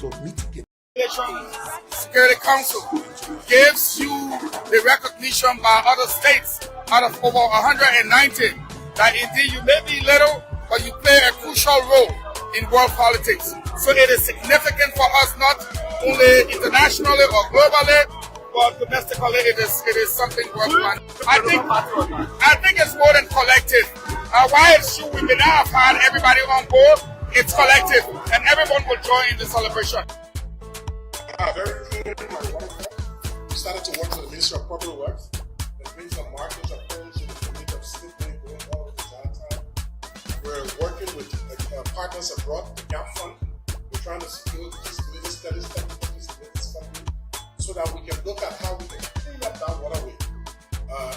to mitigate. Security Council gives you the recognition by other states out of over 190 that indeed you may be little, but you play a crucial role in world politics. So it is significant for us, not only internationally or globally, but domestically. It is something worth planning. I think it's more than collective. Why it's true we may not have had everybody on board, it's collective, and everyone will join in the celebration. Very clear. We started to work with the Ministry of Public Works. There's been some markers of homes in the community of Sydney going all over the time. We're working with partners abroad, the GAP Fund. We're trying to secure feasibility studies, so that we can look at how we can clean up that waterway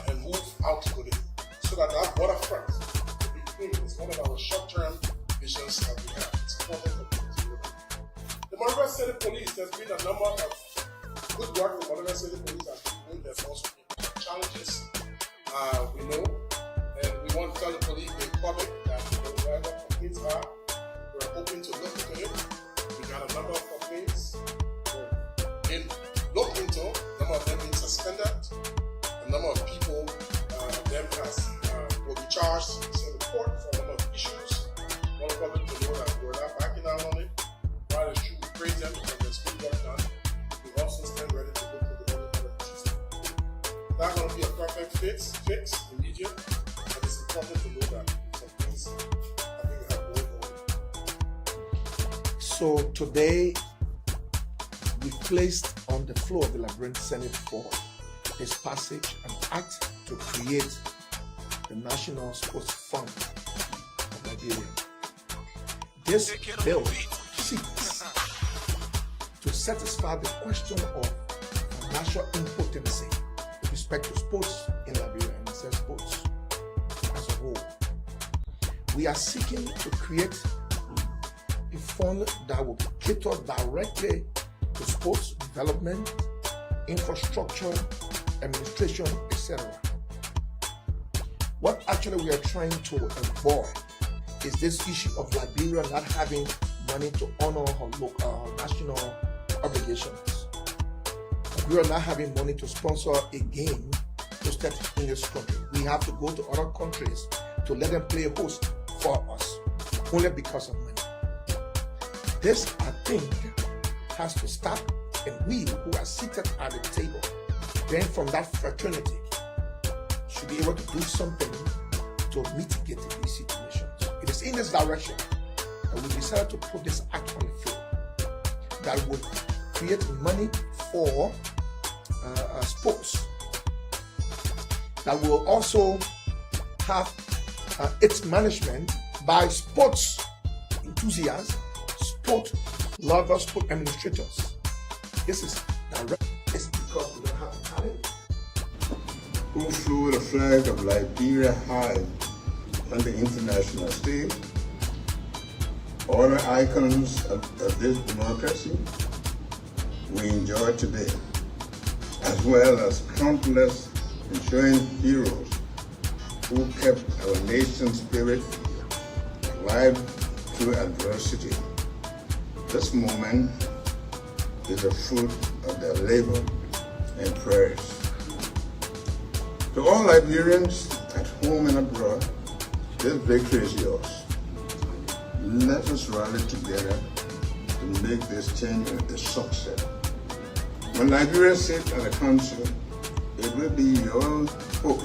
and move out to it, so that waterfront will be clean. It's one of our short-term visions that we have. It's important for people to look at. The Montreal City Police, there's been a number of good work the Montreal City Police has been doing. There's also been challenges, we know, and we want to tell the police, the public, that wherever complaints are, we're hoping to look into it. We got a number of complaints. We're in looked into, a number of them being suspended, a number of people, them will be charged in the court for a number of issues. We want the public to know that we're not backing down on it. While it's true, we praise them because there's good work done. We also stand ready to look at the other issues. That's going to be a perfect fix immediate, but it's important to know that some things I think we have going on. So today, we placed on the floor of the Liberian Senate for its passage an act to create the National Sports Fund of Liberia. This bill seeks to satisfy the question of financial impotency with respect to sports in Liberia and sports as a whole. We are seeking to create a fund that will cater directly to sports development, infrastructure, administration, etc. What actually we are trying to avoid is this issue of Liberia not having money to honor her local national obligations. Liberia not having money to sponsor a game hosted in this country. We have to go to other countries to let them play host for us, only because of money. This, I think, has to stop, and we who are seated at the table, then from that fraternity, should be able to do something to mitigate these situations. It is in this direction that we decided to put this act on the floor that would create money for sports, that will also have its management by sports enthusiasts, sport lovers, sport administrators. This is direct. It's because we don't have talent. Who flew the flag of Liberia high on the international stage? All the icons of this democracy we enjoy today, as well as countless enduring heroes who kept our nation's spirit alive through adversity. This moment is the fruit of their labor and prayers. To all Liberians at home and abroad, this victory is yours. Let us rally together to make this change a success. When Liberians sit at the council, it will be your hope,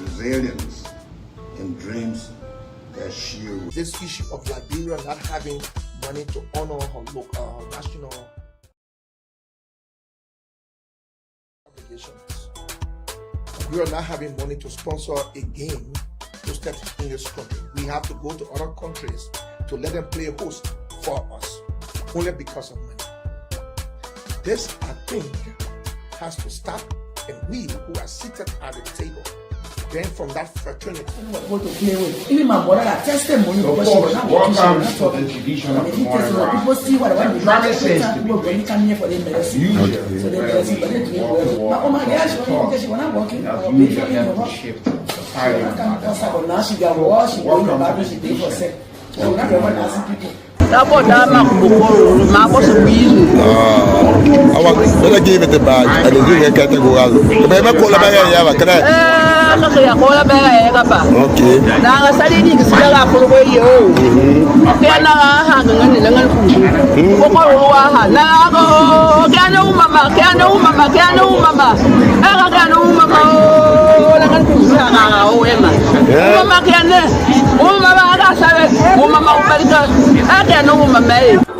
resilience, and dreams that shield. This issue of Liberia not having money to honor her local national obligations. We are not having money to sponsor a game hosted in this country. We have to go to other countries to let them play host for us, only because of money. This, I think, has to stop, and we who are seated at the table, then from that fraternity. What to play with. Even my mother had tested money because she was not working. Welcome to the division of the morning ride. People see what I want to do. People really come here for the medicine. Usually, so they medicine, but they drink well. Oh my gosh, she was not working. Use your help to shift the party. Now she got washed, she went to the bathroom, she did for sex. So we're not going to ask people. D'abord, When I give it the badge, and then you get category. But I call about Yava, can okay. Now, I studied in the Sierra for the way you can hang on the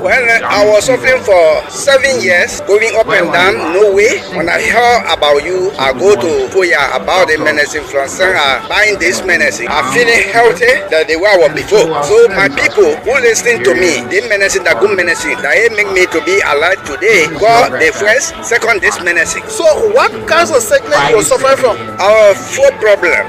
Well, I was suffering for 7 years, going up and down, no way. When I heard about you, I go to Koya about the medicine from Sanga, buying this medicine. I'm feeling healthy than the way I was before. So my people who listen to me, the medicine, the good medicine, that make me to be alive today. God, the first, second, this medicine. So what kinds of sickness you suffer from? Our foot problem.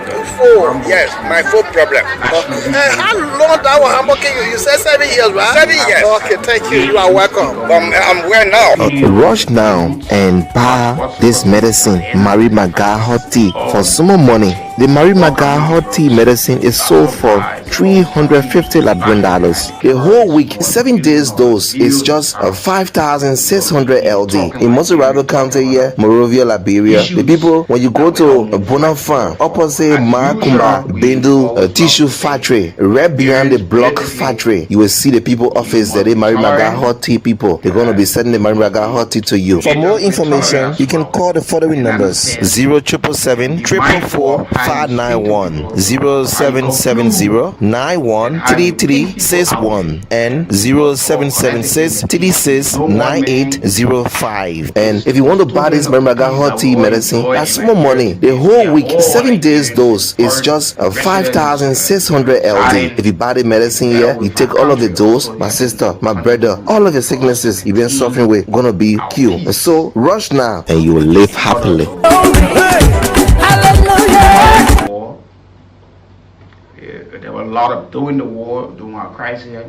Yes, my foot problem. How long that was Hamburg? You said 7 years, right? 7 years. Okay, thank you. You are welcome. I'm well now. Rush now and buy this medicine, Marie Maga Hot Tea, for small money. The Marie Maga Hot Tea medicine is sold for $350 Labrador. The whole week, 7 days dose is just 5,600 LD. In Moserado County here, Morovia, Liberia, the people, when you go to Bonafan, opposite Makumba, Bendu, Tissue Factory, right behind the block factory, you will see the people office that they Marie Maga Hot Tea people. They're going to be sending the Marie Maga Hot Tea to you. For more information, you can call the following numbers: 0777 444 591, 0770 913361, and 0776 36 9805. And if you want to buy this Marie Maga Hot Tea medicine, that's small money. The whole week, 7 days dose is just 5,600 LD. If you buy the medicine here, you take all of the dose, my sister, my brother, all of the sicknesses you've been suffering with gonna be cured. So rush now and you will live happily. There were a lot of during the war, during our crisis.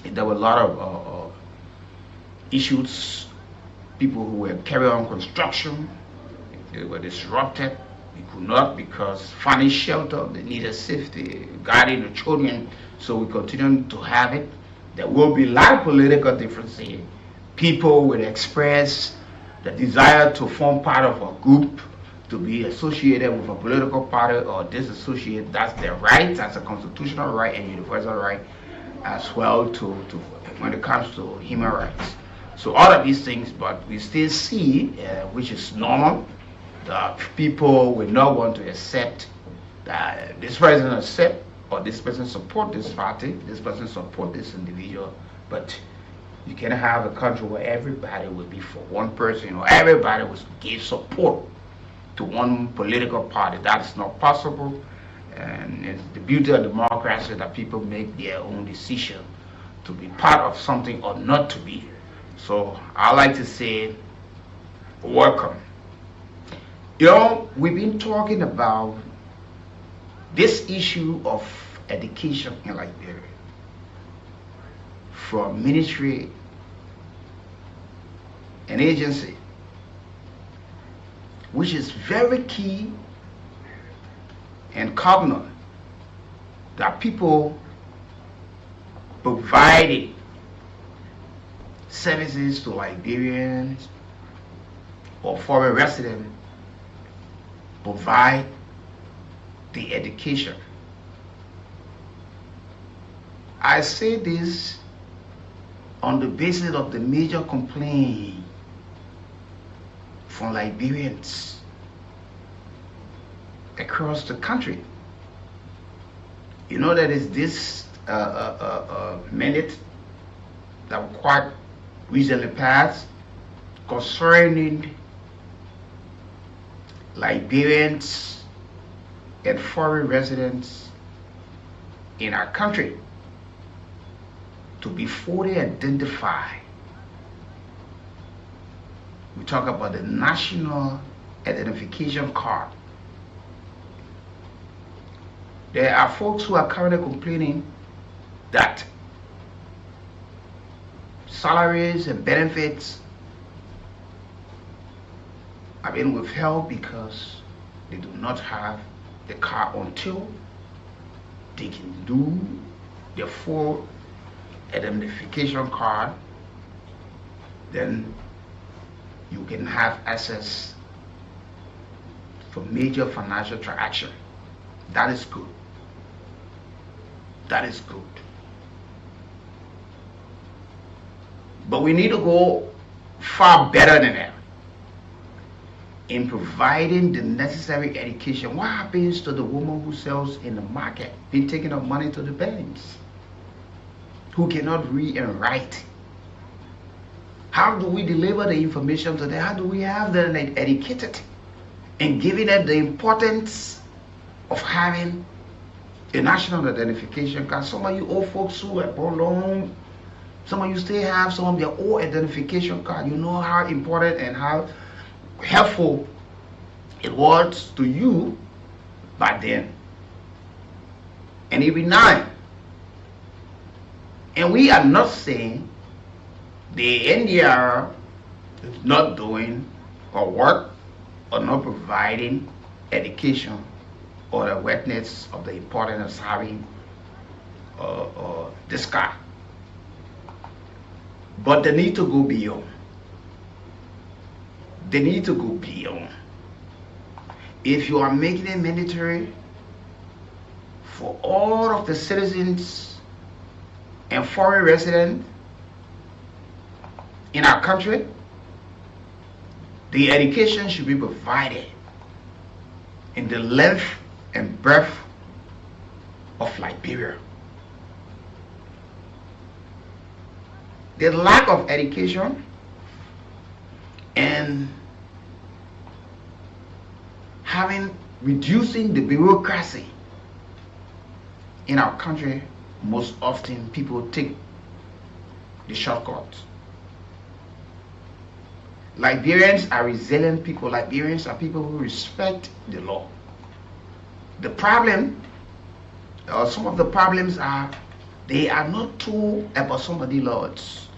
There were a lot of issues. People who were carrying on construction, they were disrupted. We could not because finding shelter, they needed safety, guarding the children. So we continue to have it. There will be a lot of political differences. People will express the desire to form part of a group, to be associated with a political party or disassociate. That's their right, that's a constitutional right and universal right as well to when it comes to human rights. So all of these things, but we still see, which is normal, that people will not want to accept that this person accept or this person support this party, this person support this individual, but you can have a country where everybody will be for one person or everybody will give support to one political party. That's not possible, and it's the beauty of democracy that people make their own decision to be part of something or not to be. So I like to say, welcome. You know, we've been talking about this issue of education in Liberia from ministry and agency, which is very key and cognate that people providing services to Liberians or foreign residents provide the education. I say this on the basis of the major complaint from Liberians across the country. You know, that is this minute that quite recently passed concerning Liberians and foreign residents in our country to be fully identified. We talk about the national identification card. There are folks who are currently complaining that salaries and benefits are being withheld because they do not have the card until they can do the full identification card. Then can have access for major financial transaction. That is good. That is good. But we need to go far better than that in providing the necessary education. What happens to the woman who sells in the market, been taking up money to the banks, who cannot read and write? How do we deliver the information to them? How do we have them educated and giving them the importance of having a national identification card? Some of you old folks who are born long, some of you still have some of their old identification card. You know how important and how helpful it was to you back then. And even now. And we are not saying the NDR is not doing or work or not providing education or the awareness of the importance of having this card. But they need to go beyond. They need to go beyond. If you are making it mandatory for all of the citizens and foreign residents in our country, the education should be provided in the length and breadth of Liberia. The lack of education and reducing the bureaucracy in our country, most often people take the shortcut. Liberians are resilient people. Liberians are people who respect the law. The problem, or some of the problems are, they are not told about some of the laws.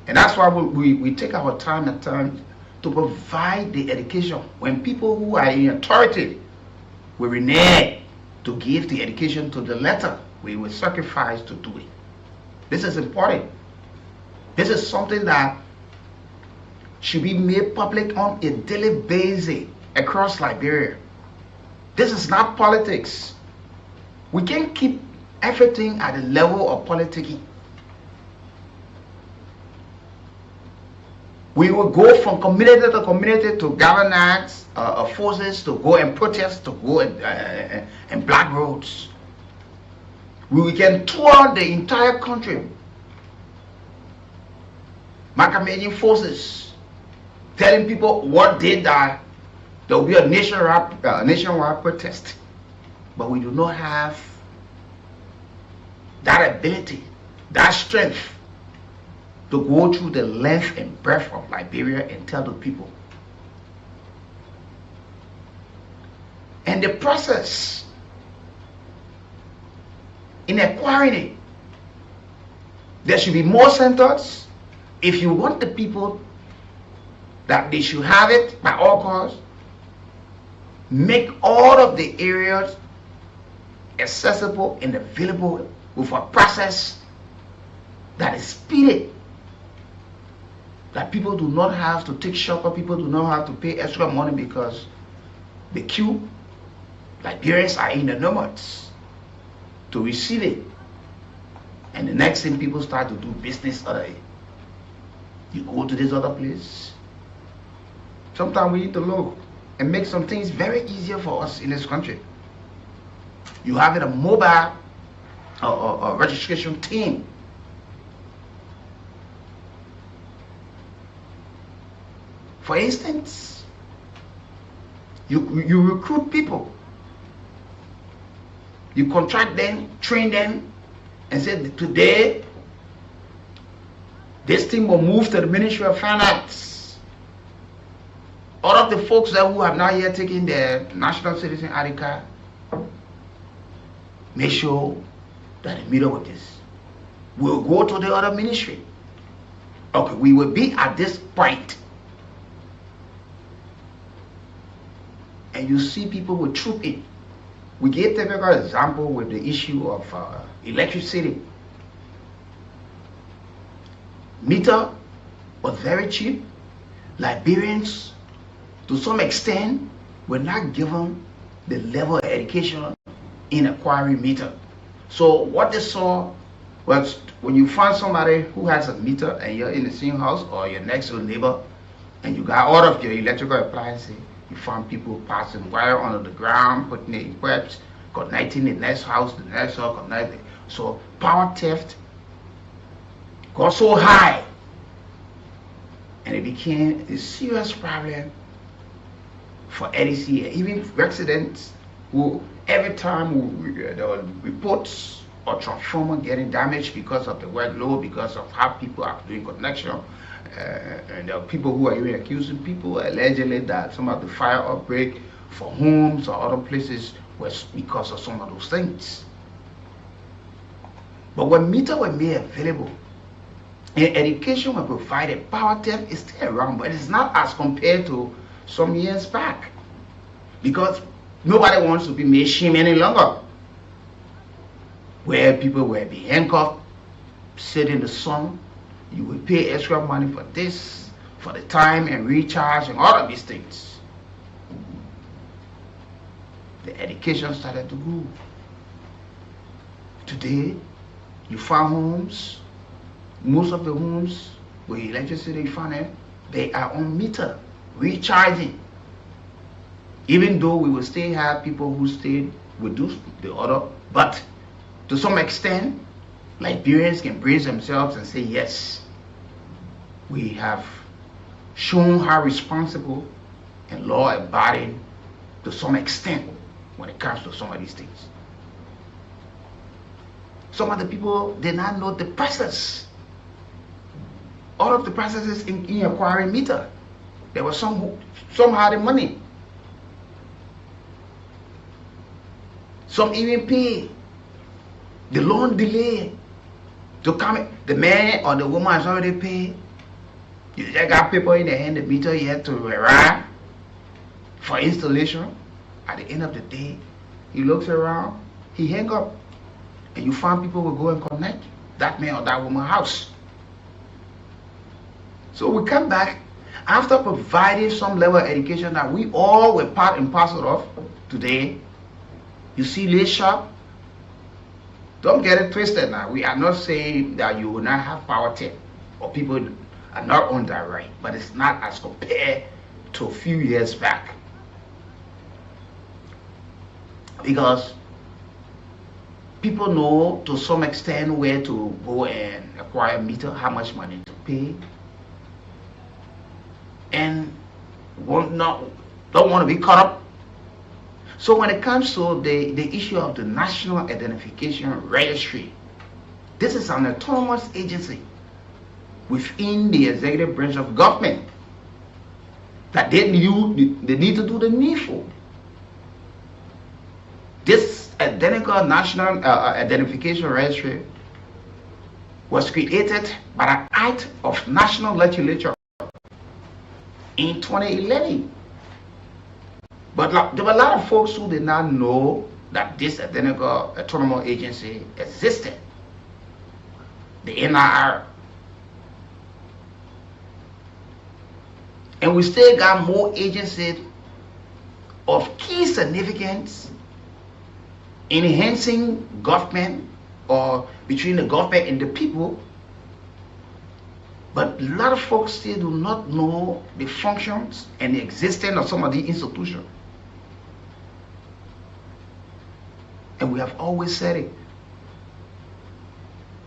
And that's why we take our time and time to provide the education. When people who are in authority will renege to give the education to the letter, we will sacrifice to do it. This is important. This is something that should be made public on a daily basis across Liberia. This is not politics. We can't keep everything at the level of politicking. We will go from community to community to governance forces to go and protest, to go and block roads. We can tour the entire country, managing forces, telling people what did that there will be a nationwide protest. But we do not have that ability, that strength to go through the length and breadth of Liberia and tell the people. And the process in acquiring it, there should be more centers. If you want the people that they should have it by all costs, make all of the areas accessible and available with a process that is speeded, that people do not have to take shortcut, people do not have to pay extra money because the queue, Liberians are in the numbers to receive it. And the next thing, people start to do business other way. You go to this other place. Sometimes we need to look and make some things very easier for us in this country. You have a mobile registration team. For instance, you recruit people, you contract them, train them, and say today this thing will move to the Ministry of Finance. All of the folks that who have not yet taken their national citizen ID card, make sure that in the middle of this, we'll go to the other ministry. Okay, we will be at this point. And you see people will troop in. We gave a typical example with the issue of electricity. Meter was very cheap. Liberians, to some extent, were not given the level of education in acquiring meter. So what they saw was, when you find somebody who has a meter and you're in the same house or your next door neighbor and you got all of your electrical appliances, you find people passing wire under the ground, putting it in pipes, connecting the next house, the next house, connecting. So power theft got so high and it became a serious problem for EDC and even residents who every time there were reports or transformer getting damaged because of the workload, because of how people are doing connection. And there are people who are even accusing people allegedly that some of the fire outbreak for homes or other places was because of some of those things. But when meters were made available and education was provided, power theft is still around, but it's not as compared to some years back, because nobody wants to be made shame any longer, where people were being handcuffed, sit in the sun. You will pay extra money for this, for the time and recharge and all of these things. The education started to grow. Today, you find homes, most of the homes with electricity, you find them, they are on meter, recharging. Even though we will still have people who stay reduce the order, but to some extent, Liberians can brace themselves and say, yes, we have shown how responsible and law-abiding to some extent when it comes to some of these things. Some of the people did not know the process. All of the processes in acquiring meter. There were some had the money. Some even pay the loan delay to come. The man or the woman has already paid. You just got paper in the hand, the meter yet to arrive for installation. At the end of the day, he looks around, he hang up, and you find people will go and connect that man or that woman's house. So we come back after providing some level of education that we all were part and parcel of. Today, you see late shop. Don't get it twisted now. We are not saying that you will not have power theft or people are not on that right, but it's not as compared to a few years back. Because people know to some extent where to go and acquire meter, how much money to pay, and don't want to be caught up. So when it comes to the issue of the National Identification Registry, this is an autonomous agency within the executive branch of government that they need to do the needful. This identical National Identification Registry was created by the Act of National Legislature in 2011. But there were a lot of folks who did not know that this identical autonomous agency existed, the NIR. And we still got more agencies of key significance in enhancing government or between the government and the people. But a lot of folks still do not know the functions and the existence of some of the institutions. And we have always said it.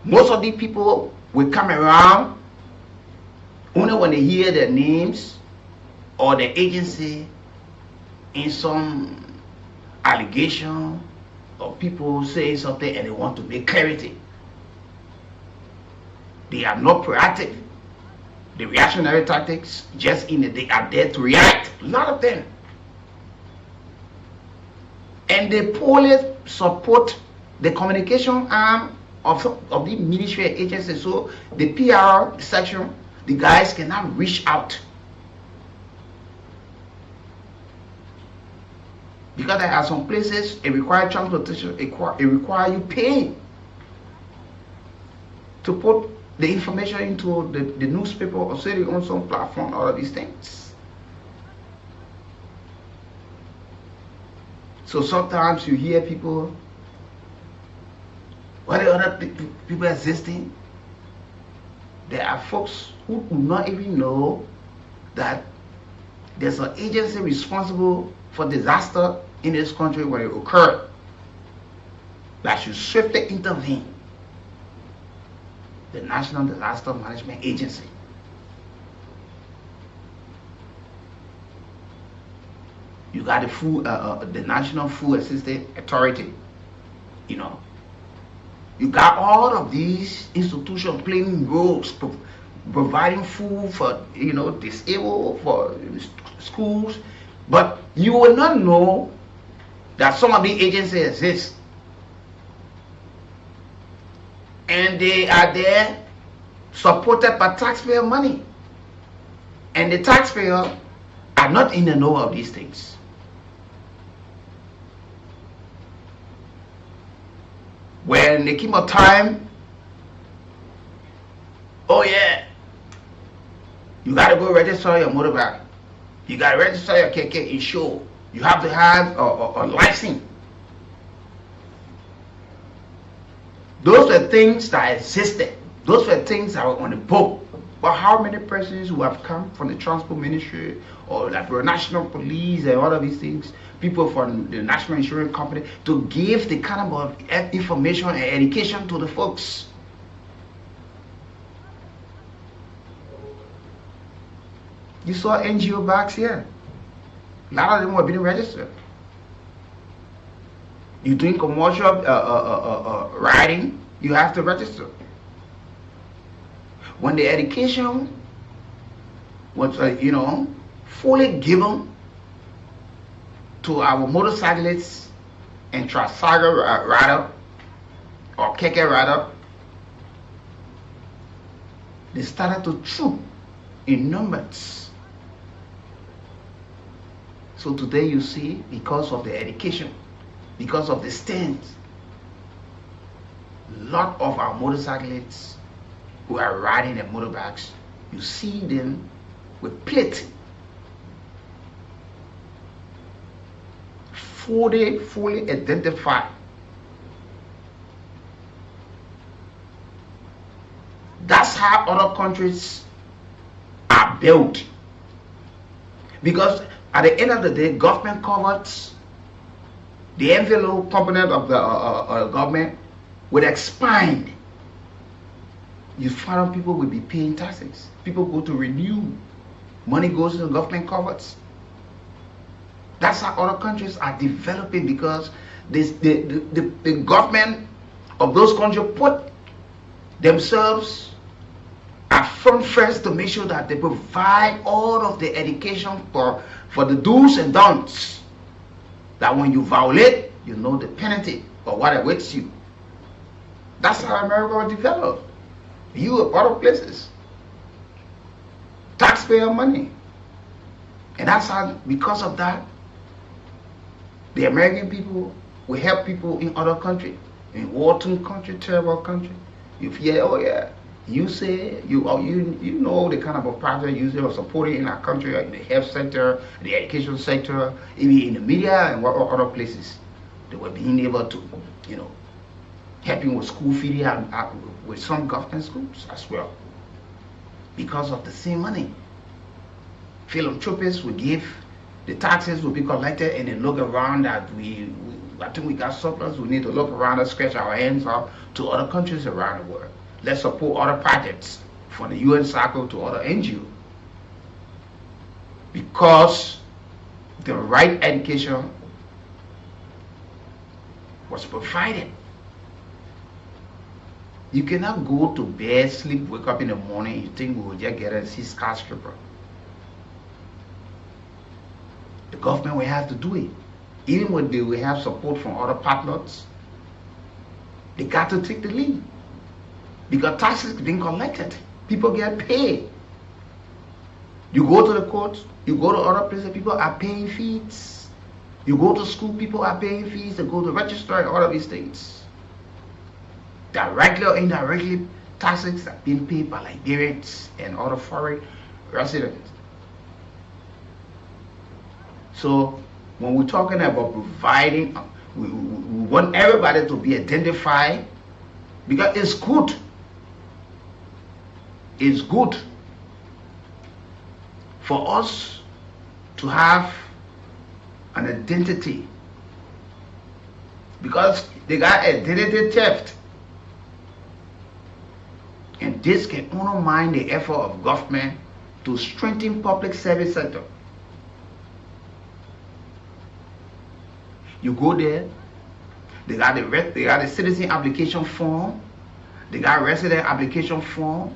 Most of the people will come around only when they hear their names or the agency in some allegation or people say something and they want to make clarity. They are not proactive. The reactionary tactics, just they are there to react. A lot of them. And they poorly support the communication arm of the ministry agency. So the PR section, the guys cannot reach out. Because there are some places it requires transportation, it requires you paying to put the information into the newspaper or say on some platform, all of these things. So sometimes you hear people, what are other people existing? There are folks who do not even know that there's an agency responsible for disaster in this country when it occurred that should swiftly intervene. The National Disaster Management Agency. You got the National Food Assistance Authority. You know, you got all of these institutions playing roles, providing food for disabled, for schools, but you will not know that some of the agencies exist, and they are there supported by taxpayer money, and the taxpayer are not in the know of these things. When they came a time, oh yeah, you gotta go register your motorbike, you gotta register your KK insure, you have to have a license. Those were things that existed. Those were things that were on the book. But how many persons who have come from the transport ministry or like the national police and all of these things, people from the national insurance company, to give the kind of information and education to the folks? You saw NGO bags here. A lot of them were being registered. You're doing commercial riding, you have to register. When the education was, fully given to our motorcyclists and tricycle rider or keke rider, they started to troop in numbers. So today you see, because of the education, because of the stands, a lot of our motorcyclists who are riding their motorbikes, you see them with plates, fully identified. That's how other countries are built. Because at the end of the day, government covers the envelope component of the government will expand. You find people will be paying taxes. People go to renew. Money goes to the government covers. That's how other countries are developing, because the government of those countries put themselves at front first to make sure that they provide all of the education for the do's and don'ts. That when you violate, you know the penalty or what awaits you. That's how America was developed. You other places. Taxpayer money. And that's how, because of that, the American people will help people in other countries. In war-torn country, terrible country. You hear, oh yeah, you say, you know the kind of a project you are supporting in our country, in the health sector, the education sector, even in the media and other places. They were being able to, helping with school feeding with some government schools as well. Because of the same money. Philanthropists will give, the taxes will be collected, and then look around that I think we got surplus, we need to look around and scratch our hands up to other countries around the world. Let's support other projects from the UN cycle to other NGOs. Because the right education was provided. You cannot go to bed, sleep, wake up in the morning, you think we will just get a skyscraper. The government will have to do it. Even when they will have support from other partners, they got to take the lead. Because taxes are being collected. People get paid. You go to the courts, you go to other places, people are paying fees. You go to school, people are paying fees. They go to register and all of these things. Directly or indirectly, taxes are being paid by Liberians and other foreign residents. So when we're talking about providing, we want everybody to be identified, because it's good. It's good for us to have an identity, because they got identity theft, and this can undermine the effort of government to strengthen public service sector. You go there, they got the citizen application form, they got resident application form,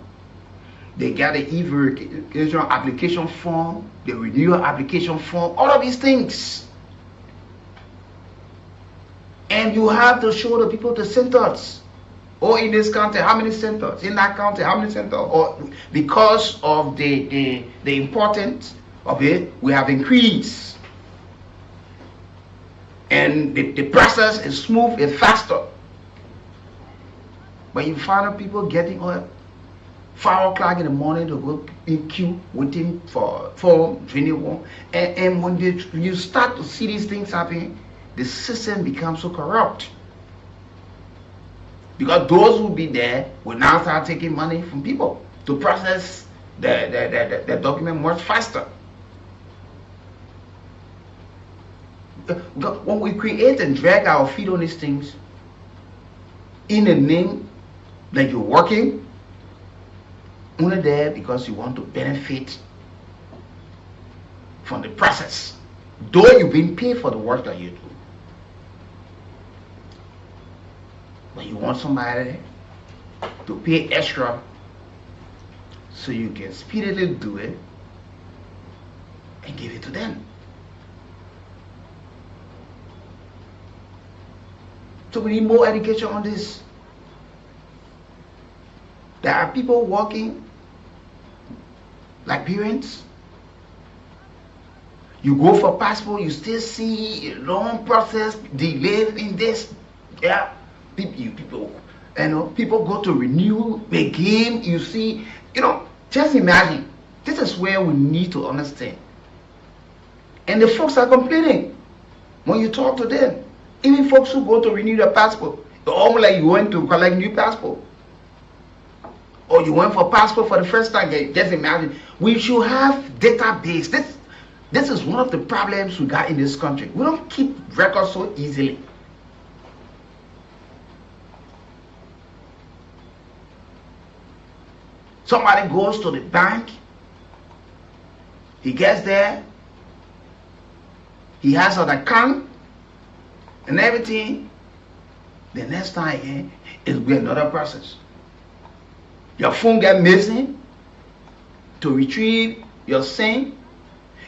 they got the e-verification application form, the renewal application form, all of these things. And you have to show the people the centers. Or in this county, how many centers? In that county, how many centers? Or because of the importance of it, we have increased. And the process is smooth, it's faster. But you find people getting up 5 o'clock in the morning to go in queue waiting for renewal. And when you start to see these things happen, the system becomes so corrupt. Because those who be there will now start taking money from people to process the document much faster. When we create and drag our feet on these things in the name that you're working, only there because you want to benefit from the process, though you've been paid for the work that you do. But you want somebody to pay extra so you can speedily do it and give it to them. So we need more education on this. There are people working like parents. You go for passport, you still see a long process, delay in this. Yeah, people, people go to renew again. You see, just imagine. This is where we need to understand. And the folks are complaining when you talk to them. Even folks who go to renew their passport, it's almost like you went to collect new passport, or you went for passport for the first time. Just imagine. We should have database. This is one of the problems we got in this country. We don't keep records so easily. Somebody goes to the bank, he gets there, he has an account and everything. The next time it'll be another process. Your phone get missing. To retrieve your SIM,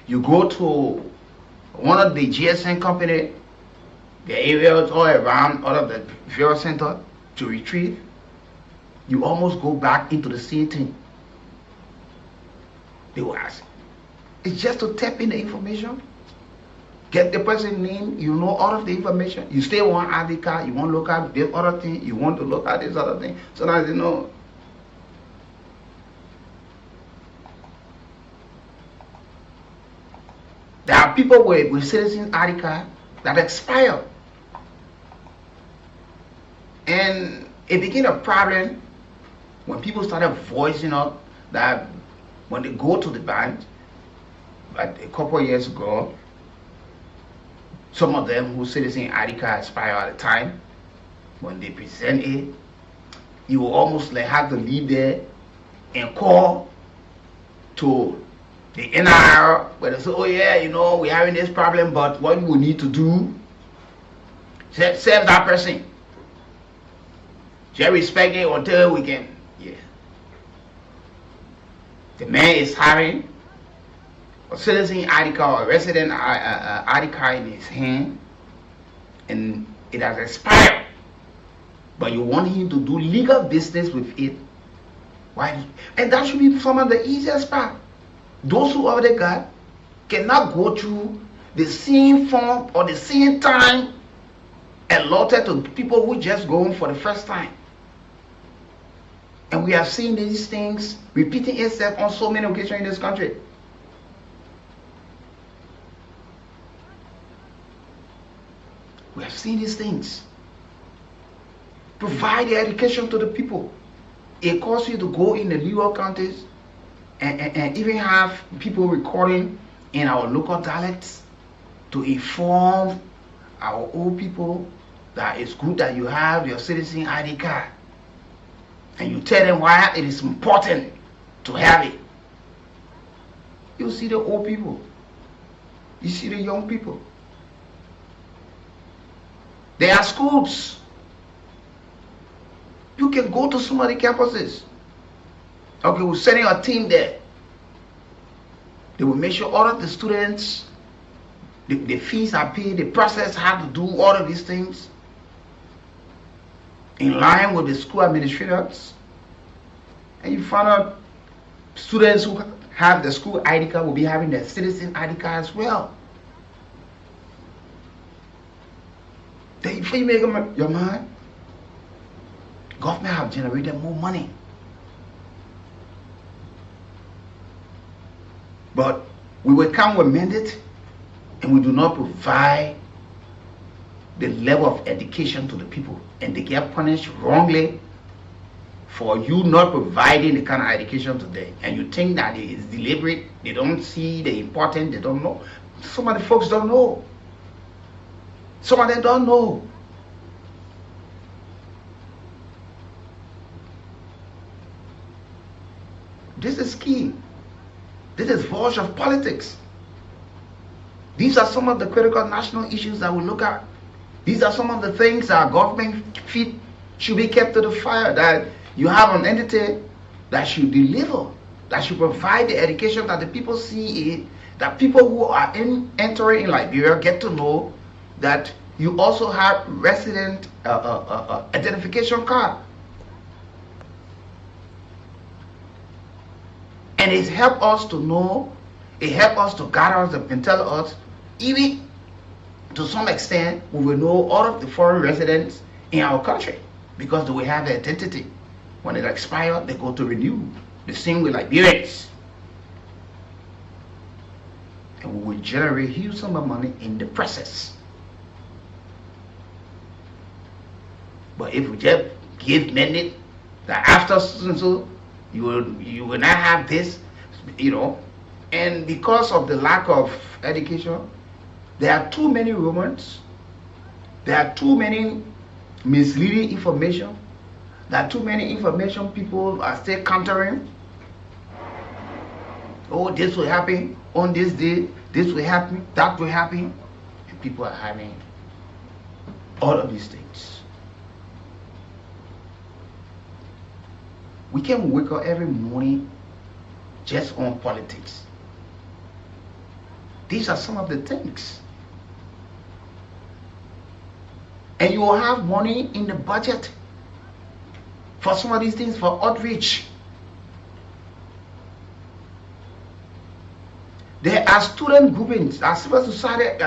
you go to one of the GSM company, the areas all around all of the various center to retrieve. You almost go back into the same thing. They will ask. It's just to tap in the information. Get the person's name, you know all of the information. You still want ID card, you want to look at this other thing, you want to look at this other thing. So now you know. There are people with citizen ID card that expire. And it became a problem when people started voicing up that when they go to the bank, like a couple of years ago, some of them whose citizen ID card expire at the time, when they present it, you will almost like have to leave there and call to the NIR where they say, oh yeah, we're having this problem, but what we need to do, serve that person. Shall respect it until we can. Yeah. The man is having a citizen ID card, a resident ID card in his hand, and it has expired. But you want him to do legal business with it. Why? And that should be some of the easiest part. Those who already got cannot go through the same form or the same time allotted to people who just go home for the first time. And we have seen these things repeating itself on so many occasions in this country. We have seen these things. Provide the education to the people. It costs you to go in the rural counties and even have people recording in our local dialects to inform our old people that it's good that you have your citizen ID card. And you tell them why it is important to have it. You see the old people. You see the young people. There are schools. You can go to some of the campuses. Okay, we're sending a team there. They will make sure all of the students, the fees are paid, the process how to do all of these things in line with the school administrators. And you find out students who have the school ID card will be having their citizen ID card as well. Then before you make up your mind, government have generated more money. But we will come with mandate and we do not provide the level of education to the people, and they get punished wrongly for you not providing the kind of education to them. And you think that it is deliberate, they don't see the importance, they don't know. Some of the folks don't know. Some of them don't know. This is key. This is verge of politics. These are some of the critical national issues that we look at. These are some of the things our government feet should be kept to the fire, that you have an entity that should deliver, that should provide the education that the people see it, that people who are entering in Liberia get to know that you also have resident identification card. And it helps us to know, it helps us to guide us and tell us, even to some extent, we will know all of the foreign residents in our country because they will have their identity. When it expires, they go to renew. The same with Liberians. And we will generate huge sum of money in the process. But if we just give mandate that after so you will not have this, you know, and because of the lack of education, there are too many rumors, there are too many misleading information, there are too many information people are still countering. Oh, this will happen on this day, this will happen, that will happen, and people are having all of these things. We can wake up every morning just on politics. These are some of the things. And you will have money in the budget for some of these things, for outreach. There are student groupings, there are civil society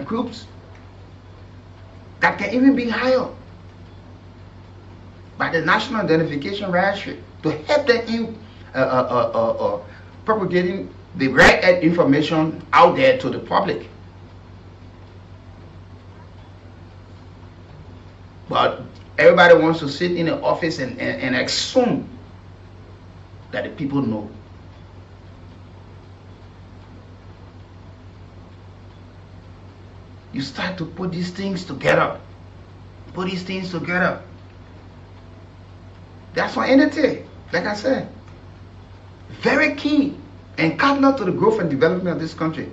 groups that can even be hired by the National Identification Registry to help them in propagating the right information out there to the public. But everybody wants to sit in the office and assume that the people know. You start to put these things together. Put these things together. That's why entity, like I said, very key and cardinal to the growth and development of this country.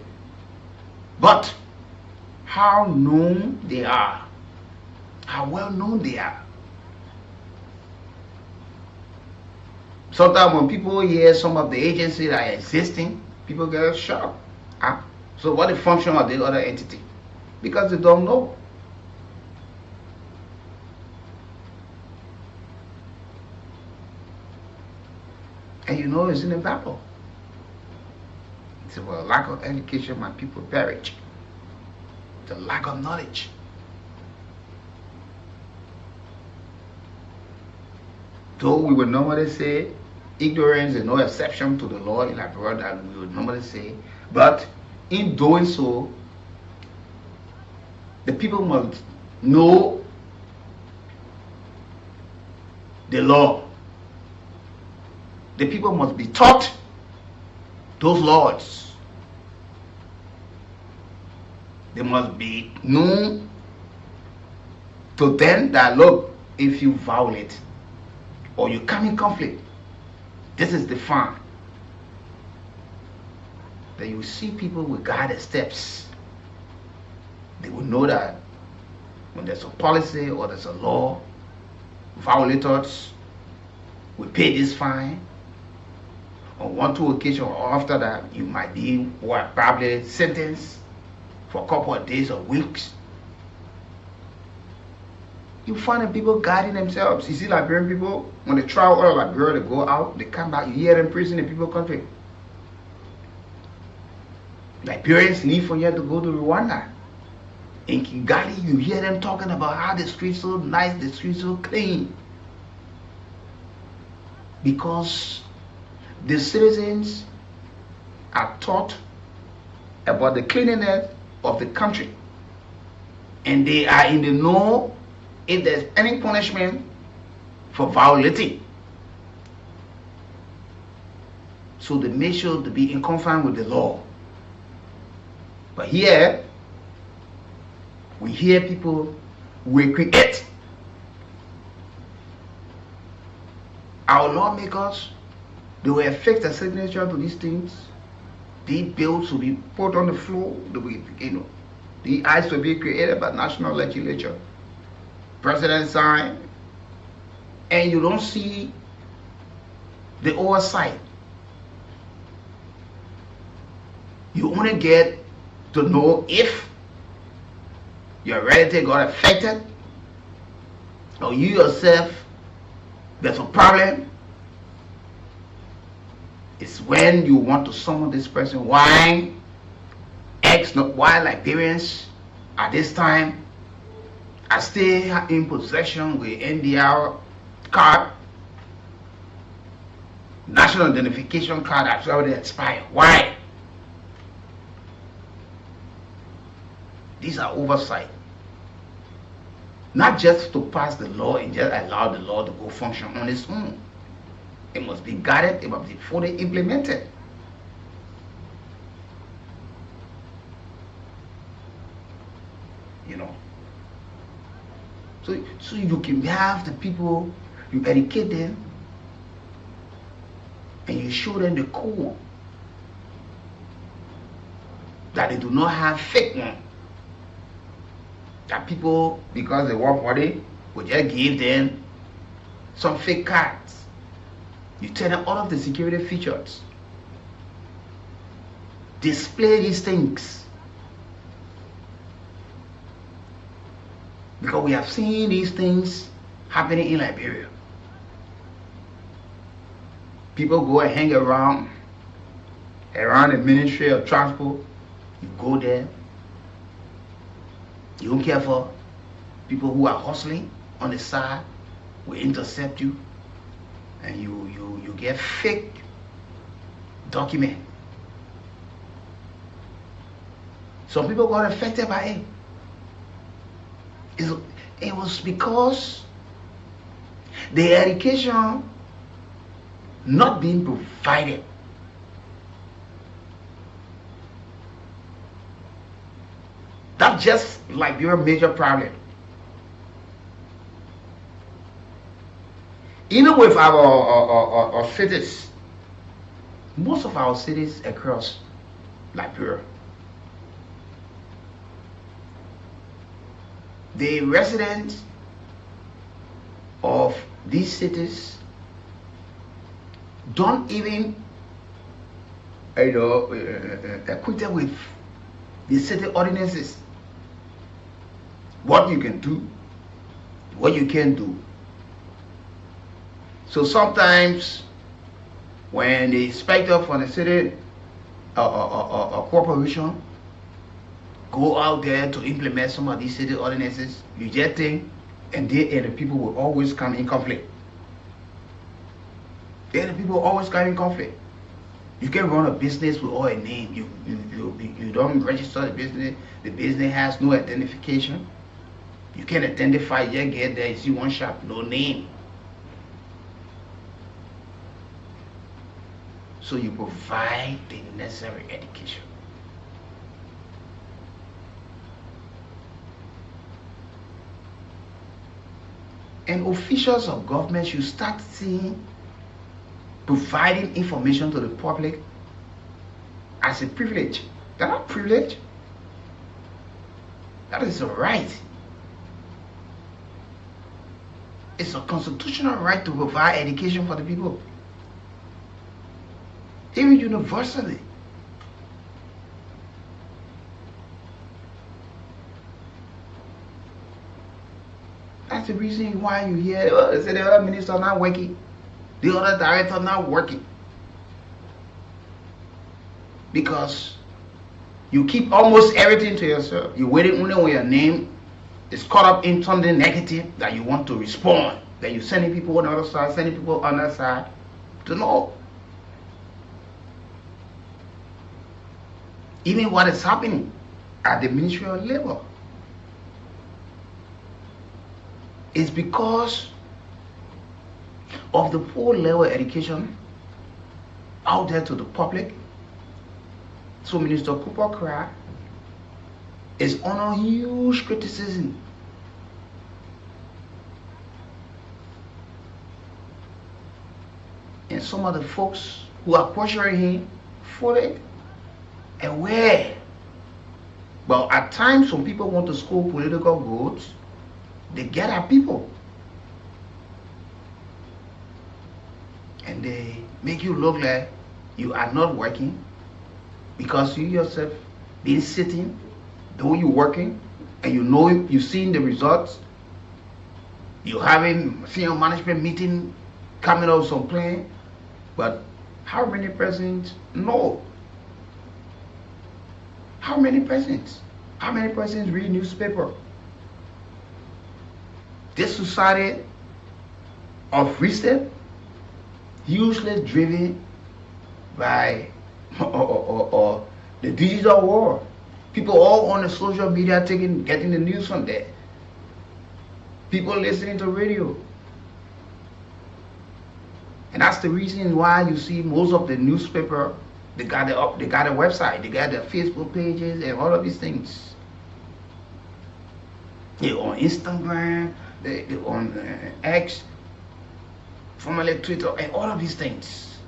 But how known they are, how well known they are. Sometimes when people hear some of the agencies that are existing, people get shocked. So what the function of the other entity? Because they don't know. And you know it's in the Bible. It's for lack of education, my people perish. The lack of knowledge. though we would normally say ignorance is no exception to the law in Liberia that we would normally say, but in doing so, the people must know the law. The people must be taught those laws. They must be known to them that, look, if you violate or you come in conflict, this is the fine. Then you see people with guided steps. They will know that when there's a policy or there's a law, violators will pay this fine. On 1-2 occasions or after that, you might be probably sentenced for a couple of days or weeks. You find the people guiding themselves. You see Liberian people, when they travel out of Liberia, they go out, they come back, you hear them preaching in people's country. Liberians leave from here to go to Rwanda. In Kigali, you hear them talking about how the streets so nice, the streets so clean. Because the citizens are taught about the cleanliness of the country. And they are in the know if there's any punishment for violating. So they make sure to be in conformity with the law. But here, we hear people, we create. Our lawmakers, they will affix a signature to these things. These bills will be put on the floor. The acts will be created by national legislature. President sign, and you don't see the oversight. You only get to know if your relative got affected or you yourself there's a problem. It's when you want to summon this person. Why Liberians at this time are still in possession with NDR card, national identification card that's already expired. Why? These are oversight. Not just to pass the law and just allow the law to go function on its own. It must be guided, it must be fully implemented. You know. So you can have the people, you educate them, and you show them the code. That they do not have fake one. That people, because they work for it, will just give them some fake cards. You tell them all of the security features. Display these things. Because we have seen these things happening in Liberia. People go and hang around the Ministry of Transport. You go there. You don't care for people who are hustling on the side, will intercept you, and you get fake document. Some people got affected by it. It was because the education not being provided. That's just like your major problem. Even with our cities, most of our cities across Liberia, the residents of these cities don't even acquainted with the city ordinances. What you can do, what you can't do. So sometimes when the inspector from the city or corporation go out there to implement some of these city ordinances, you just think, and the people will always come in conflict. They're the people always carrying conflict. You can run a business with all a name. You don't register the business. The business has no identification. You can identify, you get there, you see one shop, no name. So you provide the necessary education. And officials of government should start seeing providing information to the public as a privilege. They're not privilege. That is a right. It's a constitutional right to provide education for the people. Even universally. That's the reason why you hear, oh, they say the other minister not working, the other director not working. Because you keep almost everything to yourself. You wait only when your name is caught up in something negative that you want to respond. That you're sending people on the other side, sending people on that side to know. Even what is happening at the Ministry of Labor is because of the poor level education out there to the public. So Minister Cooper Cry is under huge criticism. And some of the folks who are pressuring him fully aware. But at times when people want to score political votes, they get at people. And they make you look like you are not working because you yourself been sitting, though you're working, and you know you've seen the results. You're having senior management meeting coming out some plan, but how many persons know? How many persons? How many persons read newspaper? This society of recent, hugely driven by the digital world. People all on the social media getting the news from there. People listening to radio. And that's the reason why you see most of the newspaper, they got a website, they got their Facebook pages and all of these things. They're on Instagram, they're on X, formerly Twitter, and all of these things.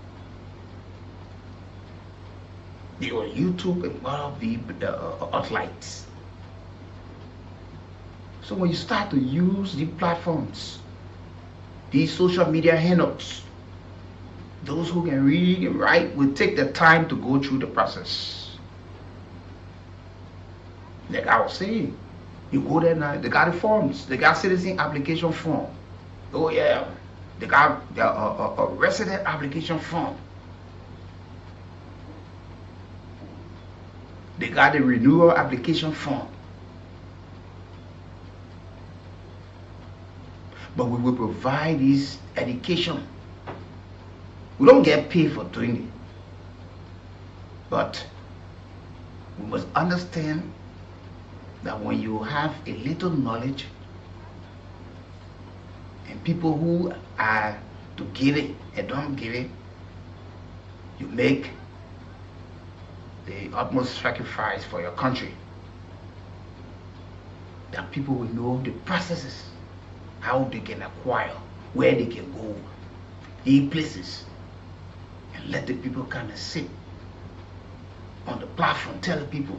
They're on YouTube and all of the Hotlines. So when you start to use the platforms, these social media handles, those who can read and write will take the time to go through the process. Like I was saying, you go there now, they got the forms, they got citizen application form. Oh yeah, they got a resident application form. They got the renewal application form. But we will provide this education. We don't get paid for doing it. But we must understand that when you have a little knowledge and people who are to give it and don't give it, you make the utmost sacrifice for your country. That people will know the processes, how they can acquire, where they can go, the places, and let the people kind of sit on the platform, tell the people,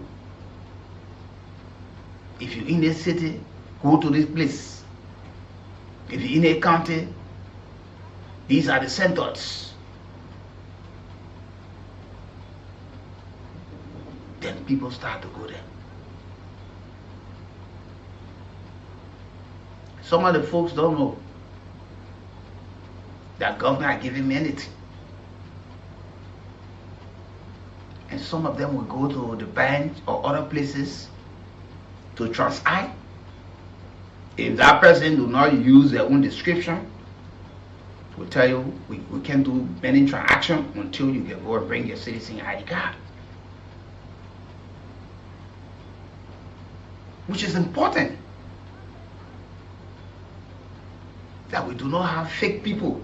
if you're in a city, go to this place. If you're in a county, these are the centers. Then people start to go there. Some of the folks don't know that government are giving anything. And some of them will go to the bank or other places to transact. If that person do not use their own description will tell you we can't do any transaction until you can go and bring your citizen ID card. Which is important. That we do not have fake people.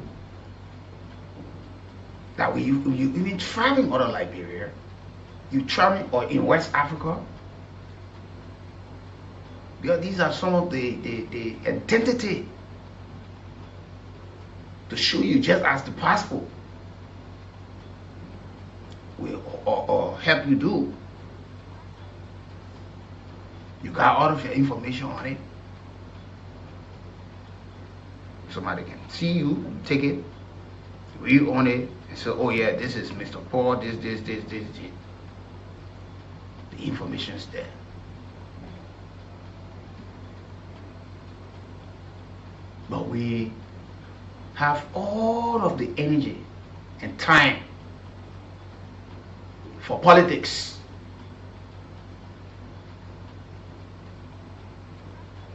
That you even traveling out of Liberia, you traveling or in West Africa, because these are some of the identity to show you just as the passport will or help you do. You got all of your information on it. Somebody can see you, take it, read on it, and say, oh yeah, this is Mr. Paul, this. The information is there. But we have all of the energy and time for politics.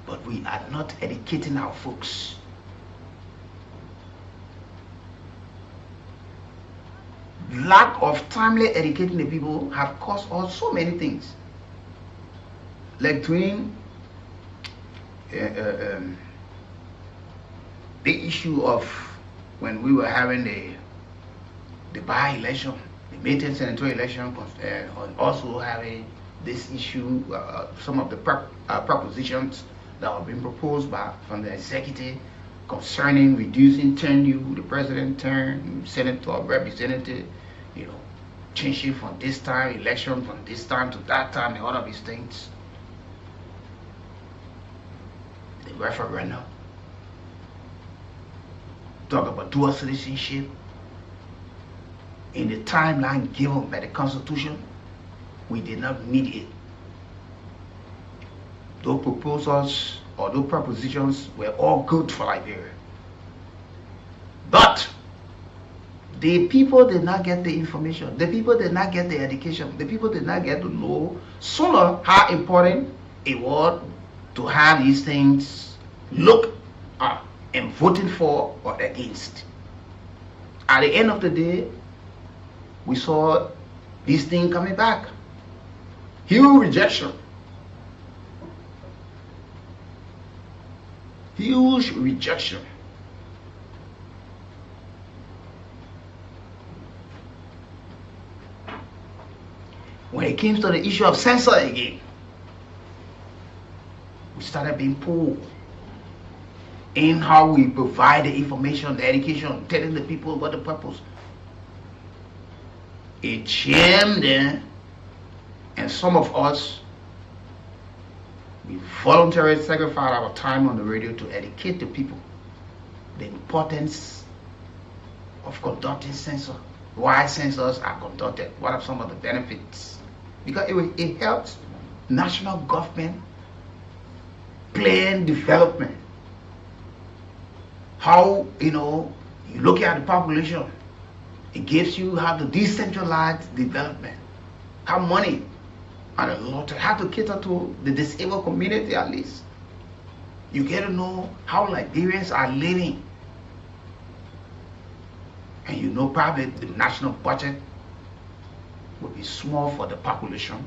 But we are not educating our folks. Lack of timely educating the people have caused us so many things. Like during the issue of when we were having the by-election, the May 10th senatorial election, and also having this issue, some of the propositions that have been proposed from the executive concerning reducing tenure, the president term, senator, representative, changing from this time, election from this time to that time, and all of these things. The referendum. Talk about dual citizenship. In the timeline given by the Constitution, we did not need it. Those proposals or those propositions were all good for Liberia. But the people did not get the information. The people did not get the education. The people did not get to know sooner how important it was to have these things looked at and voted for or against. At the end of the day, we saw this thing coming back. Huge rejection. Huge rejection. When it came to the issue of censor again, we started being pulled in how we provide the information, the education, telling the people what the purpose. It jammed there, and some of us, we voluntarily sacrificed our time on the radio to educate the people the importance of conducting censor, why censors are conducted, what are some of the benefits, because it helps national government plan development. How, you look at the population, it gives you how to decentralize development, how money and a lot, how to cater to the disabled community at least. You get to know how Liberians are living. And probably the national budget will be small for the population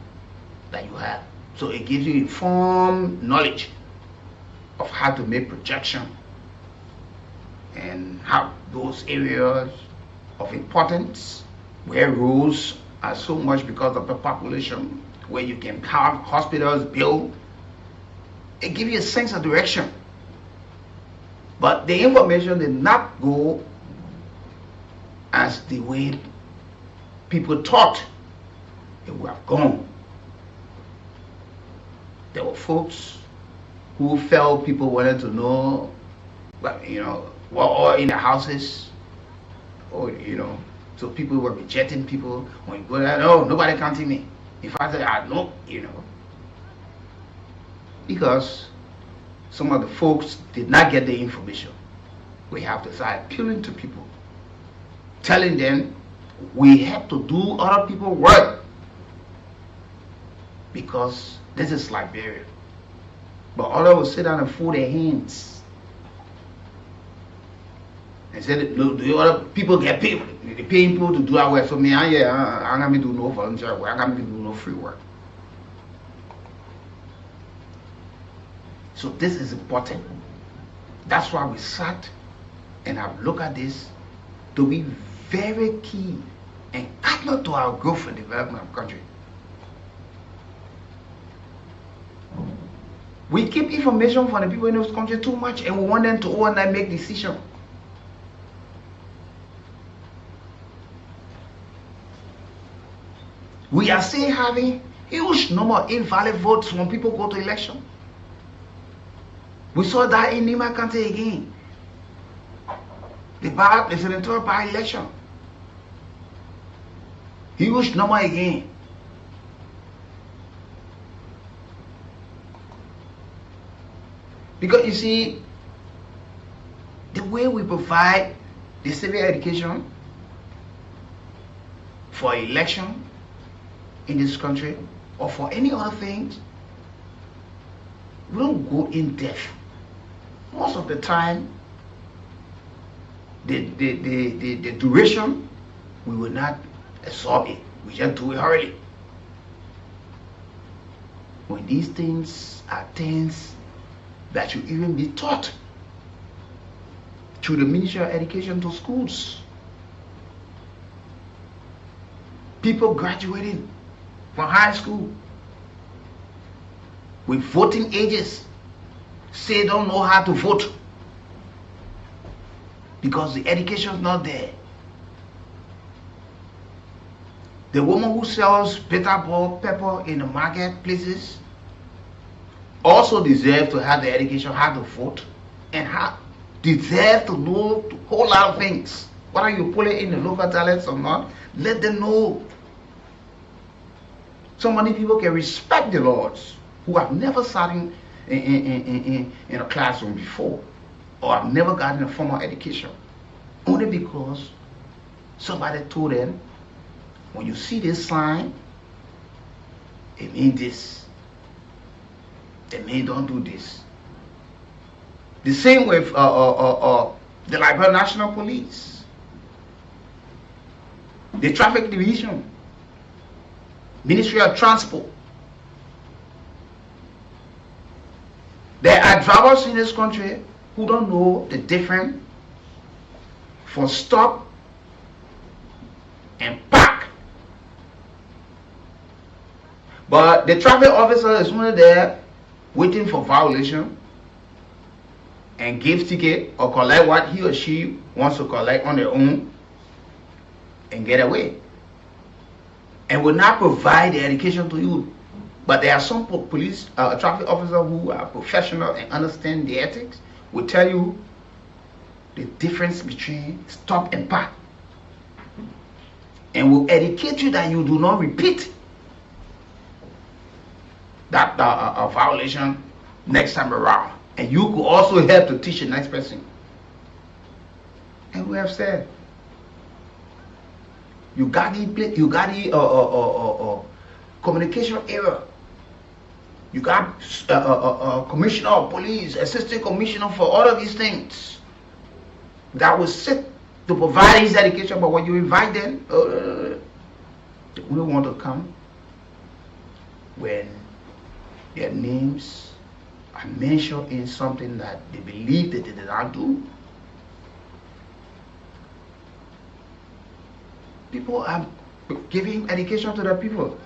that you have. So it gives you informed knowledge of how to make projection and how those areas of importance where roads are so much because of the population, where you can have hospitals built. It gives you a sense of direction. But the information did not go as the way people thought it would have gone. There were folks who felt people wanted to know, what all in the houses, or so people were rejecting people. When you go there, oh, nobody counting me. If I say I know, because some of the folks did not get the information. We have to start appealing to people, telling them we have to do other people's work, because this is Liberia. But others will sit down and fold their hands and said the other people get paid. They paying people to do our work. So me, I'm gonna do no volunteer work. I'm gonna do no free work. So this is important. That's why we sat and have looked at this to be very key and cardinal to our growth and development of the country. We keep information from the people in this country too much, and we want them to overnight make decisions. We are still having huge number of invalid votes when people go to election. We saw that in Nima County again. The senatorial by-election. Huge number again. Because you see, the way we provide the civic education for election in this country or for any other things, we don't go in depth. Most of the time, the duration, we will not absorb it. We just do it hurriedly. When these things are things that should even be taught through the Ministry of Education to schools. People graduating from high school with voting ages say don't know how to vote because the education is not there. The woman who sells bitter pepper in the marketplaces also deserve to have the education how to vote and deserve to know a whole lot of things. Whether you put it in the local dialects or not, let them know. So many people can respect the laws who have never sat in a classroom before or have never gotten a formal education, only because somebody told them, when you see this sign, it means this. It means don't do this. The same with the Liberia National Police, the Traffic Division, Ministry of Transport. There are drivers in this country who don't know the difference for stop and park. But the traffic officer is only there waiting for violation and give ticket or collect what he or she wants to collect on their own and get away, and will not provide the education to you. But there are some police traffic officers who are professional and understand the ethics, will tell you the difference between stop and park, and will educate you that you do not repeat that violation next time around, and you could also help to teach the next person. And we have said, you got the communication error. You got commissioner of police, assistant commissioner for all of these things that will sit to provide his education. But when you invite them, they only want to come when their names are mentioned in something that they believe that they did not do. People are giving education to their people.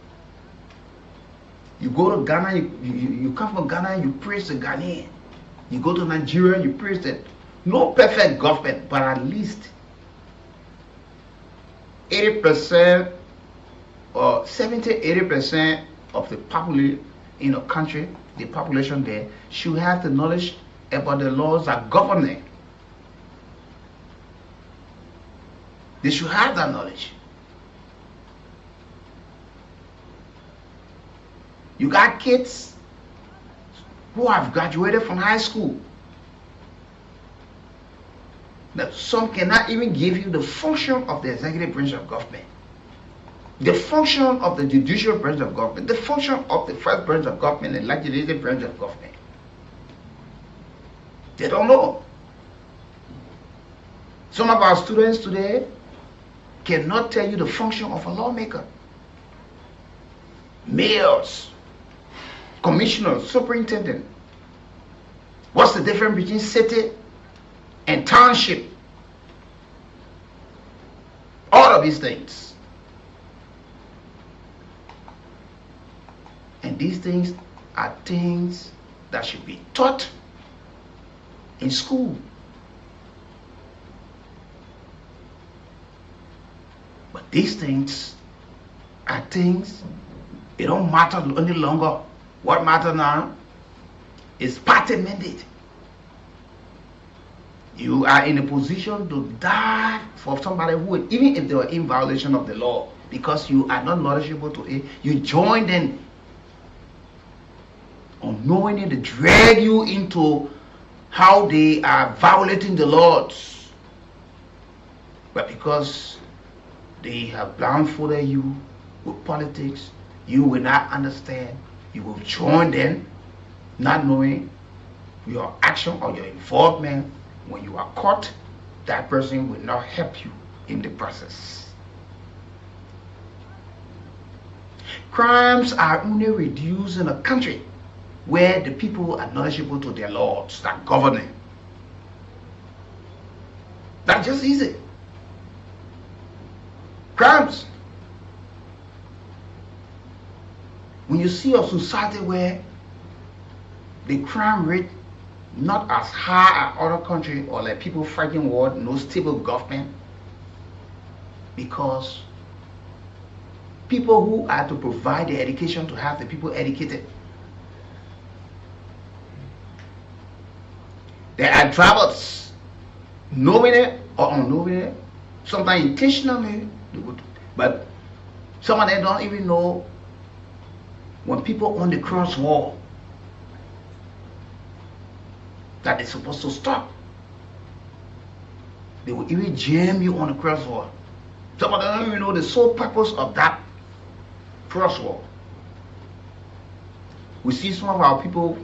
You go to Ghana, you come from Ghana, you praise the Ghanaian. You go to Nigeria, you praise the no perfect government, but at least 80% or 70-80% of the population in a country, the population there, should have the knowledge about the laws that govern them. They should have that knowledge. You got kids who have graduated from high school. Now, some cannot even give you the function of the executive branch of government, the function of the judicial branch of government, the function of the first branch of government, the legislative branch of government. They don't know. Some of our students today cannot tell you the function of a lawmaker. Mayors, commissioners, superintendent. What's the difference between city and township? All of these things. And these things are things that should be taught in school. But these things are things, it don't matter any longer. What matters now is party mandate. You are in a position to die for somebody who, even if they were in violation of the law, because you are not knowledgeable to it, you join them unknowingly to drag you into how they are violating the laws. But because they have blindfolded you with politics, you will not understand. You will join them, not knowing your action or your involvement. When you are caught, that person will not help you in the process. Crimes are only reduced in a country where the people are knowledgeable to their laws that govern them. That's just easy. Crimes. When you see a society where the crime rate not as high as other countries, or like people fighting war, no stable government, because people who are to provide the education to have the people educated. There are drivers, knowing it or unknowing it, sometimes intentionally, but some of them don't even know when people on the crosswalk that they're supposed to stop. They will even jam you on the crosswalk. Some of them don't even know the sole purpose of that crosswalk. We see some of our people,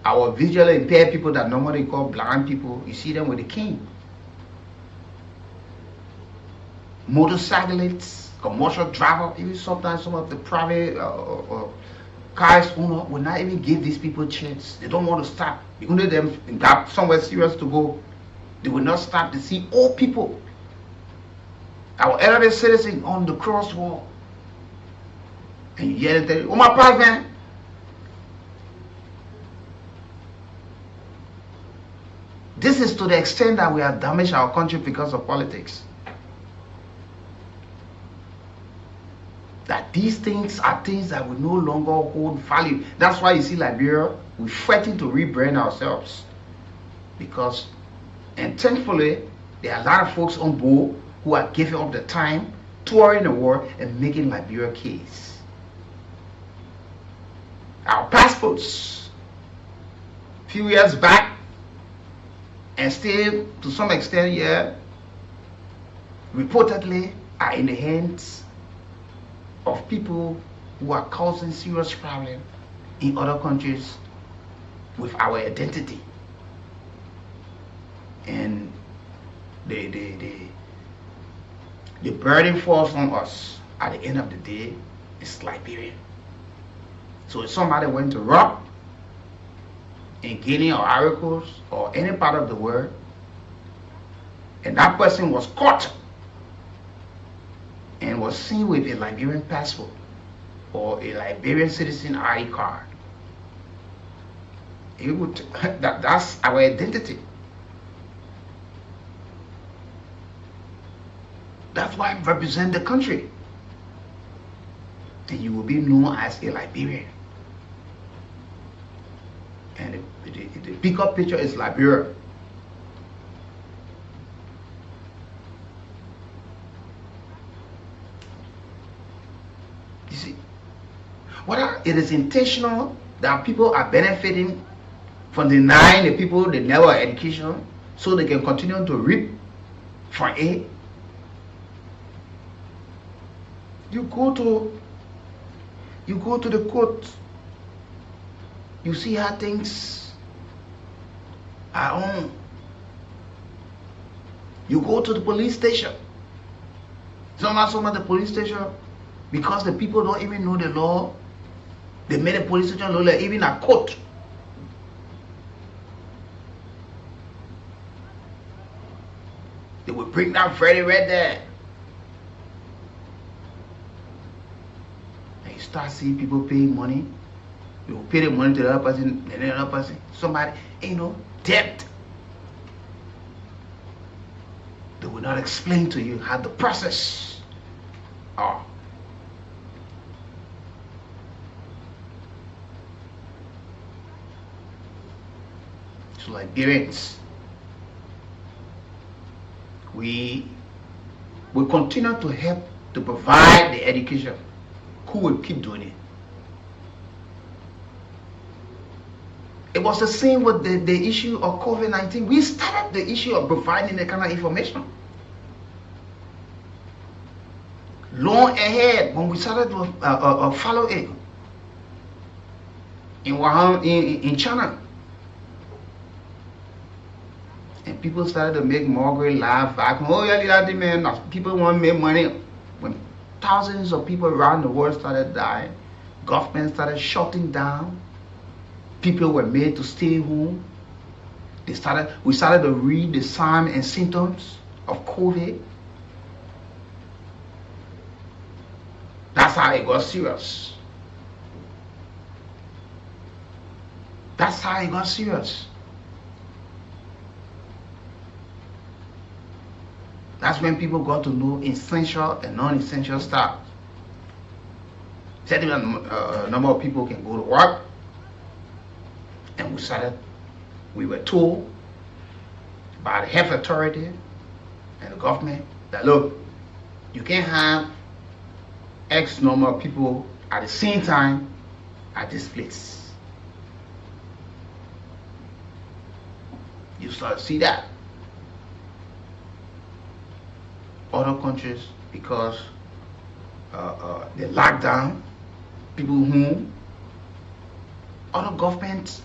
our visually impaired people that normally call blind people, you see them with a cane. Motorcyclists, commercial driver, even sometimes some of the private cars owner will not even give these people a chance. They don't want to stop. Even though them got somewhere serious to go, they will not stop to see old people, our elderly citizens on the crosswalk. And you hear them, oh my prize man. This is to the extent that we have damaged our country because of politics. That these things are things that will no longer hold value. That's why you see Liberia, we're fighting to rebrand ourselves. Because, and thankfully, there are a lot of folks on board who are giving up the time, touring the world, and making Liberia case. Our passports, a few years back, and still, to some extent, yeah, reportedly are in the hands of people who are causing serious problems in other countries with our identity. And the burden falls on us at the end of the day is Liberia. So if somebody went to rob in Guinea or Ivory Coast or any part of the world, and that person was caught and was seen with a Liberian passport or a Liberian citizen ID card, it would, that's our identity. That's why I represent the country. And you will be known as a Liberian. And the bigger picture is Liberia. You see, whether it is intentional that people are benefiting from denying the people the level of education so they can continue to reap from it. You go to the court, you see how things are on. You go to the police station. Some of the police station, because the people don't even know the law, they made a police station look like even a court. They will bring down Freddie right there. And you start seeing people paying money. You will pay the money to the other person, and the other person, somebody, debt. They will not explain to you how the process are. So Liberians, we will continue to help to provide the education. Who will keep doing it? It was the same with the issue of COVID-19. We started the issue of providing the kind of information long ahead when we started to follow it in Wuhan, in China. And people started to make Margaret laugh back. Oh yeah, man, people want to make money. When thousands of people around the world started dying, government started shutting down. People were made to stay home. We started to read the signs and symptoms of COVID. That's how it got serious. That's how it got serious. That's when people got to know essential and non-essential stuff. Certain number of people can go to work. And we were told by the health authority and the government that, look, you can't have X number of people at the same time at this place. You start to see that. Other countries, because the lockdown, people home, other governments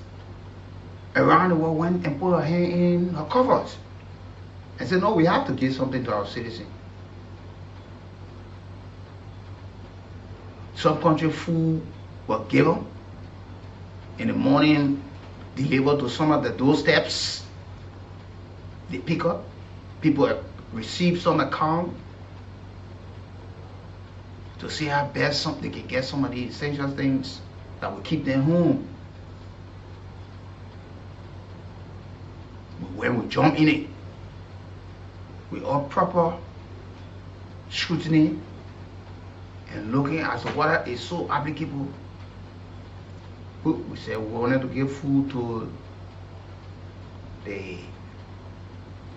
around the world went and put her hand in her covers and said, no, we have to give something to our citizens. Some country food was given in the morning, delivered to some of the doorsteps. They pick up. People receive some account to see how best they can get some of the essential things that will keep them home. When we jump in it, we all proper scrutiny and looking at what is so applicable. We said we wanted to give food to the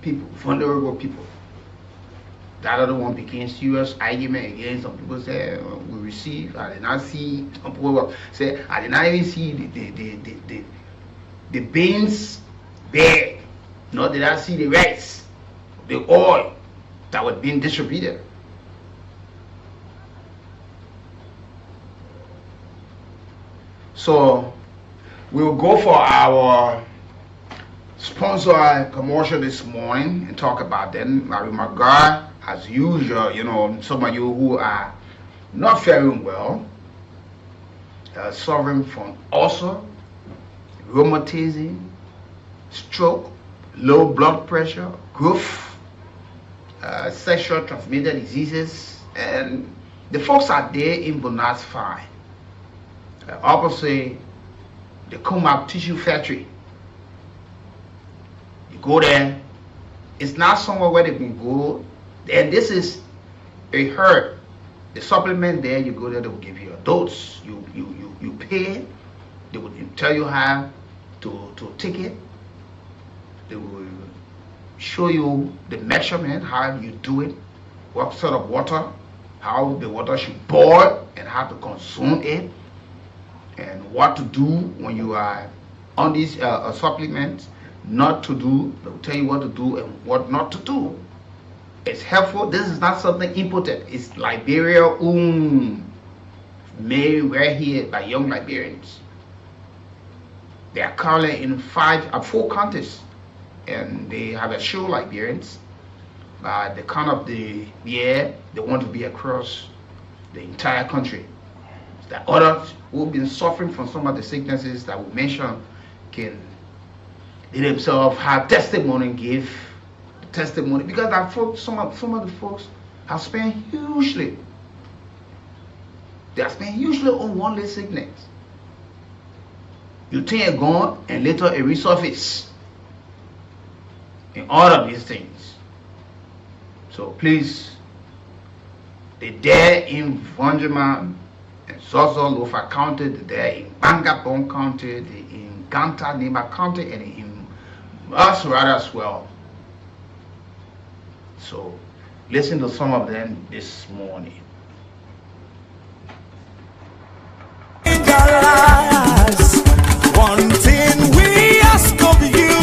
people, vulnerable people. That other one became serious argument again. Some people said we received. I did not see. Some people said I did not even see the beans bag. Nor did I see the rice, the oil that was being distributed. So we'll go for our sponsor commercial this morning and talk about them. Mary McGrath, as usual, some of you who are not faring well, suffering from ulcer, rheumatism, stroke, low blood pressure, growth, sexual transmitted diseases, and the folks are there in Bonaz fine. Opposite the Kumab Tissue Factory. You go there, it's not somewhere where they can go, and this is a herb. The supplement there, you go there, they will give you a dose. You pay, they will tell you how to take it. They will show you the measurement, how you do it, what sort of water, how the water should boil, and how to consume it, and what to do when you are on these supplements, not to do. They'll tell you what to do and what not to do. It's helpful. This is not something imported. It's Liberia made right here by young Liberians. They are currently in 4 countries. And they have a show Liberians. by the count of the year, they want to be across the entire country. That others who have been suffering from some of the sicknesses that we mentioned can they themselves have testimony, give testimony, because that folks, some of the folks have spent hugely. They have spent hugely on one little sickness. You think it gone and later it resurface in all of these things. So please, they're there in Vanjima and Zozo Lofa County, they're there in Bangabong County, they're in Ganta Nima County, and in Masrada as well. So listen to some of them this morning. One thing we ask of you,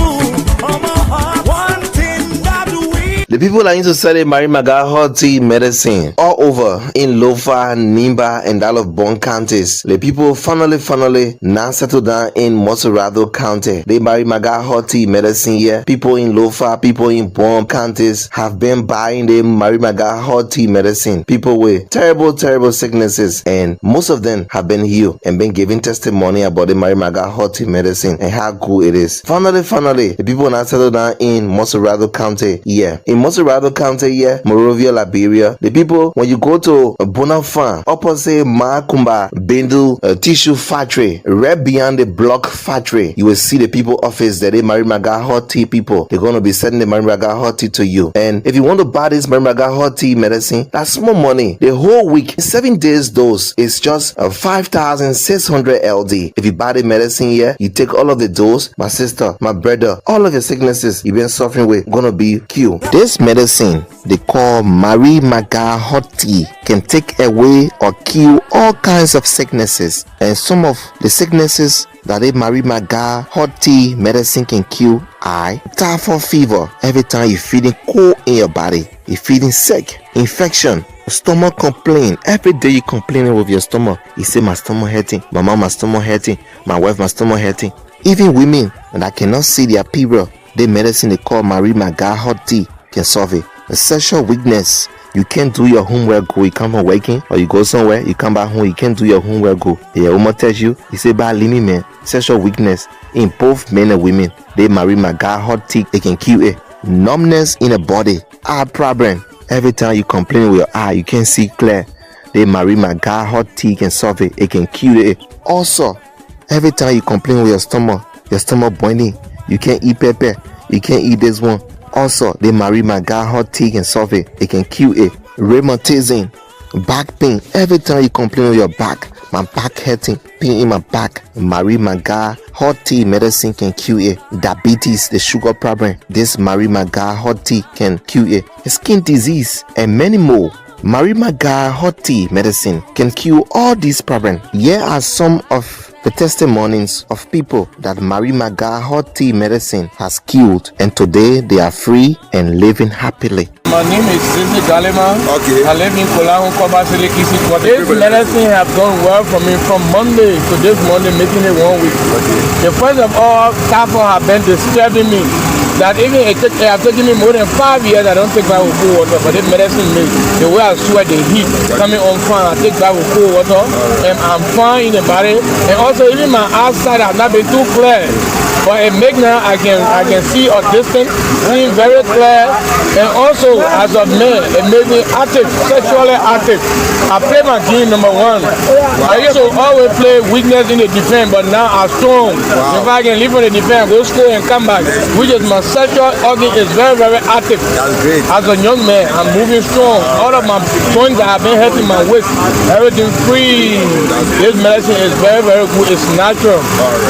one thing that we. The people are into selling Mary Maga hot tea medicine all over in Lofa, Nimba, and all of Bon counties. The people finally now settled down in Moserado County. The Mary Maga hot tea medicine here. People in Lofa, people in Bon counties have been buying the Mary Maga hot tea medicine. People with terrible sicknesses, and most of them have been healed and been giving testimony about the Mary Maga hot tea medicine and how good it is. Finally, the people now settled down in Moserado County here. In Moserado County here, Morovia, Liberia, the people, when you go to Bonafan, opposite Makumba Bendu tissue factory, right beyond the block factory, you will see the people office that they Mary Maga hot tea people. They're going to be sending the Mary Maga hot tea to you. And if you want to buy this Mary Maga hot tea medicine, that's small money. The whole week, 7 days dose is just 5,600 LD. If you buy the medicine here, you take all of the dose, my sister, my brother, all of the sicknesses you've been suffering with gonna be cured. This medicine they call Mary Maga hot tea can take away or cure all kinds of sicknesses, and some of the sicknesses that a Mary Maga hot tea medicine can cure are typhoid fever. Every time you're feeling cold in your body, you're feeling sick, infection, stomach complaint. Every day you're complaining with your stomach. You say my stomach hurting, my mom my stomach hurting, my wife my stomach hurting. Even women that cannot see their period, the medicine they call Mary Maga hot tea can solve it. A sexual weakness, you can't do your homework good. You come from working or you go somewhere, you come back home, you can't do your homework good. Your woman tells you say bad limit man. Sexual weakness in both men and women, they Mary Maga hot tea, they can cure it. Numbness in the body, eye problem. Every time you complain with your eye, you can't see clear. The Mary Maga hot tea can solve it. It can cure it. Also, every time you complain with your stomach boiling, you can't eat pepper, you can't eat this one. Also, the Mary Maga hot tea can solve it. It can cure it. Rheumatism, back pain. Every time you complain with your back, my back hurting, pain in my back. Mary Maga hot tea medicine can cure it. Diabetes, the sugar problem. This Mary Maga hot tea can cure it. Skin disease and many more. Mary Maga hot tea medicine can cure all these problems. Here are some of the testimonies of people that Mary Maga hot tea medicine has cured, and today they are free and living happily. My name is Sisi Galima. Okay. I live in Kolahu, Kobasili, Kisi. This medicine have done well for me from Monday to this Monday, making it 1 week. Okay. The first of all, typhoid have been disturbing me. That even it have taken me more than 5 years. I don't take back with cold water, but this medicine makes the way I sweat, the heat coming on fire. I take back with cold water, and I'm fine in the body. And also, even my outside have not been too clear, but it makes now I can see a distance, seeing very clear. And also, as a man, it makes me active, sexually active. I play my game number 1. I used to always play weakness in the defense, but now I'm strong. If I can leave on the defense, go school and come back, which is my sexual organ is very active. That's great. As a young man, I'm moving strong. All of my joints that have been hurting my waist, everything free. This medicine is very good. It's natural.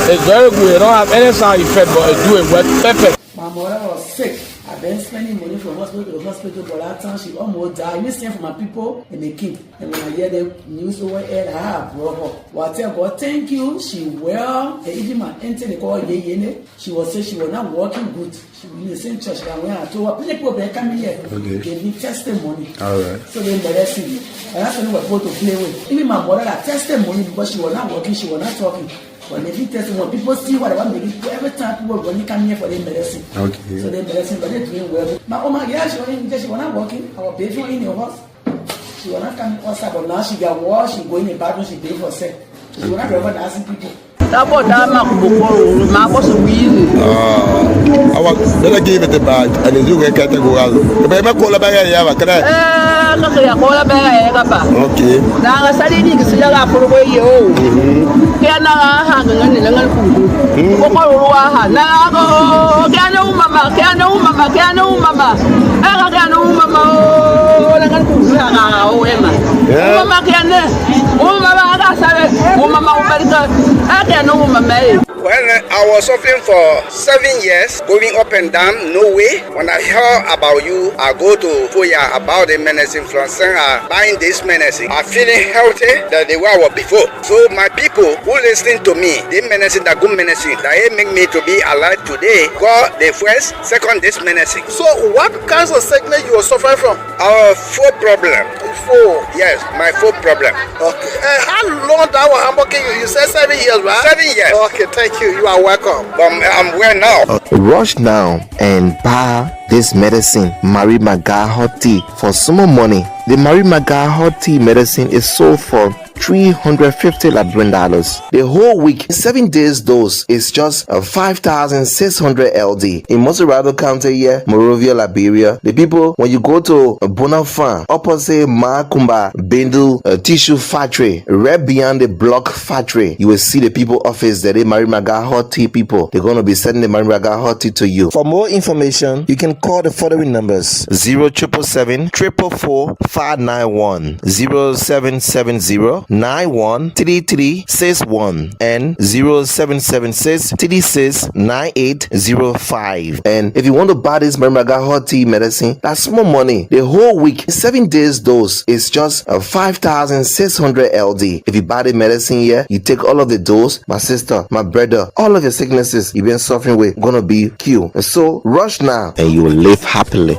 It's very good. It don't have any side effect, but it do it well. Perfect. My mother was sick. I've been spending money from hospital to hospital, but that time she almost died. We sent for my people and they came. And when I hear the news over here, I have brought her. Well, I tell God, thank you. She well. And even my auntie, they call Yene. She was saying she was not working good. She was in the same church that when I told her, people they come here. Okay. They need testimony. All right. So they medicine me. And that's when we were supposed to play with. Even my mother got testimony because she was not working, she was not talking. When they test when people see what I want to do, every time people when come here for their medicine. Okay. So their medicine, but they're doing well. But oh my gosh, she wanna working. Our patient in your house. She wanna come outside, but now she got washed. She go in the bathroom. She pay for sex. She wanna go over asking people. Our let give it a bag and you get category. The baby call about okay. Now I studied in the for away you. Can I hang on the little food? Now can no mama, can no mama, can no mama. I can no mama. Mama can. Oh, mama, I can know mama. Well, I was suffering for 7 years, going up and down, no way. When I heard about you, I go to Foya about the medicine from buying this medicine. I'm feeling healthy than the way I was before. So my people who listen to me, the medicine, the good medicine, that make me to be alive today, got the first, second this medicine. So what kinds of sickness you are suffering from? Our foot problem. Foot? Yes, my foot problem. Okay. How long that was working? You said 7 years, right? 7 years. Okay, thank you. You are welcome. I'm well now. Rush now and buy this medicine, Marie Maga Hot Tea, for small money. The Marie Maga Hot Tea medicine is sold for $350 $. The whole week, 7 days dose is just 5,600 LD. In Moserado County here, Monrovia, Liberia, the people, when you go to Bonafide, opposite Makumba, Bendu Tissue Factory, right beyond the block factory, you will see the people office that they Marie Maga Hot Tea people. They're going to be sending the Marie Maga Hot Tea to you. For more information, you can call the following numbers: 0777 444 591, 0770 913361 and 0776 369805. And if you want to buy this Marie Maga Hot Tea medicine, that's small money. The whole week, 7 days dose is just 5,600 LD. If you buy the medicine here, you take all of the dose, my sister, my brother, all of your sicknesses you've been suffering with gonna be cured. So rush now and you will live happily.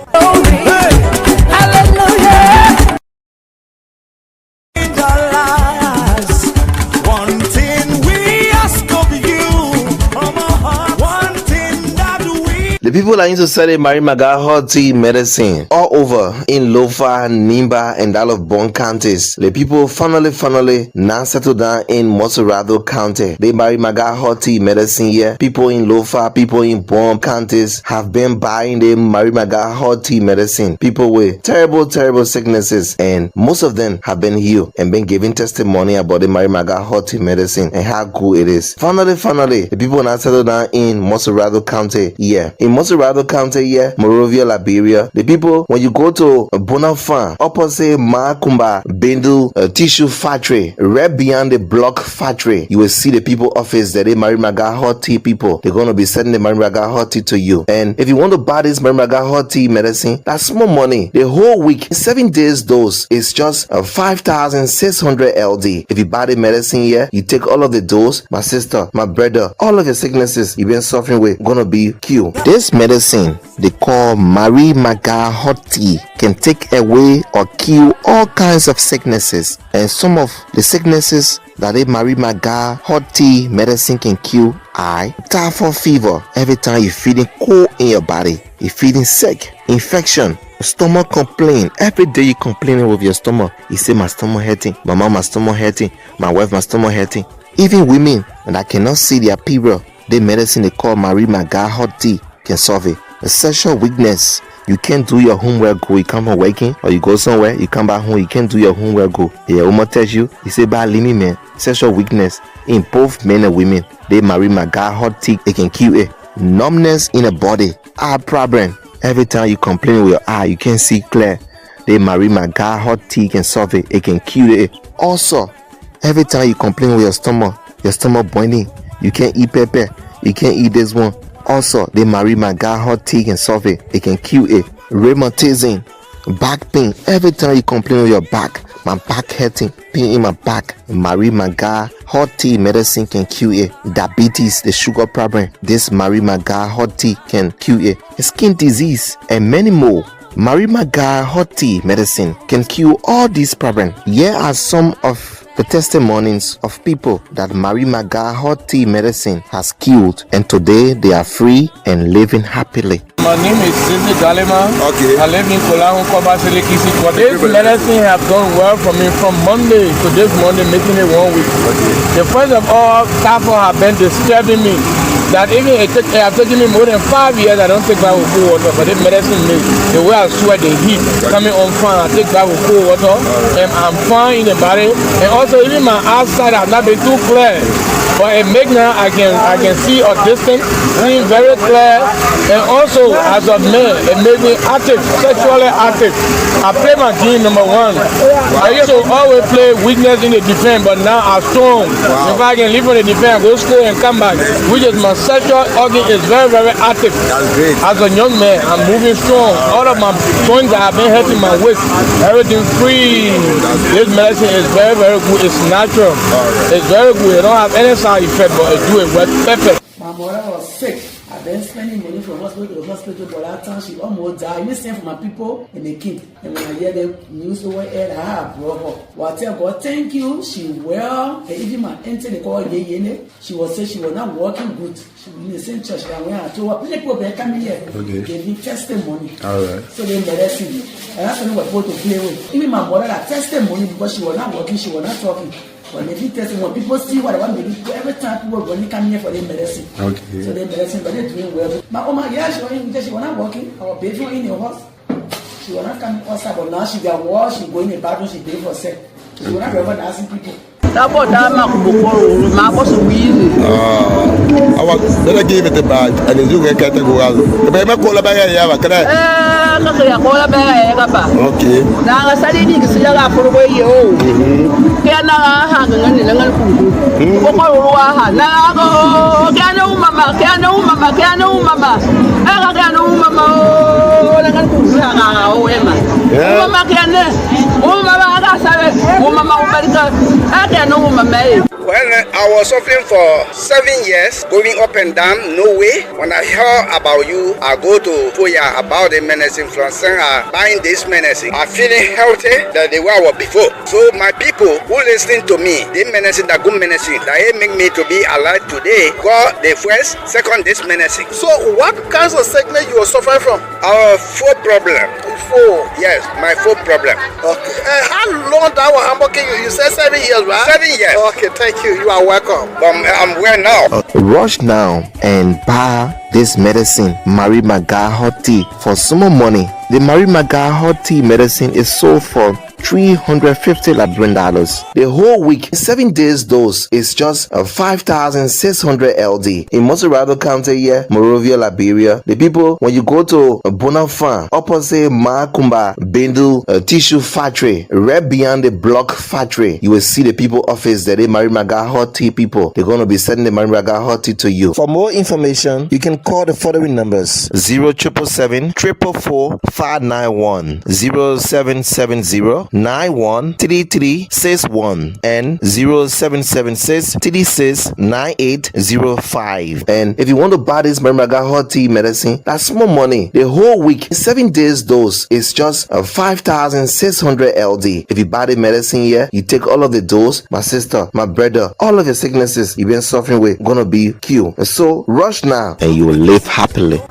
The people that used to sell the Marie Maga Hot Tea medicine all over in Lofa, Nimba, and all of Bon counties. The people finally now settled down in Moserado County. The Marie Maga Hot Tea medicine here. People in Lofa, people in Bon counties have been buying the Marie Maga Hot Tea medicine. People with terrible sicknesses, and most of them have been healed and been giving testimony about the Marie Maga Hot Tea medicine and how good it is. Finally, the people now settled down in Moserado County here. In Moserado County here, Monrovia, Liberia, the people, when you go to Bonafide, opposite Makumba, Bendu Tissue Factory, right beyond the block factory, you will see the people office that they Marie Maga Hot Tea people. They're going to be sending the Marie Maga Hot Tea to you. And if you want to buy this Marie Maga Hot Tea medicine, that's small money. The whole week, 7 days dose is just 5,600 LD. If you buy the medicine here, you take all of the dose, my sister, my brother, all of your sicknesses you've been suffering with gonna be cured. This medicine they call Marie Maga Hot Tea can take away or kill all kinds of sicknesses, and some of the sicknesses that a Marie Maga Hot Tea medicine can kill are typhoid fever. Every time you're feeling cold in your body, you're feeling sick, infection, stomach complaint. Every day you complaining with your stomach. You say my stomach hurting, my mom my stomach hurting, my wife my stomach hurting. Even women that cannot see their period, the medicine they call Marie Maga Hot Tea can solve it. A sexual weakness, you can't do your homework go, you come from working or you go somewhere, you come back home, you can't do your homework go. Your woman tells you say bad limit man. Sexual weakness in both men and women, they Marie Maga Hot Tea, it can kill it. Numbness in the body, eye problem. Every time you complain with your eye, you can't see clear. The Marie Maga Hot Tea can solve it. It can cure it. Also, every time you complain with your stomach boiling, you can't eat pepper, you can't eat this one. Also, the Marie Maga Hot Tea can solve it. It can cure it. Rheumatism, back pain. Every time you complain with your back, my back hurting, pain in my back. Marie Maga Hot Tea medicine can cure it. Diabetes, the sugar problem. This Marie Maga Hot Tea can cure it. Skin disease and many more. Marie Maga Hot Tea medicine can cure all these problems. Here are some of the testimonies of people that Mary Maga hot tea medicine has killed, and today they are free and living happily. My name is Sidney Galima. Okay. I live in Kolahu, Kobasilekisi. This medicine have done well for me from Monday to this Monday, making it 1 week. Okay. The first of all, Kafo have been disturbing me. That even it have taken me more than 5 years, I don't take bath with cold water, but this medicine makes the way I sweat, the heat coming on fine, I take bath with cold water, and I'm fine in the body. And also even my outside have not been too clear, but it make now I can see a distance, seeing very clear. And also as a man, it made me active, sexually active. I play my game number 1. I used to always play weakness in the defense, but now I'm strong. If I can leave on the defense, go school and come back, which is my sexual organ is very, very active. That's great. As a young man, I'm moving strong. All of my joints that have been hurting my waist, everything free. This medicine is very, very good. It's natural. It's very good. It don't have any side effect, but it do it well, perfect. My mother was sick. I've been spending money from hospital to hospital, but that time she almost died. You send for my people and they keep. And when I hear the news over here, I have brought her. Well, I tell God, thank you. She well. And even my auntie, they call Yene. She was saying she was not working good. She was in the same church. And when I told her, people come here. Okay. Gave me testimony. All right. So they medicine me. And that's when we were supposed to play with. Even my mother had testimony because she was not working, she was not talking. When they did testing, when people see what I want, every time people when they come here for their medicine. Okay. So their medicine, but they're doing well. My oh my yeah, she was not working. Our baby in the house. She was not coming outside, but now she got wash, she go in the bathroom, she pay for herself. She was not ever asking people. I was gonna give it a bag and then you get to go out. But I'm call about okay. Now I studied in Silla for away you. Can I hang on the little food? Now can no mama, can no mama, can no mama. I can no mama. Mama can. Oh, mama, Well, I was suffering for 7 years, going up and down, no way. When I heard about you, I go to Foya about the medicine from buying this medicine. I'm feeling healthy than the way I was before. So my people who listen to me, the medicine, the good medicine, that make me to be alive today, got the first, second this medicine. So what kinds of sickness you are suffering from? Our foot problem. Foot? Yes, my foot problem. Okay. How long that was working? You said 7 years, right? 7 years. Okay, thank you. You are welcome. I'm well now. Rush now and buy this medicine, Mary Maga hot tea, for some more money. The Mary Maga hot tea medicine is sold for $350 $. The whole week, 7 days dose is just 5,600 LD. In Moserado County here, Morovia, Liberia, the people, when you go to Bonafan, opposite Makumba, Bendu Tissue Factory, right beyond the block factory, you will see the people office that they Mary Maga hot tea people. They're going to be sending the Mary Maga hot tea to you. For more information, you can call the following numbers: 0777 444 591, 0770 913361 and 0776 36 9805. And if you want to buy this Mary Maga hot tea medicine, that's more money. The whole week, 7 days dose is just 5,600 LD. If you buy the medicine here, you take all of the dose, my sister, my brother, all of your sicknesses you've been suffering with gonna be cured. And so rush now and you will live happily.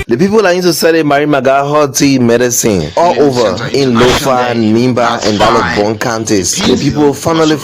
The people that used to sell the Mary Maga hot tea medicine all over in Lofa, Nimba, and Dallas counties. The people finally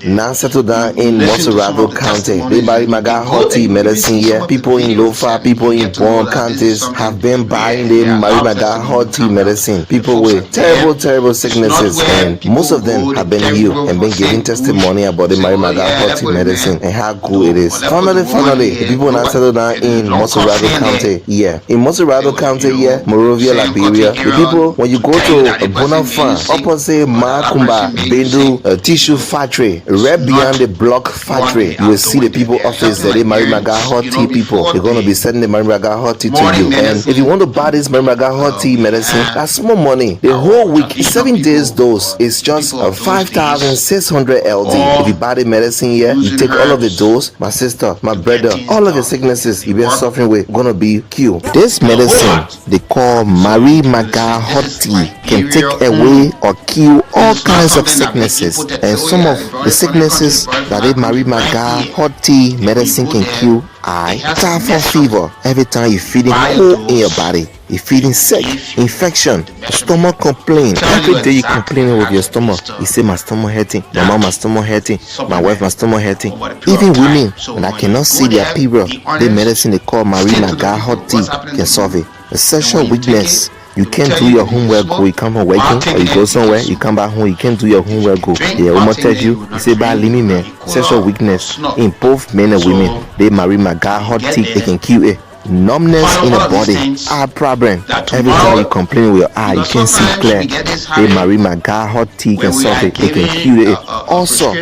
now settled down in Moserado County. The Mary Maga hot tea medicine here. People in Lofa, people in Bon counties have been buying the Mary Maga hot tea medicine. People with terrible sicknesses, and most of them have been healed and been giving testimony about the Mary Maga hot tea medicine and how good it is. Finally, the people now settled down in Moserado County. Yeah, in Montserrat County here, Monrovia, Liberia. The people, when you go to Bonafide, opposite Makumba, Bendu Tissue Factory, right beyond the block factory, you will see the people office that they Mary Maga hot tea people. They're going to be sending the Mary Maga hot tea to you. And if you want to buy this Mary Maga hot tea medicine, that's small money. The whole week, 7 days dose is just 5,600 LD. If you buy the medicine here, you take all of the dose, my sister, my brother, all of the sicknesses you've been suffering with gonna be cured. This medicine they call Mary Maga hot tea can take away or kill all kinds of sicknesses, and some of the sicknesses that the Mary Maga hot tea medicine can kill are typhoid fever. Every time you're feeling cold in your body, you're feeling sick, infection, stomach complaint. Every day you're complaining with your stomach. You say my stomach hurting, my mom my stomach hurting, my wife my stomach hurting. Even women when I cannot see their period, the medicine they call Mary Maga hot tea can solve it. A sexual weakness. You can't do your homework, go, you come from working, or you go somewhere, you come back home, you can't do your homework, go. They almost tell you say, by limit, man, sexual weakness in both men and women. They Mary Maga hot tea, they can kill it. Numbness in the body, eye problem. Every time you complain with your eye, you can't see clear. They Mary Maga hot tea can solve it, they can kill it. Also,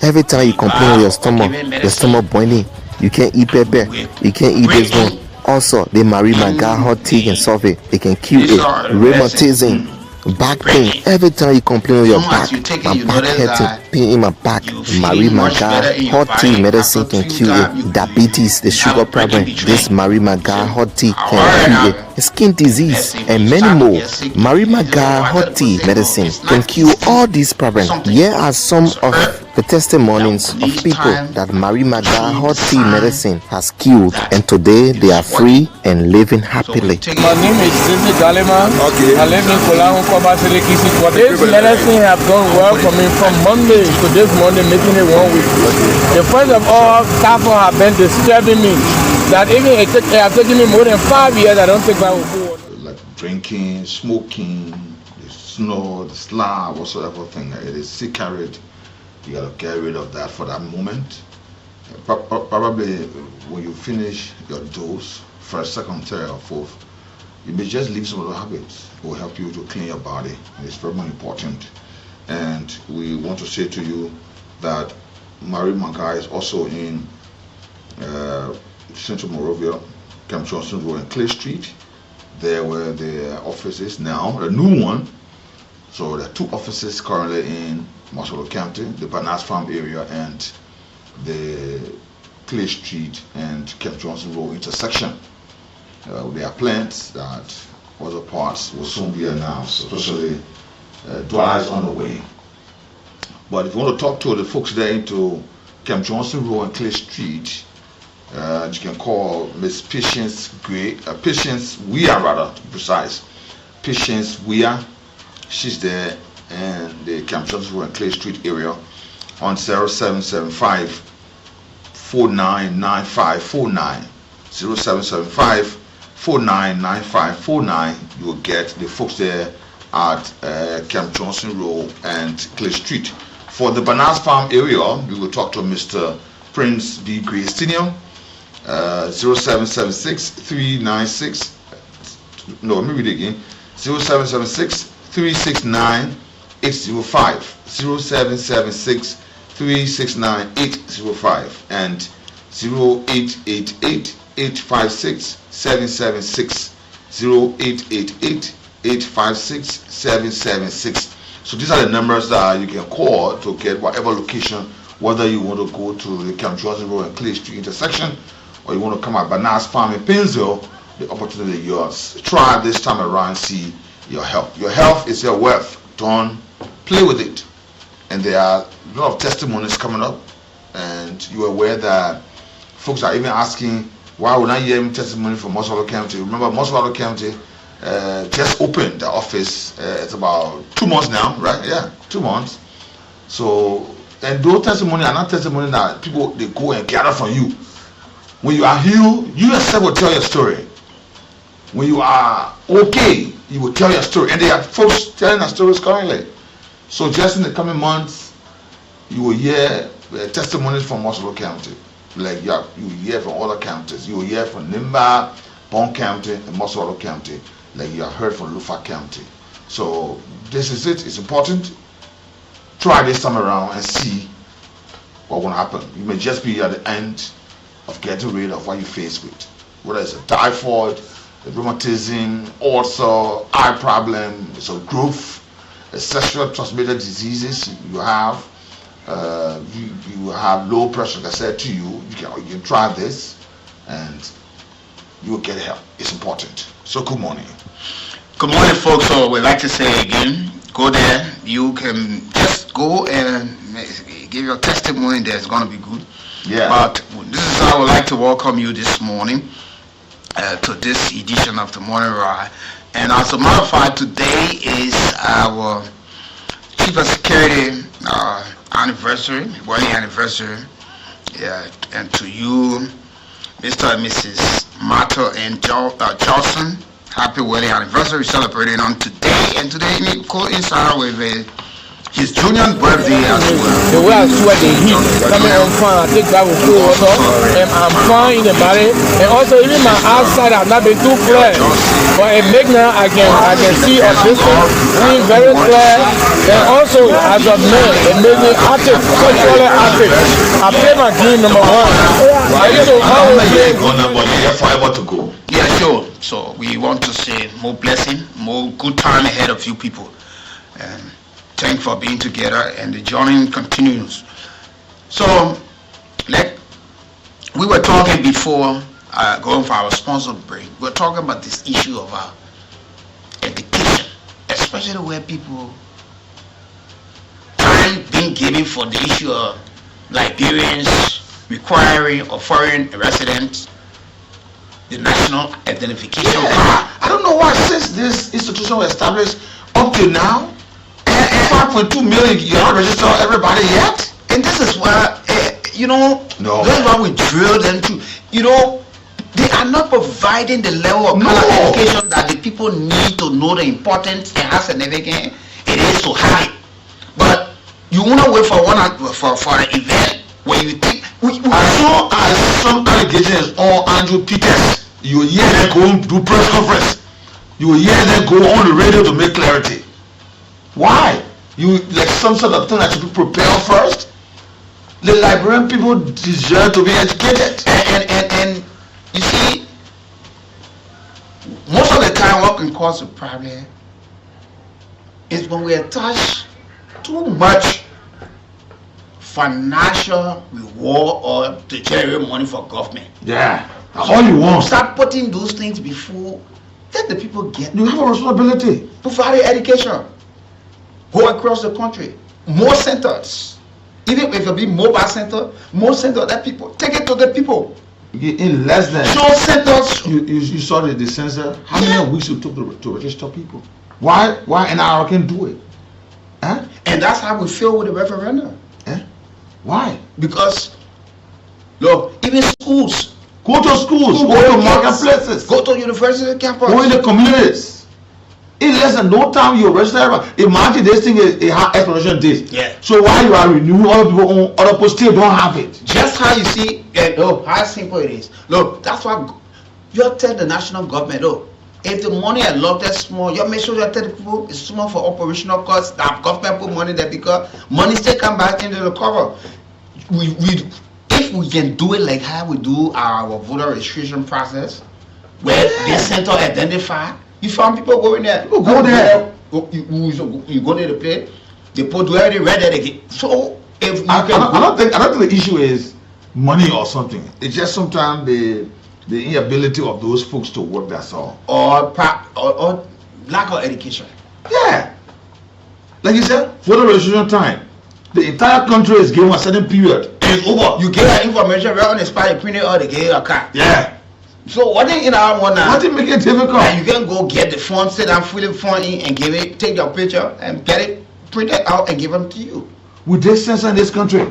every time you complain with your stomach boiling, you can't eat pepper, you can't eat this one. Also, they Mary Maga hot tea can solve it. It can cure it. Rheumatism, back pain. Every time you complain with your back, my back hurting, pain in my back. Mary Maga hot tea medicine can cure it. Diabetes, the sugar problem. This Mary Maga hot tea can cure it. Skin disease and many more. Mary Maga hot tea medicine can cure all these problems. Here are some of the testimonies of people that Mary Maga hot tea medicine has cured, and today they are free and living happily. My name is Zizi Galima. Okay. I live in Kolangu, Kobasilekisi. This medicine have done well for me from Monday to this Monday, making it 1 week. The first of all, typhoid have been disturbing me. That even it have taken me more than 5 years. I don't think I will go. Like drinking, smoking, the snore, the slab, whatsoever thing, it is cigarette. You gotta get rid of that for that moment. Probably when you finish your dose, first, second, third, or fourth, you may just leave some of the habits. It will help you to clean your body. It's very important. And we want to say to you that Mary Maga is also in Central Monrovia, Camp Johnson Road and Clay Street. There where the office is now, a new one. So there are 2 offices currently in Montserrat County, the Bananas Farm area and the Clay Street and Camp Johnson Road intersection. There are plans that other parts will soon be announced, especially Dwyer's on the way. But if you want to talk to the folks there into Camp Johnson Road and Clay Street, you can call Miss Patience Gray, Patience Weir rather, to be precise. Patience Weir, she's there in the Camp Johnson Road and Clay Street area on 0775 499549. 0775 499549. You will get the folks there at Camp Johnson Road and Clay Street. For the Bananas Farm area, we will talk to Mr. Prince B. Gray Senior. 0776 396. No, let me read it again. 0776 369 805. 0776 369 805 and 0888 856 776. 0888 856 776. So these are the numbers that you can call to get whatever location, whether you want to go to the Camp Johnson Road and Clay Street intersection or you want to come at Bananas Farm in Painesville. The opportunity is yours. Try this time around, see your health. Your health is your wealth. Don't play with it. And there are a lot of testimonies coming up, and you are aware that folks are even asking, why would I hear testimony from Montserrat County? Remember, Montserrat County just opened the office. It's about 2 months now, right? Yeah, 2 months. So, and those testimonies are not testimonies that people, they go and gather from you. When you are healed, you yourself will tell your story. When you are okay, you will tell your story. And there are folks telling their stories currently. So just in the coming months, you will hear testimonies from Montserrat County. Like you hear from other counties. You will hear from Nimba, Bond County and Mosoro County, like you have heard from Lufa County. So this is it. It's important. Try this time around and see what will happen. You may just be at the end of getting rid of what you face with, whether it's a typhoid, a rheumatism, ulcer, eye problem, it's a growth, a sexual transmitted diseases you have. You have low pressure. Like I said to you, you can try this and you will get help. It's important. So good morning. Good morning, folks. So we'd like to say again, go there. You can just go and give your testimony there. It's going to be good. Yeah. But this is how I would like to welcome you this morning to this edition of the Morning Ride. And as a matter of fact, today is our Chief of Security anniversary, wedding anniversary. Yeah, and to you, Mr. and Mrs. Martha and Johnson, happy wedding anniversary celebrating on today. And today we coincide with his junior birthday as well. The way I sweat the heat coming on fine, I think that was cool also. And I'm fine in the body. And also even my outside have not been too clear. But it makes now I can see a distance, see very clear. And also as a man, it makes me active, sexually active. I play my game number 1. I used to always play. Forever to go. Yeah, sure. So we want to say more blessing, more good time ahead of you people. And thank for being together, and the journey continues. So, like we were talking before going for our sponsor break, we're talking about this issue of education, especially where people time being given for the issue of Liberians requiring or foreign residents the national identification card. I don't know why since this institution was established up to now, 5.2 million, you don't register everybody yet? And this is why, that's why we drill them to, they are not providing the level of education that the people need to know the importance and how significant it is to have it. But you want to wait for an event where you think, as soon as some allegations on Andrew Peters, you will hear them go do press conference. You will hear them go on the radio to make clarity. Why? You like some sort of thing that should be prepared first? The Liberian people deserve to be educated. And you see, most of the time what can cause a problem is when we attach too much financial reward or to generate money for government. Yeah, that's all you want. Start putting those things before, let the people get. You have a responsibility. Provide education. Go across the country. More centers. Even if it be mobile center, more centers that people take it to the people. In less than show centers. You saw the census. How many weeks it took to register people? Why an hour can do it? Huh? And that's how we feel with the referendum. Why? Because look, even schools. Go to schools, go to marketplaces, go to university campus, go in the communities. In less than no time you register. Imagine this thing is a high expiration date. Yeah. So why you are renewing, other people on other posts still don't have it. Just how you see, how simple it is. Look, that's why you tell the national government, if the money allotted small, you make sure you tell the people it's small for operational costs. That government put money there because money still come back into the cover. If we can do it like how we do our voter registration process, where they center identify. You found people going there. People go there. You go there to play. They put already read it again. So if you I don't think the issue is money or something. It's just sometimes the inability of those folks to work. That's all. Or lack of education. Yeah. Like you said, voter registration time. The entire country is given a certain period. It's over. You get that information right on the spot. You print it out. They give you a card. Yeah. So what they in our one now? What did make it difficult? And you can go get the form, sit down, fill the form in, and give it, take your picture, and get it printed out and give them to you. We did census in this country.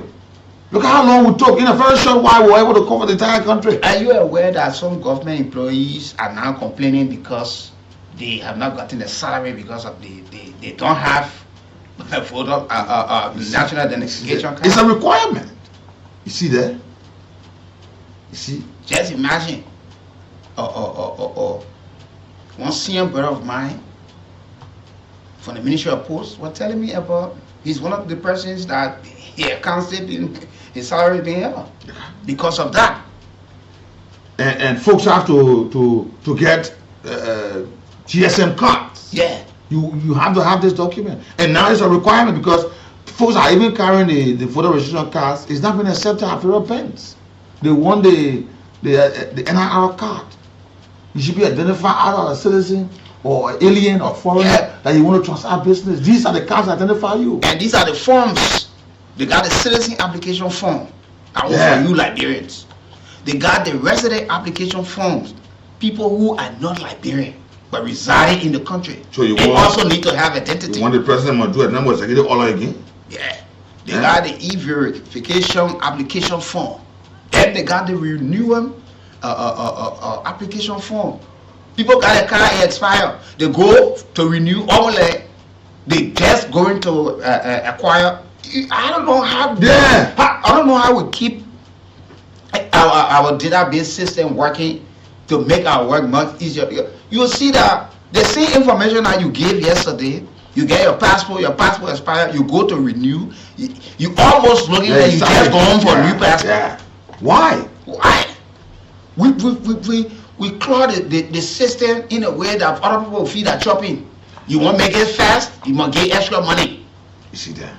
Look how long we took. In a very short while, we were able to cover the entire country. Are you aware that some government employees are now complaining because they have not gotten a salary because of they don't have a photo, national identification card? It's a requirement. You see there? You see? Just imagine. one senior brother of mine from the Ministry of Posts was telling me about. He's one of the persons that he accounts his salary being held because of that. And folks have to get GSM cards. Yeah. You have to have this document, and now it's a requirement because folks are even carrying the voter registration cards. It's not been accepted at federal banks. They want the NIR card. You should be identified either as a citizen or alien or foreigner that you want to transact business. These are the cards that identify you. And these are the forms. They got the citizen application form. I want for you Liberians. They got the resident application forms. People who are not Liberian but residing in the country. So you also need to have identity. You want the president to do a number to get it all again? Yeah. They got the e-verification application form. Then they got the renewal application form. People got a car expire. They go to renew all that. They just going to acquire. I don't know how. I don't know how we keep our database system working to make our work much easier. You'll see that the same information that you gave yesterday. You get your passport expired. You go to renew. You almost looking like you just go home for a new passport. Yeah. Why? We claw the system in a way that other people feel that chopping. You want to make it fast, you must get extra money. You see that?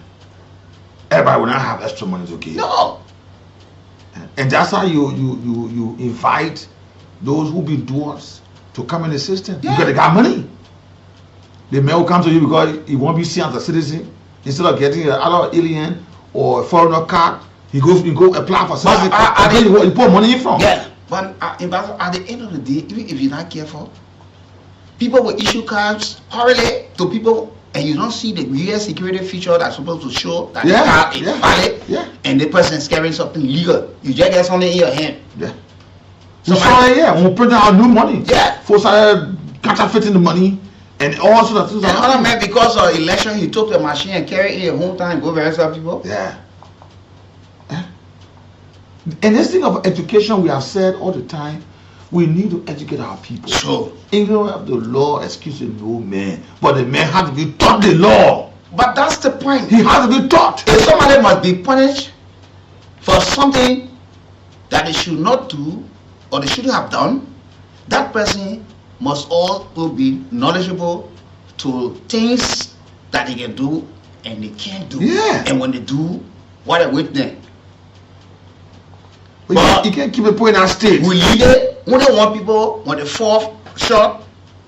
Everybody will not have extra money to give. No. And that's how you invite those who be doers to come in the system. Because they got money. The man will come to you because he won't be seen as a citizen. Instead of getting another alien or a foreigner card, he go apply for something. He put money in from. Yeah, but at the end of the day, even if you're not careful, people will issue cards hurriedly to people, and you don't see the real security feature that's supposed to show that the card is valid, and the person is carrying something legal. You just get something in your hand. Yeah. When we print out new money. Yeah. Folks started counterfeiting the money. And all sorts of things. And other man, because of election, he took the machine and carried it in home time and go verify some people. Yeah. And this thing of education, we have said all the time, we need to educate our people. Sure. Ignorance of the law excuses no man, but the man has to be taught the law. But that's the point. He has to be taught. If somebody must be punished for something that they should not do or they shouldn't have done, that person must also be knowledgeable to things that they can do and they can't do. Yeah. And when they do, what a witness. But you can't keep it putting our state. We lead it. We don't want people when they fall short,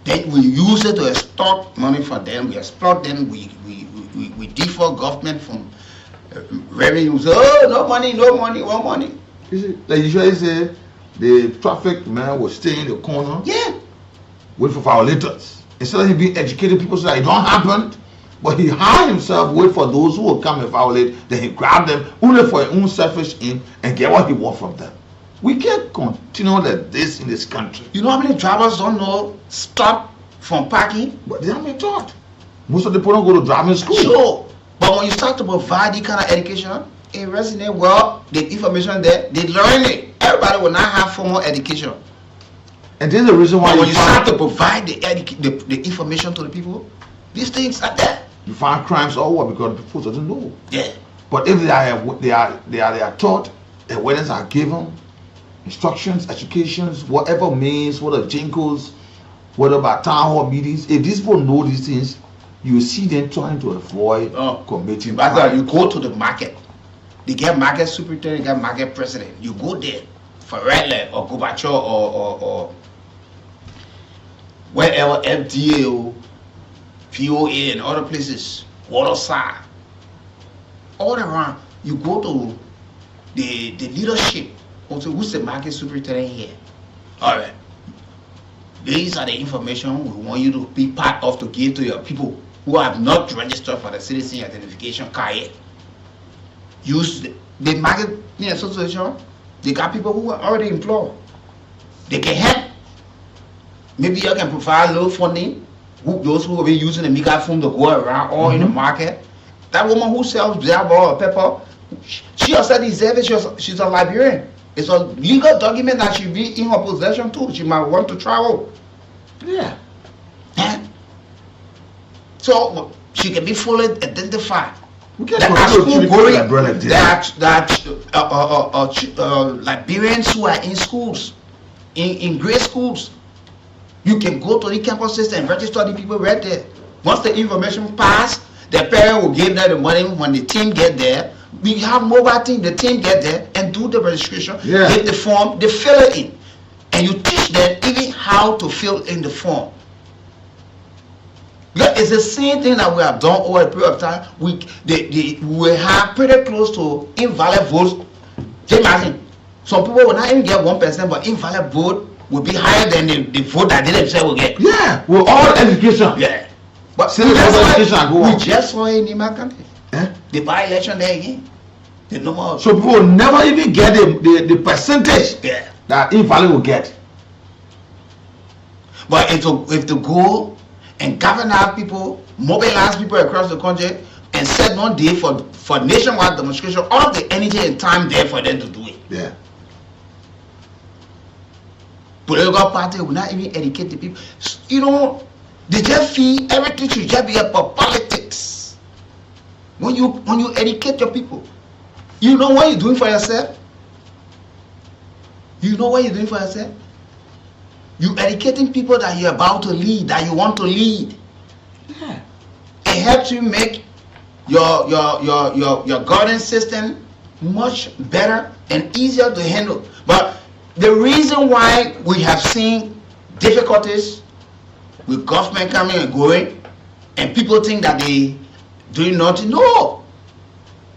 then we use it to extort money from them. We exploit them. We default government from revenue. Oh, no money, no money. You see, like you usually say, the traffic man will stay in the corner. Yeah. Wait for violators. Instead of him being educated, people say it don't happen. But he hide himself, wait for those who will come and violate, then he grab them only for his own selfish aim and get what he wants from them. We can't continue like this in this country. You know how many drivers don't know stop from parking? But they haven't been taught. Most of the people don't go to driving school. Sure. But when you start to provide this kind of education, it resonates well, the information there, they learn it. Everybody will not have formal education. And there's the reason why when you start to provide the information to the people, these things are there. You find crimes all over because people doesn't know. Yeah. But if they are taught, awareness are given, instructions, educations, whatever means, whatever jingles, whatever town hall meetings, if these people know these things, you see them trying to avoid committing crime. You go to the market. They get market superintendent, they get market president. You go there for Redland or Gorbachev or wherever, FDA or VOA and other places, Waterside, all around. You go to the leadership. Also, who's the market superintendent here? All right. These are the information we want you to be part of to give to your people who have not registered for the citizen identification card yet. Use the market association. They got people who are already employed. They can help. Maybe you can provide a little funding. Those who will be using the Mika phone to go around or in the market. That woman who sells Java or pepper, she herself deserves it. She's a Liberian. It's a legal document that should be in her possession too. She might want to travel. Yeah. So she can be fully identified. We can That Liberians who are in schools, in grade schools, you can go to the campus system and register the people right there. Once the information pass, the parent will give them the money. When the team get there, we have mobile team. The team get there and do the registration. Yeah. Get the form, they fill it in, and you teach them even how to fill in the form. It's the same thing that we have done over a period of time. We have pretty close to invalid votes. Just imagine, some people will not even get 1%, but invalid vote will be higher than the vote that they themselves will get. Yeah, with all education. Yeah. But we just saw it in Nima County. The by-election there again. The normal. So people will never even get the percentage that invalid will get. But if to go and govern our people, mobilize people across the country, and set one day for nationwide demonstration, all the energy and time there for them to do it. Yeah. Political party will not even educate the people. You know, they just feel everything should just be about politics. When you educate your people, you know what you're doing for yourself. You know what you're doing for yourself. You're educating people that you're about to lead, that you want to lead. Yeah. It helps you make your governance system much better and easier to handle. But the reason why we have seen difficulties with government coming and going, and people think that they doing nothing, no.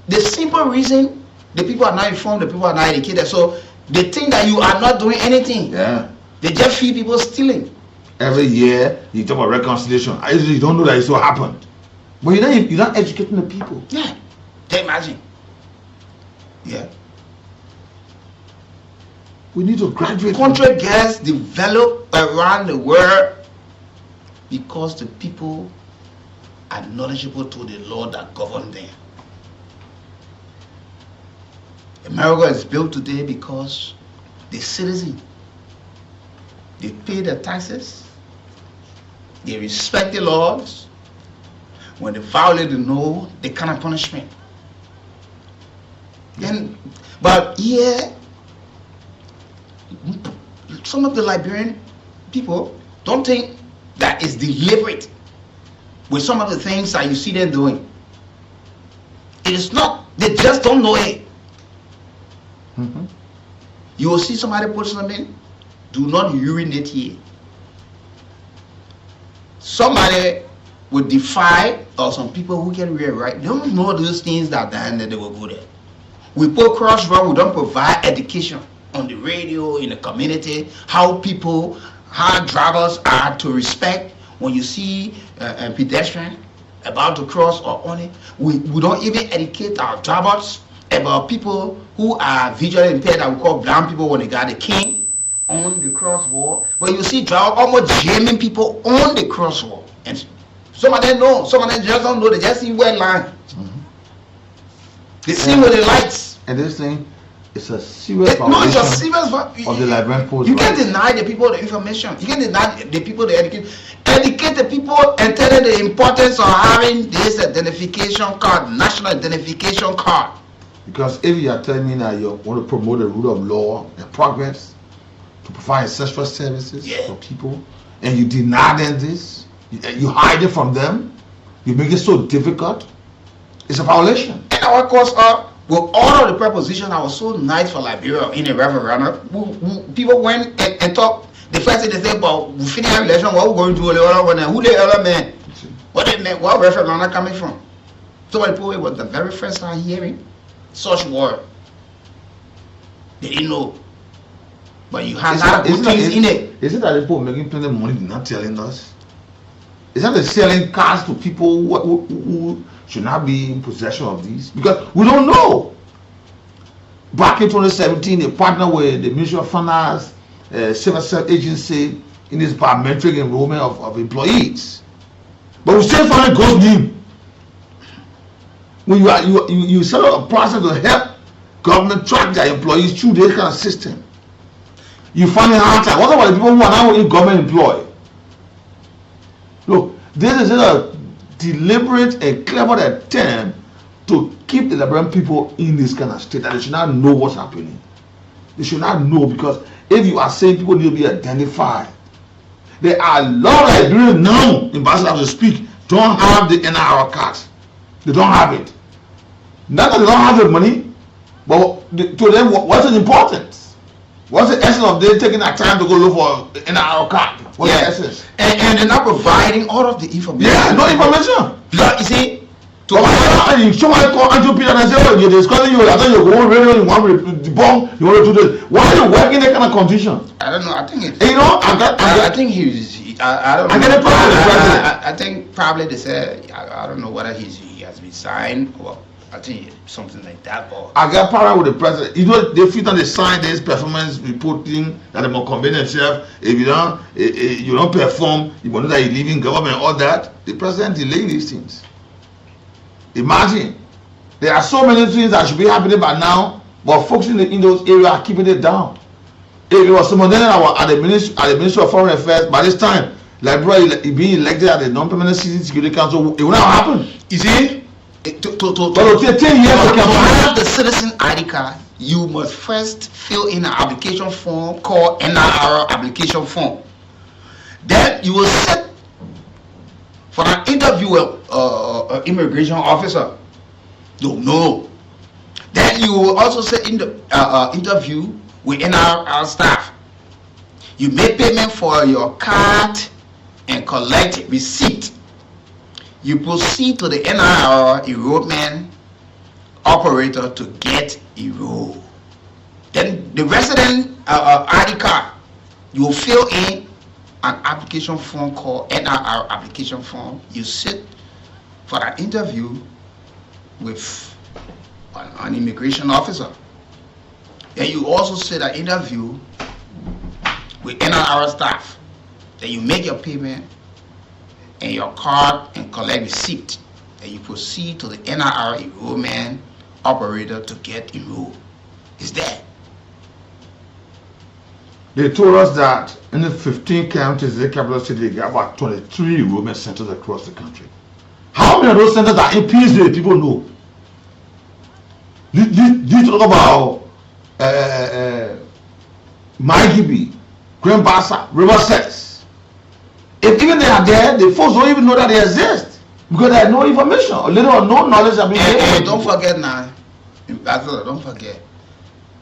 The simple reason the people are not informed, the people are not educated, so they think that you are not doing anything. Yeah. They just feel people stealing. Every year you talk about reconciliation. You don't know that it so happened. But you're not educating the people. Yeah. Can you imagine? Yeah. We need to graduate. Country gets developed around the world because the people are knowledgeable to the law that govern them. America is built today because the citizens, they pay their taxes, they respect the laws. When they violate the law, they kind of punishment. But here, some of the Liberian people don't think that it's deliberate with some of the things that you see them doing. It is not, they just don't know it. Mm-hmm. You will see somebody put something, do not urinate here. Somebody would defy, or some people who can read right, they don't know those things that they will go there. We put crossroad, we don't provide education on the radio, in the community, how drivers are to respect when you see a pedestrian about to cross or on it. We don't even educate our drivers about people who are visually impaired, that we call blind people, when they got the cane on the crosswalk. But you see drivers almost jamming people on the crosswalk. And some of them know, some of them just don't know, they just see where line. Mm-hmm. They see where the lights. And this thing, it's a serious violation. No, it's a serious violation of the Liberian Post. You can't deny the people the information. You can't deny the people the education. Educate the people and tell them the importance of having this identification card, national identification card. Because if you are telling me that you want to promote the rule of law and progress, to provide essential services for people, and you deny them this, you hide it from them, you make it so difficult, it's a violation. And our course with all of the prepositions that was so nice for Liberia in a referendum, people went and talked. The first thing they said, but we finish our election, what we're going to do, who the other man? What they meant, what referendum are coming from? So many people, it was the very first time hearing such word. They didn't know. But you have not good things in it. Is it that people making plenty of money not telling us? Is that they're selling cars to people who should not be in possession of these? Because we don't know. Back in 2017, they partnered with the Ministry of Finance, Civil Service Agency, in this biometric enrollment of employees. But we still find it goes new. When you set up a process to help Government track their employees through this kind of system. You find it hard time. What about the people who are now in government employed? Look, this is a deliberate and clever attempt to keep the Liberian people in this kind of state, that they should not know what's happening. They should not know, because if you are saying people need to be identified, there are a lot of Liberians now, in Basel as we speak, don't have the NIR cards. They don't have it. Not that they don't have the money, but to them, what's the importance? What's the essence of them taking that time to go look for an NIR card? What's the essence? And they're not providing all of the information. Yeah, no information. Because you see, somebody call Andrew Peter and say, oh, you're discussing you, I thought you're going radio, you want to debunk, you want to do this. Why are you working in that kind of condition? I don't know. I think it's, you know, I think I don't know. I think probably they said, I don't know whether he has resigned or I think something like that. But I got parallel with the president. You know, they fit on the sign this performance reporting that they must convene themselves. If you don't perform, you know that you're leaving government, all that. The president delaying these things. Imagine, there are so many things that should be happening by now, but folks in those areas are keeping it down. If it was someone then at the Ministry of Foreign Affairs, by this time, like bro, being elected at the Non-Permanent Citizen Security Council, it will not happen. You see, to have the citizen ID card, you must first fill in an application form called NIR application form. Then you will sit for an interview with immigration officer. No. Then you will also sit in the interview with NIR staff. You make payment for your card and collect receipt. You proceed to the NIR enrollment operator to get enrolled. Then the resident ID card, you will fill in an application form called NIR application form. You sit for an interview with an immigration officer. Then you also sit an interview with NIR staff. Then you make your payment and your card and collect receipt. And you proceed to the NIR enrollment operator to get enrolled. It's there. They told us that in the 15 counties, the capital city, they got about 23 enrollment centers across the country. How many of those centers are in PSA? People know. You talk about Maigibi, Grand Bassa, Riverside. If even they are there, the folks don't even know that they exist because they have no information or little or no knowledge about it. And don't forget now, don't forget.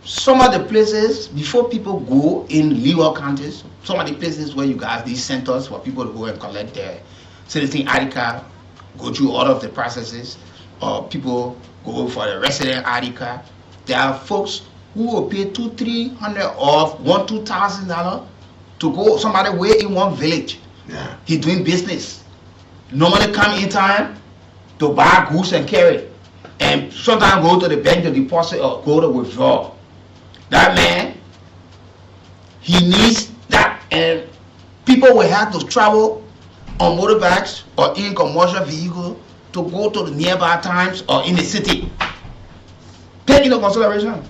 Some of the places, before people go in legal counties, some of the places where you have these centers for people to go and collect their citizen ID card, go through all of the processes, or people go for the resident ID card, there are folks who will pay $200-300 or $1,000-2,000 to go somebody way in one village. Yeah. He doing business. Normally come in time to buy goods and carry, and sometimes go to the bank to deposit or go to withdraw. That man, he needs that, and people will have to travel on motorbikes or in commercial vehicle to go to the nearby towns or in the city. Take into consideration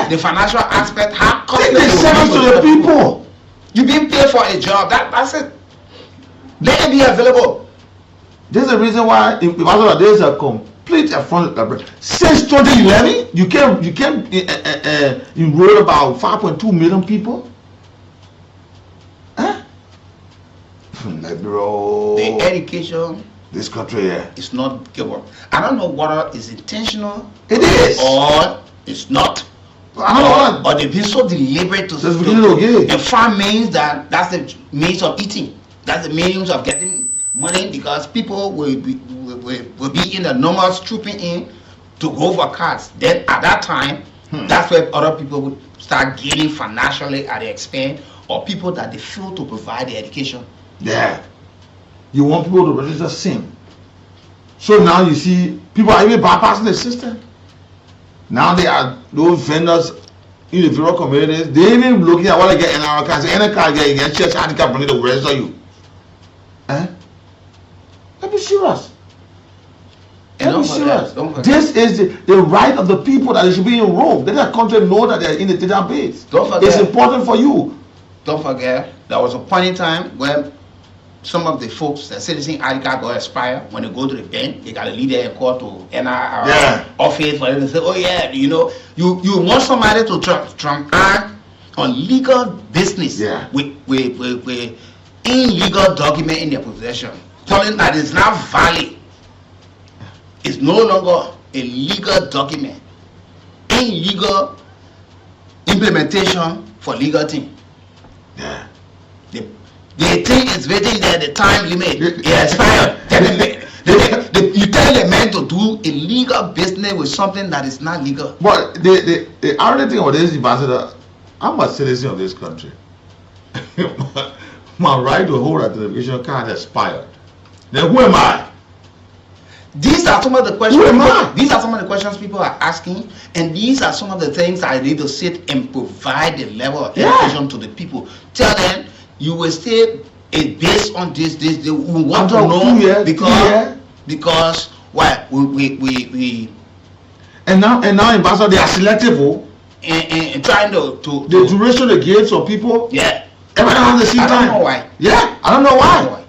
the financial aspect. How take the service to the people. You being paid for a job. That's it. Let it be available. This is the reason why there is a complete affront. Since 2011, you can enroll about 5.2 million people. Huh? Bro. The education. This country, yeah. It's not given. I don't know whether it's intentional. It is. Or it's not. Or they've been so deliberate and find means that's the means of eating. That's the means of getting money, because people will be in the numbers trooping in to go for cards. Then at that time, that's where other people would start gaining financially at the expense of people that they feel to provide the education. Yeah. You want people to register SIM. So now you see people are even bypassing the system. Now they are those vendors in the rural communities, they even looking at what they get in our cards. Any card get, you get church handicap money to register you. Let me serious. And Are you serious? This is the right of the people that they should be in Rome. Let the country know that they're in the database. Don't forget. It's important for you. Don't forget, there was a point in time where some of the folks, the citizen ID card got expired. When they go to the bank, they got to lead their call to NIR office for them to say, oh yeah, you know, you want somebody to transact on legal business with illegal document in their possession. Telling that it's not valid. It's no longer a legal document. Illegal implementation for legal thing. Yeah. The thing is waiting there, the time limit it expired. You tell the man to do illegal business with something that is not legal. But the irony thing about this, Ambassador, I'm a citizen of this country. My right to hold a television card expired. Then who am I? These are some of the questions. These are some of the questions people are asking, and these are some of the things I need to sit and provide the level of education to the people. Tell them you will stay based on this. They want to know because why we and now Ambassador, they are selective. And trying to the duration they give some people. Yeah. Everyone has the same time. I don't know why. Yeah, I don't know why.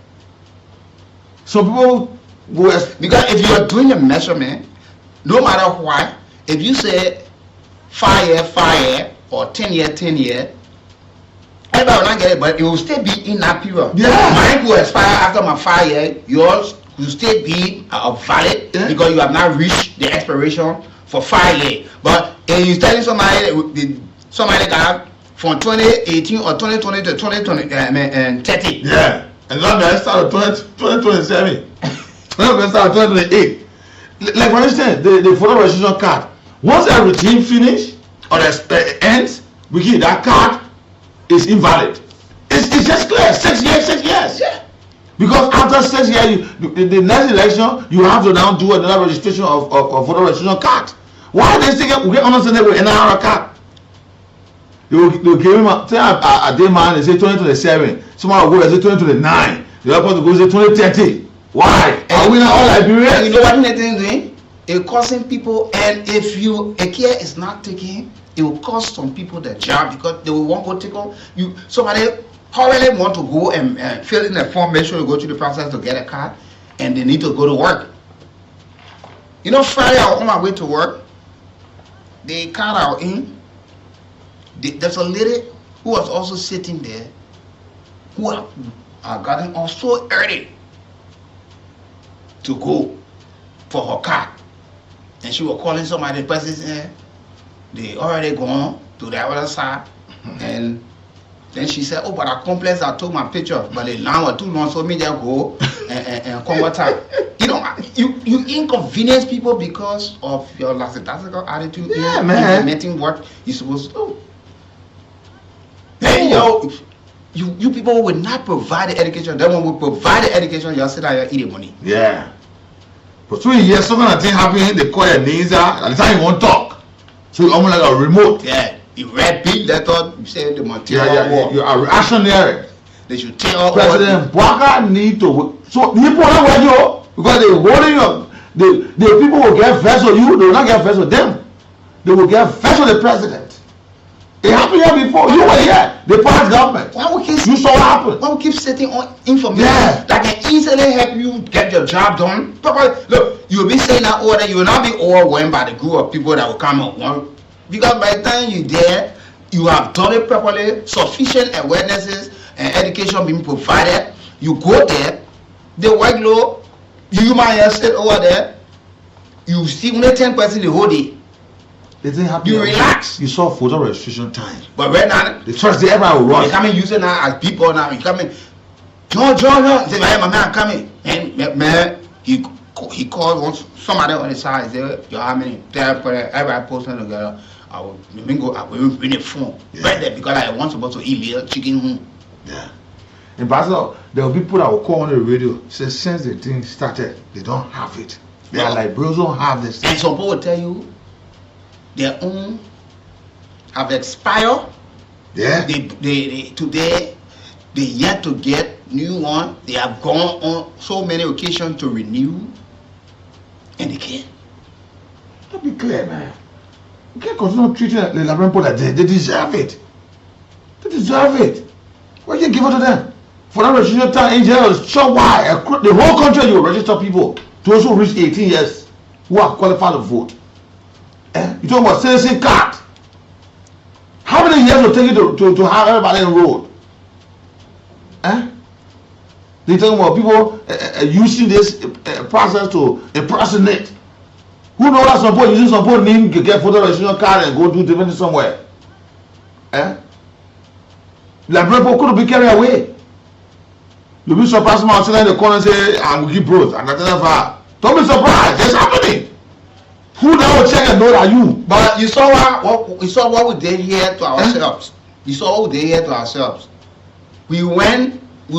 Some people because if you are doing a measurement, no matter what, if you say 5 year or 10 year, everybody will not get it, but it will still be in that period. Yeah. Mine will expire after my 5 years. Yours will still be valid because you have not reached the expiration for 5 years. But if you're telling somebody got from 2018 or 2020 to 2030. Yeah. And now they start 2027. Now they start 2028. Like for instance, the photo registration card. Once that routine finish or ends, that card is invalid. It's just clear. 6 years. Yeah. Because after 6 years, the next election, you have to now do another registration of photo registration card. Why they still get understand with NIR card? They will give him a day man, they say 2027. Someone will go and say 2029. The other person goes say 2030. Why? Are we not all Liberians? You know what they're doing? It's causing people, and if a care is not taken, it will cost some people their job because they will want to take on you. Somebody probably want to go and fill in a form, make sure you go through the process to get a card, and they need to go to work. You know, Friday I was on my way to work. The card I was in. There's a lady who was also sitting there who are gotten off so early to go for her car, and she was calling somebody. The person said they already gone to the other side, and then she said, "Oh, but our complex I took my picture, but the line was too long, so me just go and come what time." You know, you inconvenience people because of your lackadaisical attitude in implementing what you're supposed to do. Hey, yo, you people will not provide the education. Then when we provide the education, you'll sit there and eat the money. Yeah. For 3 years, some kind of thing happening, they call your names out, and the time you won't talk. So it's almost like a remote. Yeah. You read big letter, you say the material. You are reactionary. They should tell President Bwaka need to. So people are not you because they're holding up. The people will get vexed with you, they will not get vexed with them. They will get vexed with the president. It happened here before. You were here. The past government. You saw what happened. Why we keep sitting on information that can easily help you get your job done? Look, you will be saying that order. You will not be overwhelmed by the group of people that will come up. Because by the time you're there, you have done it properly, sufficient awarenesses and education being provided. You go there, the workload, you might sit over there, you see only 10% the whole day. It didn't happen. You relax. You saw photo registration time. But right now, the first day everybody will rush. You coming using that as people now. You coming, John. Say, my man, I'm coming. And man, he called somebody on the side. He said, "Yo, how many? Everybody posting together. I will bring a phone right there because I want supposed to eat little chicken home." Yeah. In Brazil, there will be people that will call on the radio. Say since the thing started, they don't have it. They are like, bros, don't have this. And some people will tell you their own have expired. Yeah. They today they yet to get new one. They have gone on so many occasions to renew. And they can't. Let's be clear, man. You can't continue treating the Liberian people like they deserve it. They deserve it. Why you give it to them? For that registration time in jail, so why? The whole country you register people to also reach 18 years who are qualified to vote. You talk about citizen card. How many years will it take you to have everybody enrolled? They talking about people using this process to impersonate. Who knows that some people using some people name to get photo registration card and go do different somewhere? Like people could be carried away. You'll be surprised when I sit in the corner and say, I'm going to give birth. And don't be surprised. It's happening. Who now will check and know that you? But you saw what we did here to ourselves. You saw what we did here to ourselves. We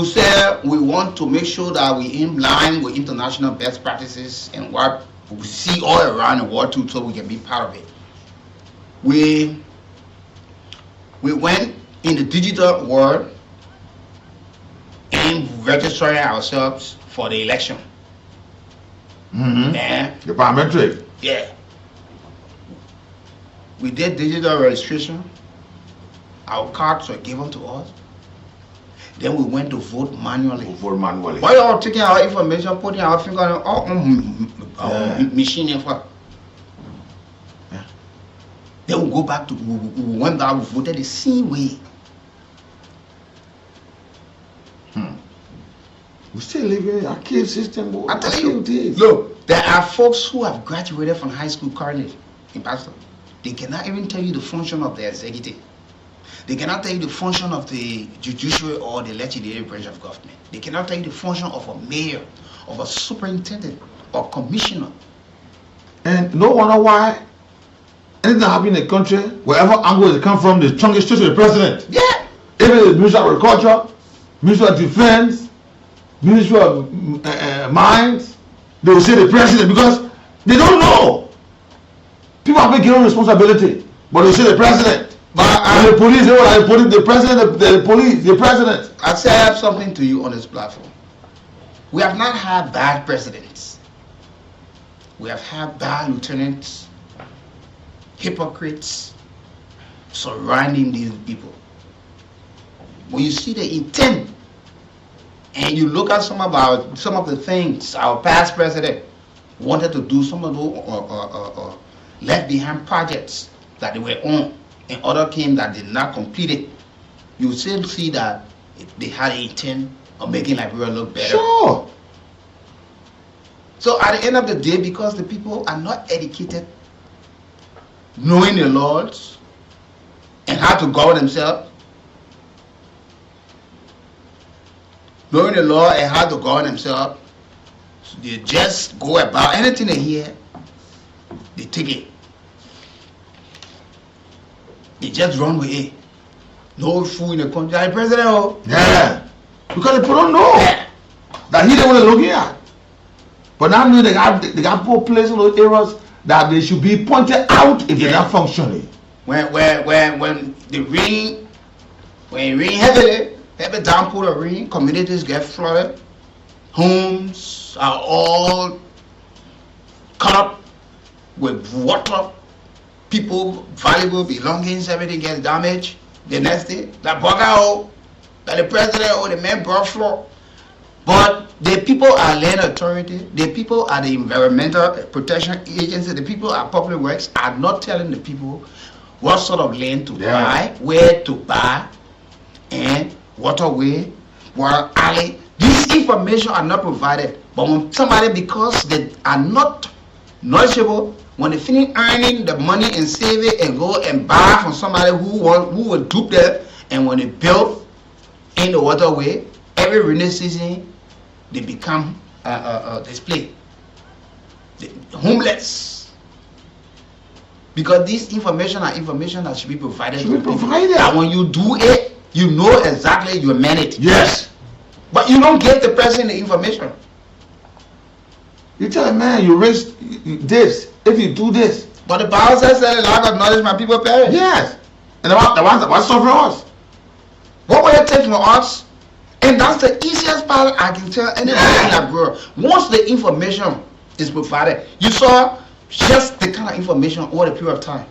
said we want to make sure that we in line with international best practices and what we see all around the world too, so we can be part of it. We went in the digital world and registering ourselves for the election. The biometric. Yeah. We did digital registration. Our cards were given to us. Then we went to vote manually. Why you all taking our information, putting our finger on our machine? Then we go back to, we went back, we voted the same way. We still live in a cave system. Boy. I tell you, look, there are folks who have graduated from high school currently in Pastor. They cannot even tell you the function of the executive. They cannot tell you the function of the judiciary or the legislative branch of government. They cannot tell you the function of a mayor, of a superintendent, or commissioner. And no wonder why anything that happens in the country, wherever angle they come from, the strongest straight to the president. Yeah. Even the Ministry of Agriculture, Ministry of Defense, Ministry of Mines, they will say the president because they don't know. People have been given responsibility, but they say the president. But the police, they were like the president, the police, the president. I say I have something to you on this platform. We have not had bad presidents. We have had bad lieutenants, hypocrites surrounding these people. When you see the intent and you look at some of the things our past president wanted to do, some of those left behind projects that they were on, and other came that did not complete it, you still see that they had an intent of making Liberia look better. Sure. So at the end of the day, because the people are not educated, knowing the laws and how to govern themselves, knowing the law and how to govern themselves, so they just go about anything they hear, they take it. They just run with it. No food in the country. Like president, yeah. Because the people don't know that he the one they're looking at. But now they got poor places in those areas that they should be pointed out if they're not functioning. When the rain, when it rain heavily, every downpour of rain, communities get flooded. Homes are all caught up with water. People, valuable belongings, everything gets damaged. The next day, that bugger, that the president or the man brought floor. But the people are land authority, the people are the environmental protection agency, the people at public works are not telling the people what sort of land to buy, where to buy, and waterway, water alley. These information are not provided. But when somebody, because they are not knowledgeable, when they finish earning the money and save it and go and buy from somebody who will dupe them, and when they build in the waterway, every rainy season they become display homeless, because this information are information that should be provided. And when you do it, you know exactly you meant it. Yes. But you don't give the person the information. You tell a man you raise this if you do this. But the Bible says that a lack of knowledge my people perish. Yes. And what's so for us? What will it take from us? And that's the easiest part I can tell anybody in that world. Once the information is provided. You saw just the kind of information over the period of time.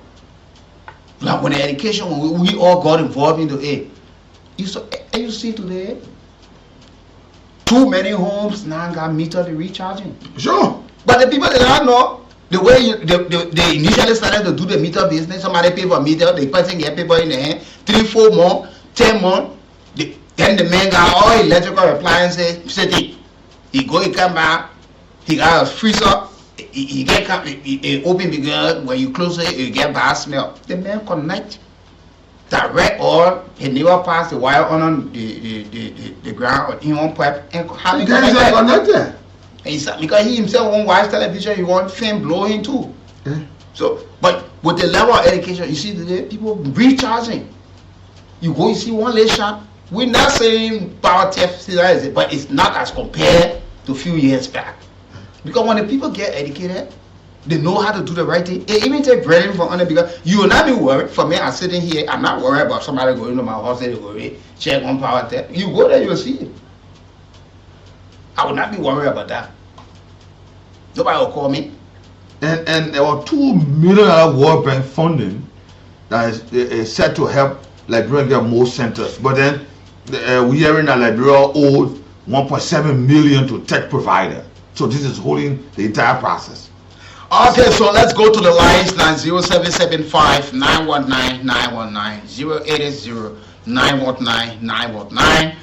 Like when the education, when we all got involved into it, you see today, too many homes now got meter to recharging. Sure. But the people that don't know, the way they initially started to do the meter business, somebody pay for meter, the person get paper in the hand, 3, 4 months, 10 months, then the man got all electrical appliances, city. He go, he come back, he got a freezer, he open because when you close it, you get bad smell. The man connect direct or he never pass the wire on the ground or in one pipe and have it connected. Because he himself won't watch television, he want fan blowing too. So, but with the level of education, you see today, people recharging. You go, you see one late shop. We're not saying power theft, but it's not as compared to a few years back. Because when the people get educated, they know how to do the right thing. It even take breathing from under because you will not be worried. For me, I'm sitting here, I'm not worried about somebody going to my house and go check on power theft. You go there, you will see it. I would not be worried about that. Nobody will call me. And there were $2 million World Bank funding that is set to help Liberia get more centers. But then we're hearing that Liberia owed $1.7 million to tech provider. So this is holding the entire process. Okay, so let's go to the lines. 0775-919-919, 080-919-919.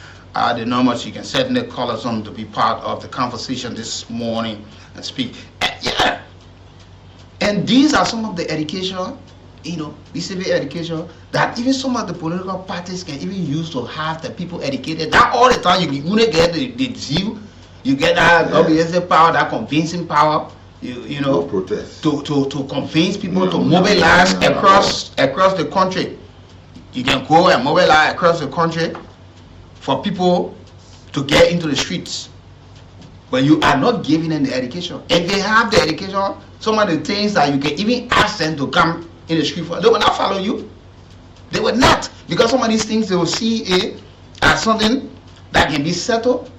The numbers you can certainly call us on to be part of the conversation this morning and speak. Yeah, and these are some of the education, civic education that even some of the political parties can even use to have the people educated. That all the time you get the zeal, you get that WSA power, that convincing power. Protest. To convince people to mobilize across the country. You can go and mobilize across the country for people to get into the streets. But you are not giving them the education. If they have the education, some of the things that you can even ask them to come in the street for, they will not follow you. They will not. Because some of these things they will see it as something that can be settled.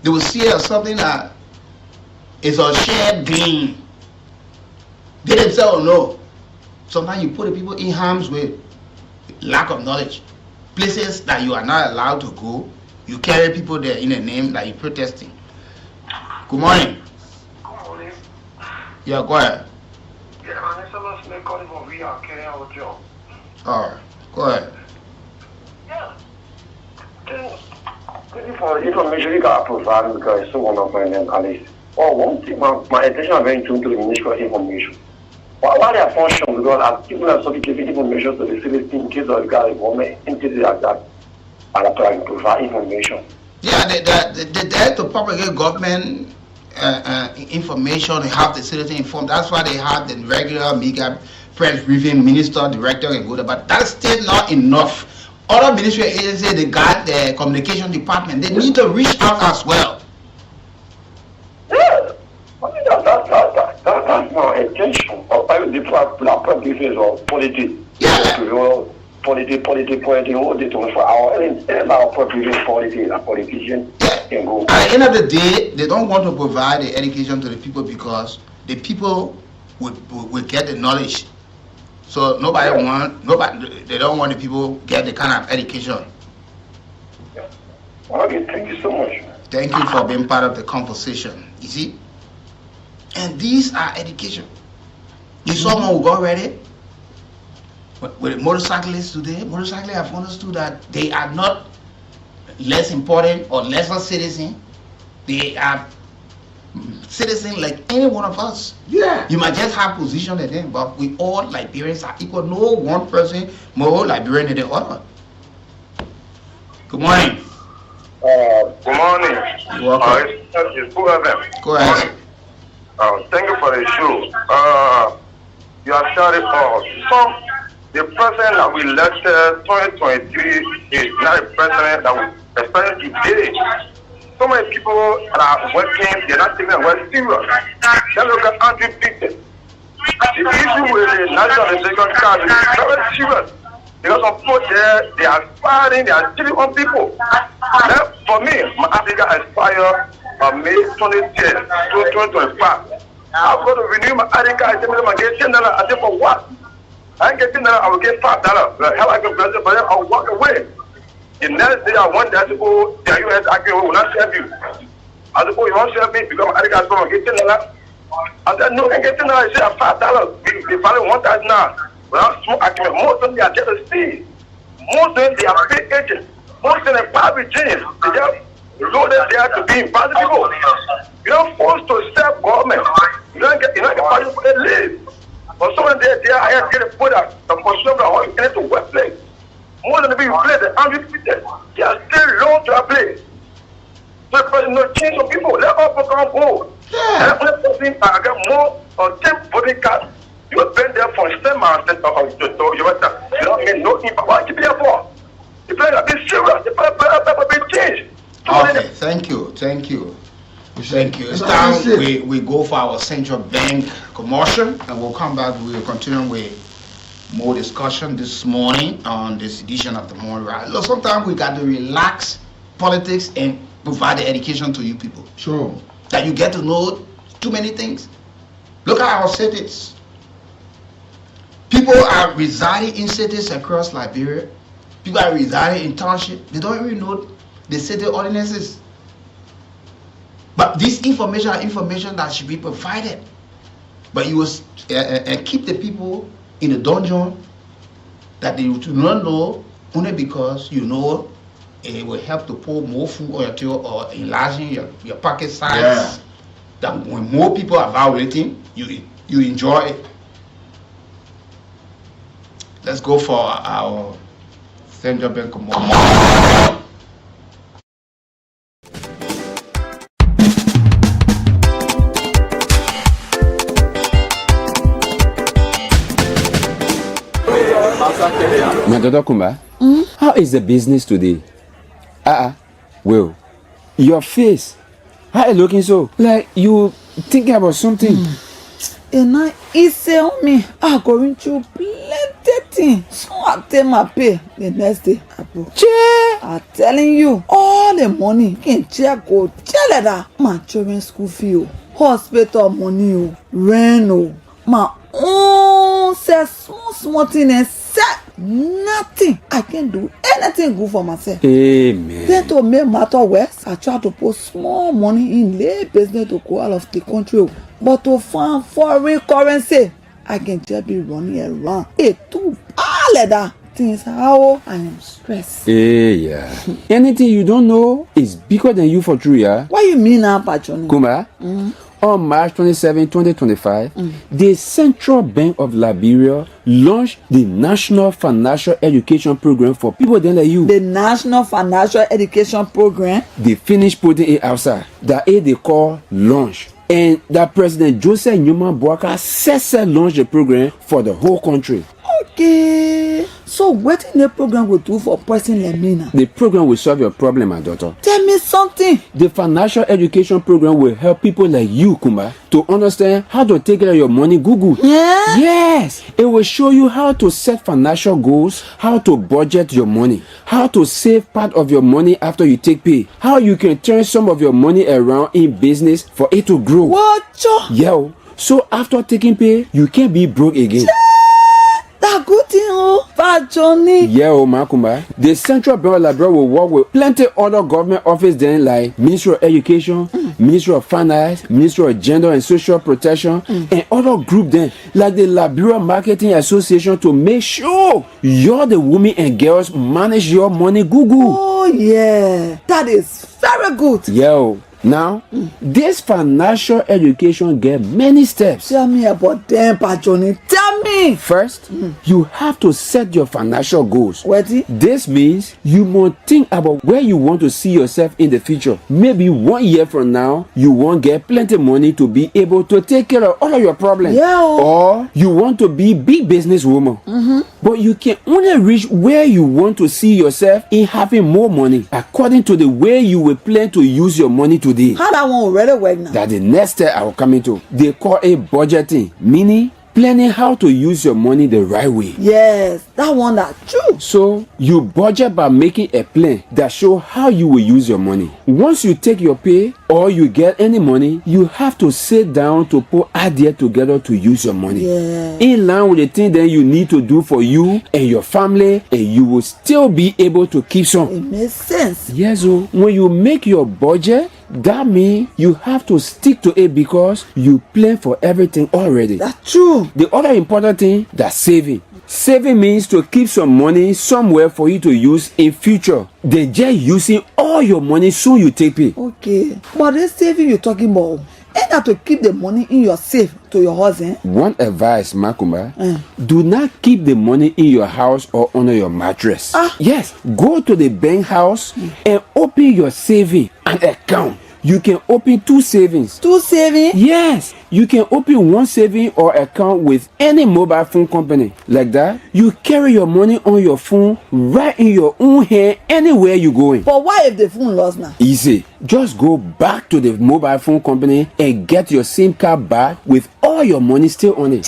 They will see it as something that is a shared gain. They themselves know. Sometimes you put the people in harm's way. Lack of knowledge. Places that you are not allowed to go. You carry people there in a name that you're protesting. Good morning. Good morning. Yeah, go ahead. Yeah, man, it's about to make calling for we are carrying our job. Alright, go ahead. Yeah. Thank you for the information you got provided because it's so one of my name, Alice. Oh, one thing, my attention is very tuned to the Ministry of Information. Why their function? Because people are sort of giving information to the citizens in case of the government entities like that are trying to provide information. Yeah, they're there to propagate government information and have the citizen informed. That's why they have the regular media press briefing, minister, director, and go there. But that's still not enough. Other ministry agencies, they got the communication department. They need to reach out as well. Yeah, I mean that's my intention. I mean, the practices of politics. Yeah. Politics, all the things for our politics and politicians can go. At the end of the day, they don't want to provide the education to the people because the people will get the knowledge. So they don't want the people get the kind of education. Yeah. Okay, thank you so much. Thank you for being part of the conversation. You see? And these are education. You saw someone who got ready with motorcyclists today. Motorcyclists have understood that they are not less important or lesser citizen. They are citizens like any one of us. Yeah. You might just have position than them, but we all Liberians are equal. No one person more Liberian than the other. Good morning. Good morning. You're welcome. It's Cool FM. Go ahead. Thank you for the show. You are sharing the president that we elected 2023 is not a president that we expect today. So many people that are working, they're not taking the work serious. Then look at Andrew Peter. The issue with the national education card is very serious. Because some people there, they are firing, they are killing on people. Then for me, my Africa expired on May 2010, 2025. I've got to renew my ID card. I get $10. I said, for what? I ain't get $10. I will get $5. Hell, I can present, but I'll walk away. The next day, I went there to go, the U.S. I will not serve you. I said, oh, you won't serve me because my ID card is going to get $10. I said, no, I get $10. I said, $5. They value $1,000 now. But I'm small, most of them, they are just a steal. Most of them, they are fake agents. Most of them, private agents. They just loaded there to be impossible people. You're not forced to serve government. You don't get money for a leave. But someone there, I have to get a put out the consumer or you get to workplace. More than the people play, the unrepeated. They are still low to a place. So the person no change of people. Let all people come board. And when person I get more or 10 voting cards, you have been there for 7 months to you don't mean no impact. What you be there for? The plan is serious. The plan be changed. Okay, thank you. Thank you. It's time we go for our central bank commercial and we'll come back. We'll continue with more discussion this morning on this edition of the Morning Ride. Look, sometimes we got to relax politics and provide the education to you people. Sure. That you get to know too many things. Look at our cities. People are residing in cities across Liberia. People are residing in township. They don't even know the city ordinances. But this information are information that should be provided. But you will keep the people in the dungeon that they do not know only because you know it will help to pour more food on your table or enlarging your pocket size. Yeah. That when more people are violating, you enjoy it. Let's go for our central bank commercial. My daughter Kumba, how is the business today? Well, your face, how are you looking so? Like you thinking about something? And I say me, I going through plenty things. So I tell my pay the next day. I'm telling you, all the money can check go tell that my children's school fee, hospital money, rent, my own say small thing and set nothing. I can't do anything good for myself. Amen. Then to make matter worse, I try to put small money in lay business to go out of the country. But to find foreign currency, I can just be running around. It too bad that things how I am stressed. Yeah. Anything you don't know is bigger than you for true, yeah? What you mean now, Patroni? Kumba? On March 27, 2025, the Central Bank of Liberia launched the National Financial Education Program for people like you. The National Financial Education Program? They finished putting it outside. That is they call launch. And that President Joseph Newman Boaka said launched the program for the whole country. Okay. So what the program will do for a person like me now? The program will solve your problem, my daughter. Tell me something. The financial education program will help people like you, Kumba, to understand how to take care of your money. Google. Yeah? Yes. It will show you how to set financial goals, how to budget your money, how to save part of your money after you take pay, how you can turn some of your money around in business for it to grow. What? Yeah. So after taking pay, you can't be broke again. That good thing, Johnny. Yeah, Makumba. The Central Bank of Liberia will work with plenty other government offices then like Ministry of Education, Ministry of Finance, Ministry of Gender and Social Protection, and other groups then like the Liberia Marketing Association to make sure you're the women and girls manage your money. Google. Oh yeah, that is very good. Yo. Now, this financial education get many steps. Tell me about them, Johnny. Tell me. First, you have to set your financial goals. What? This means you must think about where you want to see yourself in the future. Maybe 1 year from now, you won't get plenty money to be able to take care of all of your problems. Yeah. Or you want to be big businesswoman. But you can only reach where you want to see yourself in having more money according to the way you will plan to use your money today. How that one already work now? That's the next step I will come into. They call it budgeting, meaning planning how to use your money the right way. Yes, that one that true. So you budget by making a plan that show how you will use your money. Once you take your pay or you get any money, you have to sit down to put idea together to use your money. Yeah. In line with the thing that you need to do for you and your family, and you will still be able to keep some. It makes sense. Yes, so when you make your budget, that means you have to stick to it because you plan for everything already. That's true. The other important thing, that's saving. Saving means to keep some money somewhere for you to use in future. Then just using all your money soon you take pay. Okay, but this saving you're talking about, ain't that to keep the money in your safe to your husband? One advice, Makuma, do not keep the money in your house or under your mattress. Yes, go to the bank house and open your saving an account. You can open 2 savings. 2 savings? Yes. You can open 1 saving or account with any mobile phone company. Like that, you carry your money on your phone right in your own hand anywhere you going. But what if the phone lost now? Easy. Just go back to the mobile phone company and get your SIM card back with all your money still on it.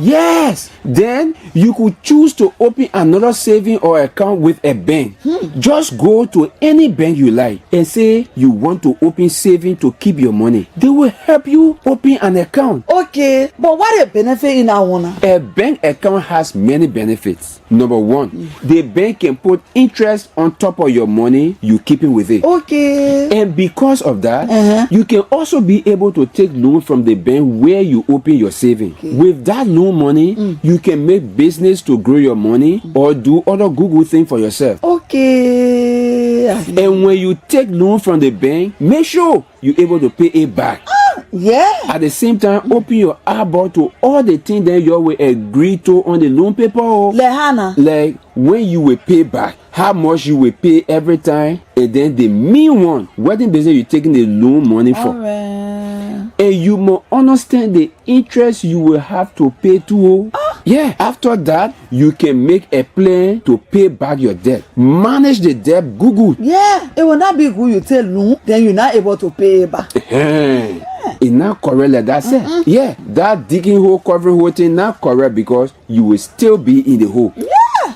Yes. Then you could choose to open another saving or account with a bank. Just go to any bank you like and say you want to open saving to keep your money. They will help you open an account. Okay, but what a benefit in that one? A bank account has many benefits. Number 1, the bank can put interest on top of your money you keeping with it. Okay. And because of that, you can also be able to take loan from the bank where you open your saving. Okay. With that loan money, you can make business to grow your money or do other good things for yourself. Okay. And when you take loan from the bank, make sure you're able to pay it back. Yeah. At the same time, open your eyeball to all the things that you will agree to on the loan paper. Like when you will pay back, how much you will pay every time, and then the main one, wedding business you're taking the loan money for. And you must understand the interest you will have to pay to. Yeah, after that, you can make a plan to pay back your debt. Manage the debt good. Yeah, it will not be good you take loan, then you're not able to pay it back. It's not correct like that, sir. Yeah, that digging hole, covering hole thing not correct because you will still be in the hole. Yeah.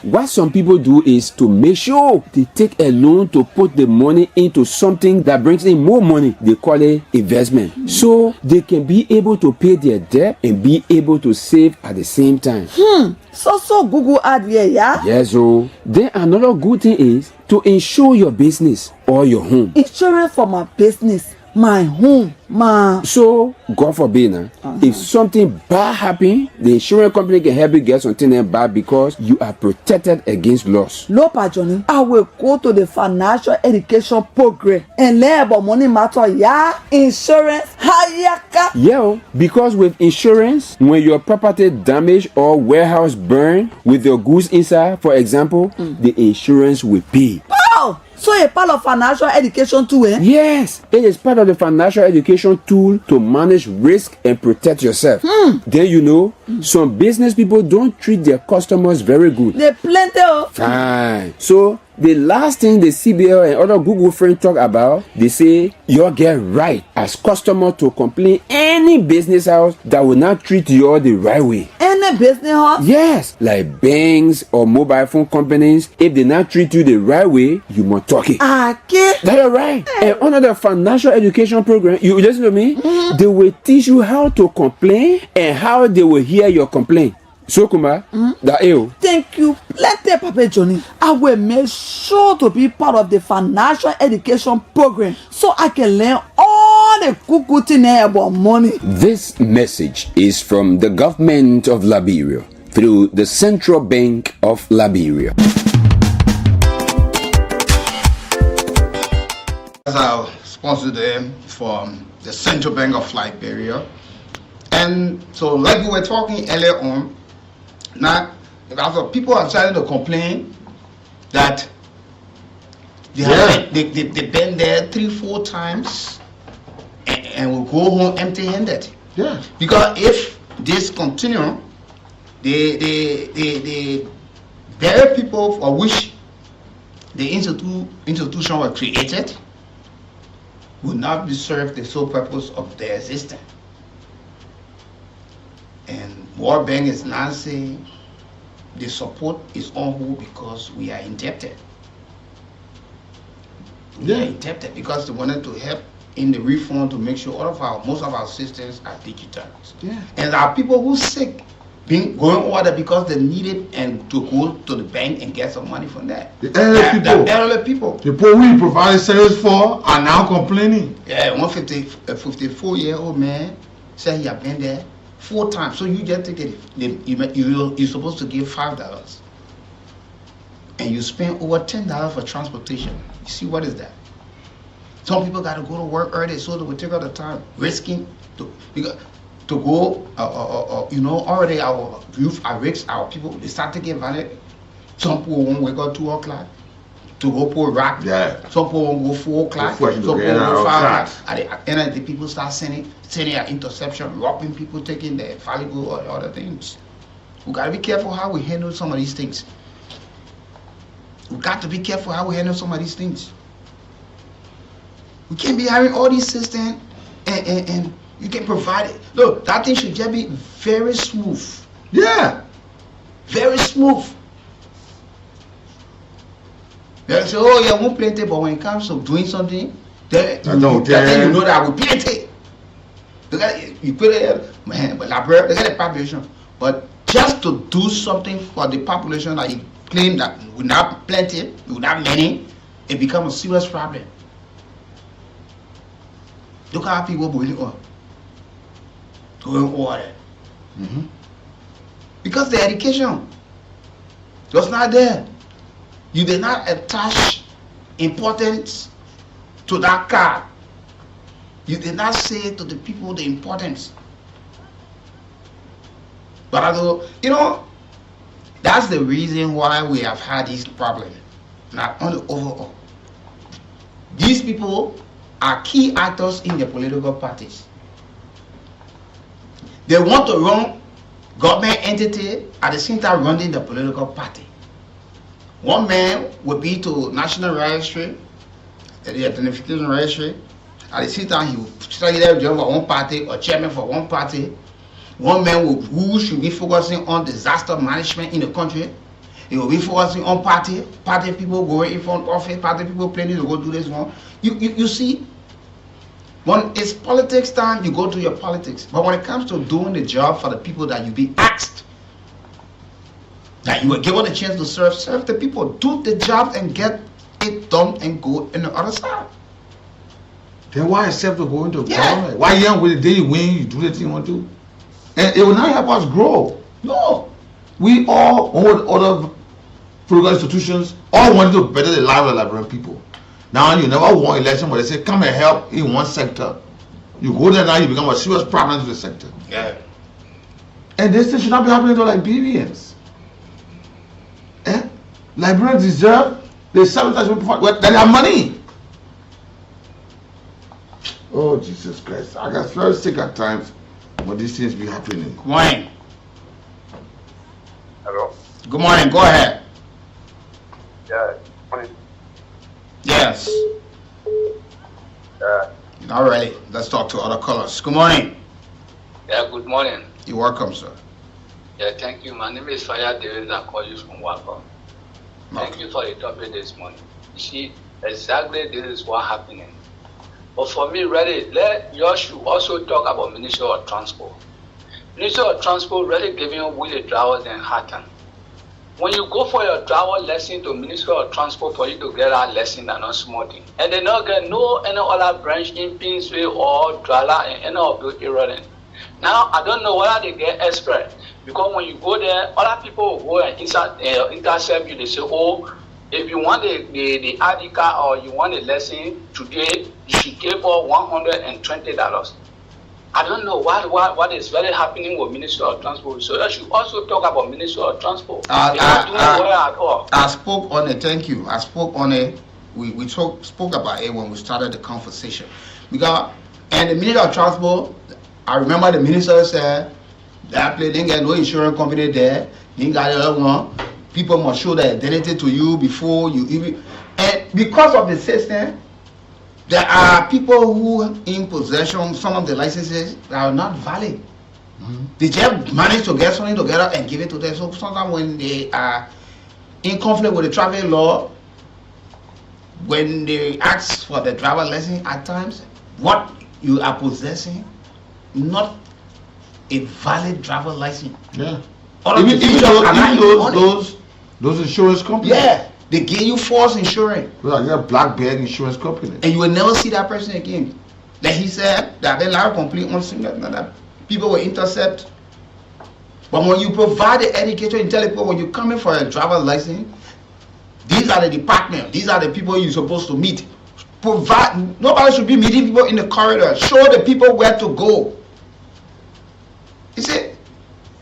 What some people do is to make sure they take a loan to put the money into something that brings in more money. They call it investment. So they can be able to pay their debt and be able to save at the same time. So Google idea, yeah? Yes, so then another good thing is to insure your business or your home. Insurance for my business, my home, my... So, God forbid, if something bad happen, the insurance company can help you get something bad because you are protected against loss. Lopa Johnny, I will go to the financial education program and learn about money matter, yeah? Insurance, hayaka. Yeah, because with insurance, when your property damaged or warehouse burned with your goods inside, for example, the insurance will pay. Wow! So a part of financial education too, eh? Yes, it is part of the financial education tool to manage risk and protect yourself. Then you know, some business people don't treat their customers very good. They plenty of... Fine. So the last thing the CBL and other Google friends talk about, they say you get right as customer to complain any business house that will not treat you the right way. Any business house? Yes, like banks or mobile phone companies. If they not treat you the right way, you must talk it. Okay. That's right. And under the financial education program, you listen to me, they will teach you how to complain and how they will hear your complaint. So Kuma, thank you plenty, Papa Johnny. I will make sure to be part of the financial education program so I can learn all the good things about money. This message is from the government of Liberia through the Central Bank of Liberia. As I sponsored them from the Central Bank of Liberia. And so like we were talking earlier on, now after people are starting to complain that they've been there 3-4 times and will go home empty-handed. Yeah. Because if this continue, the very people for which the institution was created will not be served the sole purpose of their existence. And World Bank is now saying the support is on hold because we are indebted. We are indebted because they wanted to help in the reform to make sure most of our systems are digitized. Yeah. And there are people who sick going over there because they need it and to go to the bank and get some money from that. The elderly people. The people we provided service for are now complaining. Yeah, a 54-year-old man said he had been there 4 times. So you just take it, you're supposed to give $5. And you spend over $10 for transportation. You see, what is that? Some people got to go to work early, so they will take out the time, risking to go, already our youth are rich, our people, they start to get valid. Some people won't wake up 2 o'clock to go pour rock. Yeah. Some people won't go 4 o'clock. Some people won't go 5 o'clock. At the end of the people start sending an interception, robbing people, taking their valuable or other things. We got to be careful how we handle some of these things. We got to be careful how we handle some of these things. We can't be having all these systems and you can provide it. Look, that thing should just be very smooth. Yeah. Very smooth. They say, oh yeah, won't plenty, but when it comes to doing something, then you know that I will plenty. You put it, man, but they got a population. But just to do something for the population that you claim that without plenty, without many, it becomes a serious problem. Look how people going on. Going over there. Because the education was not there. You did not attach importance to that card. You did not say to the people the importance. But that's the reason why we have had this problem. Not only overall. These people are key actors in the political parties. They want to run government entity at the same time running the political party. One man will be to national registry, the identification registry. At the same time, he will study their job for one party or chairman for one party. One man who should be focusing on disaster management in the country. He will be focusing on party people going in front of office, party people planning to go do this one. You see, when it's politics time, you go to your politics. But when it comes to doing the job for the people that you be asked, that you were given a chance to serve the people, do the job and get it done and go in the other side. Then why accept to go into government? Why young with the day you win, you do the thing you want to? And it will not help us grow. No. We all, other political institutions, all wanted to better the lives of the Liberian people. Now you never won election, but they say come and help in one sector. You go there now, you become a serious problem to the sector. Yeah. And this thing should not be happening to Liberians. Liberians deserve the sabotage that they have money. Oh Jesus Christ! I get very sick at times when these things be happening. Good morning. Hello. Good morning. Go ahead. Yeah. Morning. Yes. All right. Let's talk to other callers. Good morning. Yeah. Good morning. You're welcome, sir. Yeah. Thank you. My name is Faya David. I call you from Waka. Thank you for the topic this morning. You see, exactly this is what happening. But for me, really, you should also talk about Ministry of Transport. Ministry of Transport really giving you wheel drivers and hard time. When you go for your driver lesson to Ministry of Transport for you to get that lesson and not small thing, and they not get no any other branch in Pinsway or Drala and any of those areas. Now I don't know whether they get expert because when you go there, other people will go and intercept you. They say, oh, if you want the ID card or you want a lesson today, you should give for $120. I don't know what is really happening with Ministry of Transport. So I should also talk about Ministry of Transport. I spoke on it. Thank you. I spoke on it. We spoke about it when we started the conversation. Because and the Ministry of Transport, I remember the minister said that place didn't get no insurance company there. Didn't got the other one. People must show their identity to you before you even. And because of the system, there are people who in possession some of the licenses that are not valid. They just manage to get something together and give it to them. So sometimes when they are in conflict with the traffic law, when they ask for the driver license at times, what you are possessing, not a valid driver license. Yeah. Even those insurance companies. Yeah, they give you false insurance. Like a black bag insurance company. And you will never see that person again. Like he said, that they are complete on that people will intercept. But when you provide the education, you tell people when you come in for a driver license, these are the department, these are the people you're supposed to meet. Provide, nobody should be meeting people in the corridor. Show the people where to go. You see,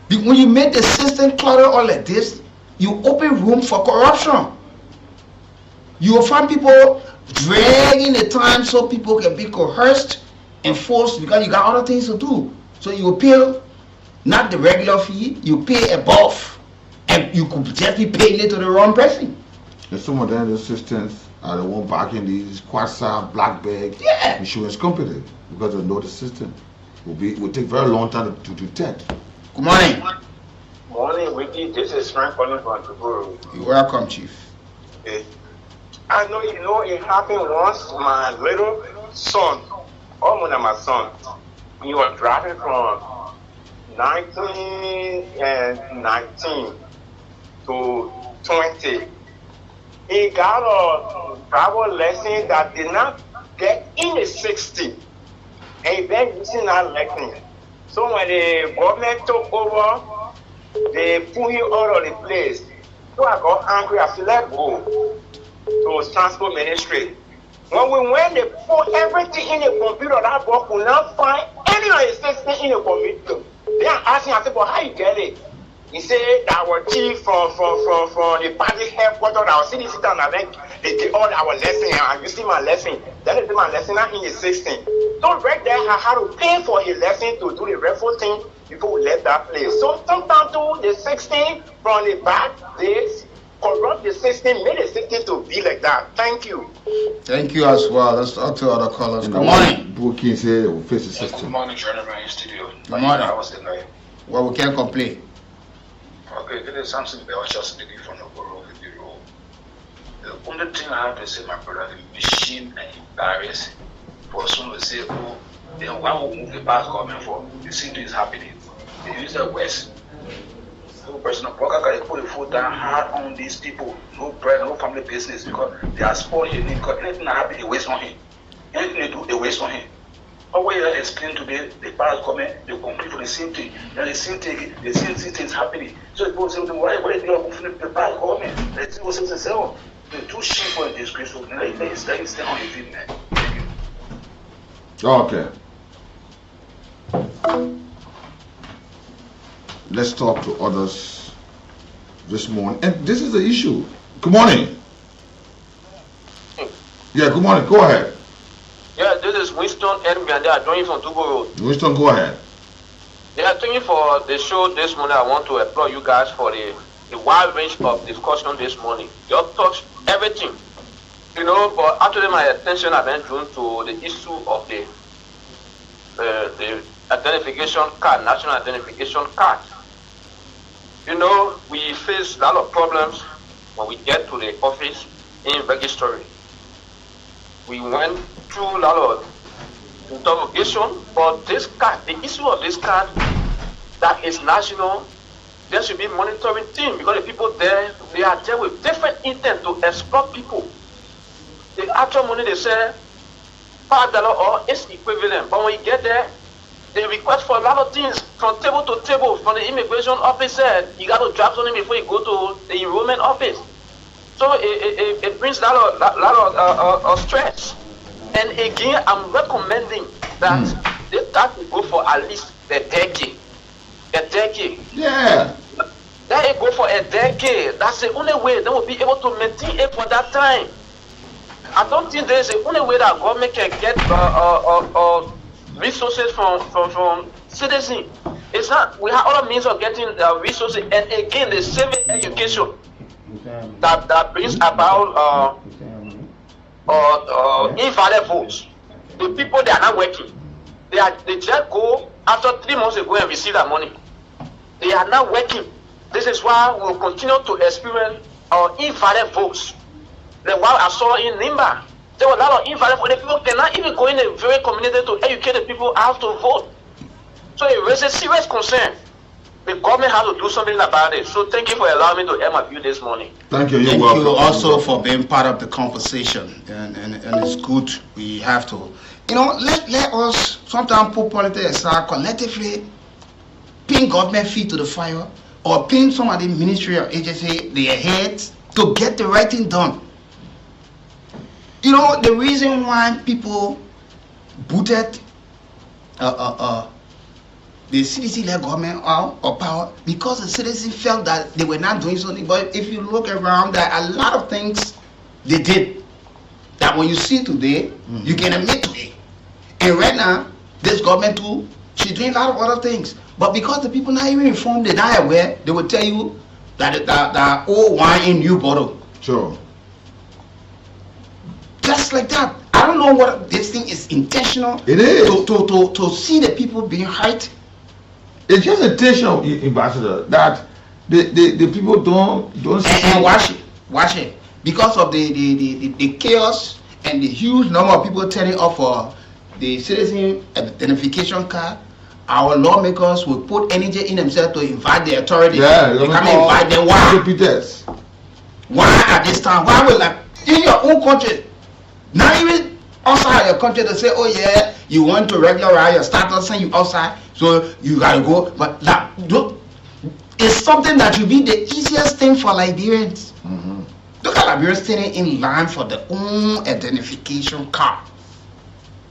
when you make the system clutter all like this, you open room for corruption. You will find people dragging the time so people can be coerced and forced because you got other things to do. So you will pay not the regular fee, you pay above, and you could just be paying it to the wrong person. And some of them assistants are the one backing these Quasa black bag insurance company because they know the system will take very long time to detect. Good morning. Morning, Weekie. This is Frank calling from Tuburu. You're welcome, Chief. Okay. I know it happened once. My little son, almost my son, he was driving from 19 to 20. He got a driver lesson that did not get in the 60. And he been using that lesson. So when the government took over, they put him out of the place. So I got angry. I said, let go to transport ministry. When we went, they put everything in the computer. That boy could not find any of his system in the computer. They are asking, I said, but how you get it? He said that our chief from the party headquarters, our city down and then they did all our lesson. And you see my lesson. Then they did my lesson in the 16. So right there, I had to pay for his lesson to do the referral thing before we left that place. So sometimes too, the 16 from the back, they corrupt the 16, made the 16 to be like that. Thank you. Thank you as well. Let's talk to other callers. Good morning. Booking say we'll face the system. Good morning, gentlemen in studio. Good morning. How was the night? Well, we can't complain. Okay, this is something that was just speaking from the world of the road. The only thing I have to say, my brother, the machine and embarrassing for someone to say, oh, then why will move the past government for? The same thing is happening. They use the West. No person of worker can put a foot down hard on these people. No bread, no family business because they are spoiling him. Because anything that happens, they waste on him. Anything they do, they waste on him. But when you explain today, the past government, they compete for the same thing. And the same thing is happening. So people say, why are they not moving the past government? They see what's themselves. They're too shameful and disgraceful. Let me stay on your feet, man. Thank you. Okay. Let's talk to others this morning. And this is the issue. Good morning. Yeah, good morning. Go ahead. Yeah, this is Winston and they are joining from Tubo Road. Winston, go ahead. Yeah, thank you for the show this morning. I want to applaud you guys for the wide range of discussion this morning. You all touched everything. You know, but actually my attention has been drawn to the issue of the identification card, national identification card. You know, we face a lot of problems when we get to the office in registry. We went through a lot of interrogation, but this card, the issue of this card that is national, there should be monitoring team because the people there, they are there with different intent to exploit people. The actual money they say $5 or its equivalent, but when you get there, they request for a lot of things from table to table. From the immigration officer, you got to drop something before you go to the enrollment office. So it brings a lot of stress. And again, I'm recommending that they start to go for at least a decade. A decade. Yeah. They go for a decade. That's the only way they will be able to maintain it for that time. I don't think there's the only way that government can get resources from citizens. It's not. We have other means of getting resources, and again, the civic education that brings about invalid votes. The people, they are not working. They just go after 3 months ago and received that money. They are not working. This is why we will continue to experience our invalid votes. Then while I saw in Nimba, there were a lot of invalid votes. The people cannot even go in a very community to educate the people how to vote. So it raises serious concern. The government has to do something about it. So thank you for allowing me to air my view this morning. Thank you. Thank you also for being part of the conversation, and it's good. We have to, let us sometimes put politics aside, collectively pin government feet to the fire, or pin some of the ministry or agency their heads to get the right thing done. The reason why people booted the CDC-led government out of power, because the citizens felt that they were not doing something. But if you look around, there are a lot of things they did that when you see today, you can admit today. And right now, this government too, she's doing a lot of other things. But because the people not even informed, they're not aware, they will tell you that old wine in new bottle. Sure. Just like that. I don't know what this thing is intentional. It is. To see the people being hurt. It's just intentional, Ambassador, that the people don't see. And watch it. Because of the chaos and the huge number of people turning up for the citizen identification card, our lawmakers will put energy in themselves to invite the authorities. Yeah, they come and invite them. Why? Why at this time? Why will in your own country, not even outside your country, to say, oh yeah, you want to regularize your status and you outside, so you gotta go. But look, it's something that will be the easiest thing for Liberians. Look at Liberians standing in line for their own identification card.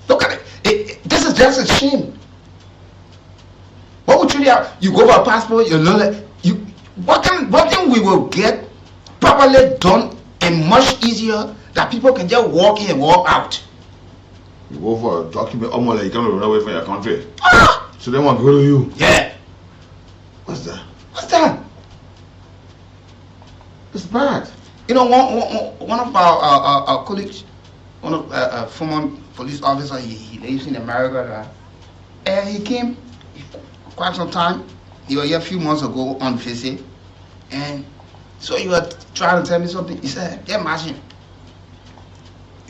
Look at it. This is just a shame. What would you go for a passport? What can we will get properly done and much easier that people can just walk in and walk out? You go for a document almost like you can't run away from your country. So they want to go to you. Yeah. What's that? It's bad. One of our colleagues, one of a former police officer, he lives in America. And he came quite some time. He was here a few months ago on visit. And so he was trying to tell me something. He said, yeah, imagine.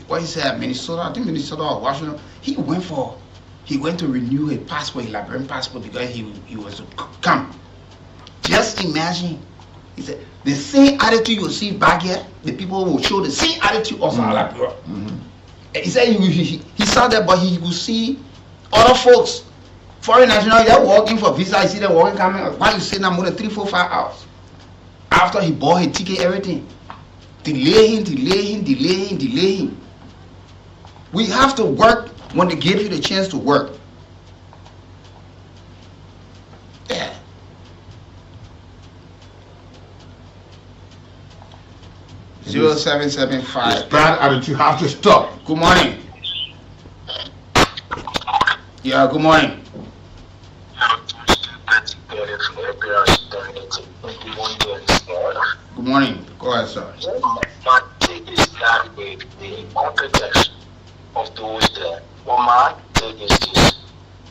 What he said, Minnesota, I think Minnesota or Washington, he went to renew a passport, a Liberian passport, because he was to come. Just imagine. He said, the same attitude you see back here, the people will show the same attitude also in Liberia. He said he saw that, but he would see other folks, foreign nationals, they're walking for visa. You see them walking, coming. Why you say now more than 3, 4, 5 hours? After he bought his ticket, everything. Delay him. We have to work when they give you the chance to work. Yeah. Zero 0775. It's bad attitude. You have to stop. Good morning. Yeah, good morning. Good morning. Go ahead, sir. My take is that the competence of those there. What my take is this.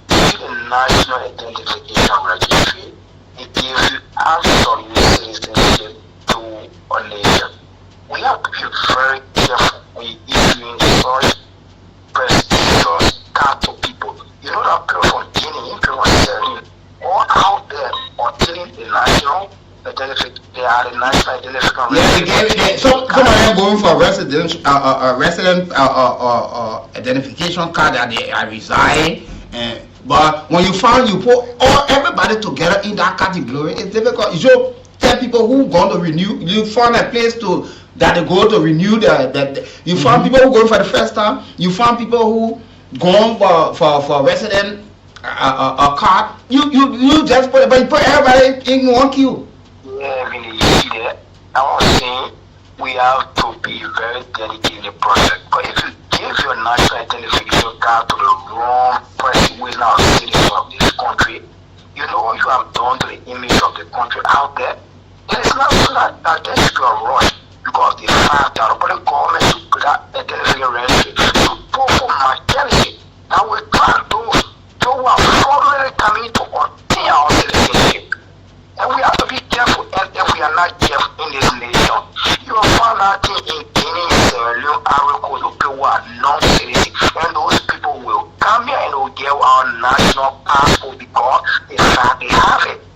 The National Identification Registry, it gives you absolute citizenship to a nation. We have to be very careful when issuing such prestigious card to people. You know that people from Guinea, people from all out there obtaining the national identification. They are the national identification. Yeah, some of them going for resident identification card that they reside. But when you put everybody together in that category, it's difficult. You tell people who going to renew. You find a place that they go to renew you find people who going for the first time. You find people who going for resident card. You just put it, but you put everybody in one queue. Yeah, really, you see that? I was saying we have to be very dedicated in the process. But if you give your national identification card to the wrong person who is now a citizen of this country, you know what you have done to the image of the country out there. And it's not so that there should be a rush because the fact that the government should put that identification registry to go for marginality. Now we try those who are fraudulently come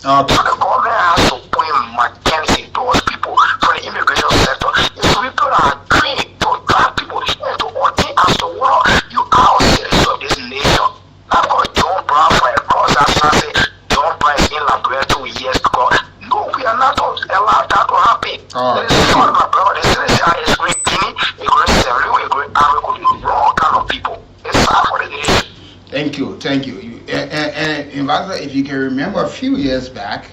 So the government has to point McKenzie to those people from the immigration sector. If people are agreeing to drag people into OT as to what you are citizens of this nation. I've got John Brown for a cause that's not say John Brown is in Liberia 2 years because no, we are not allowed that to happen. There is one of my brothers, is great Guinea, a great Sierra Leone, a great Africa, wrong kind of people. It's sad for the nation. Thank you. And Ambassador, if you can remember a few years back,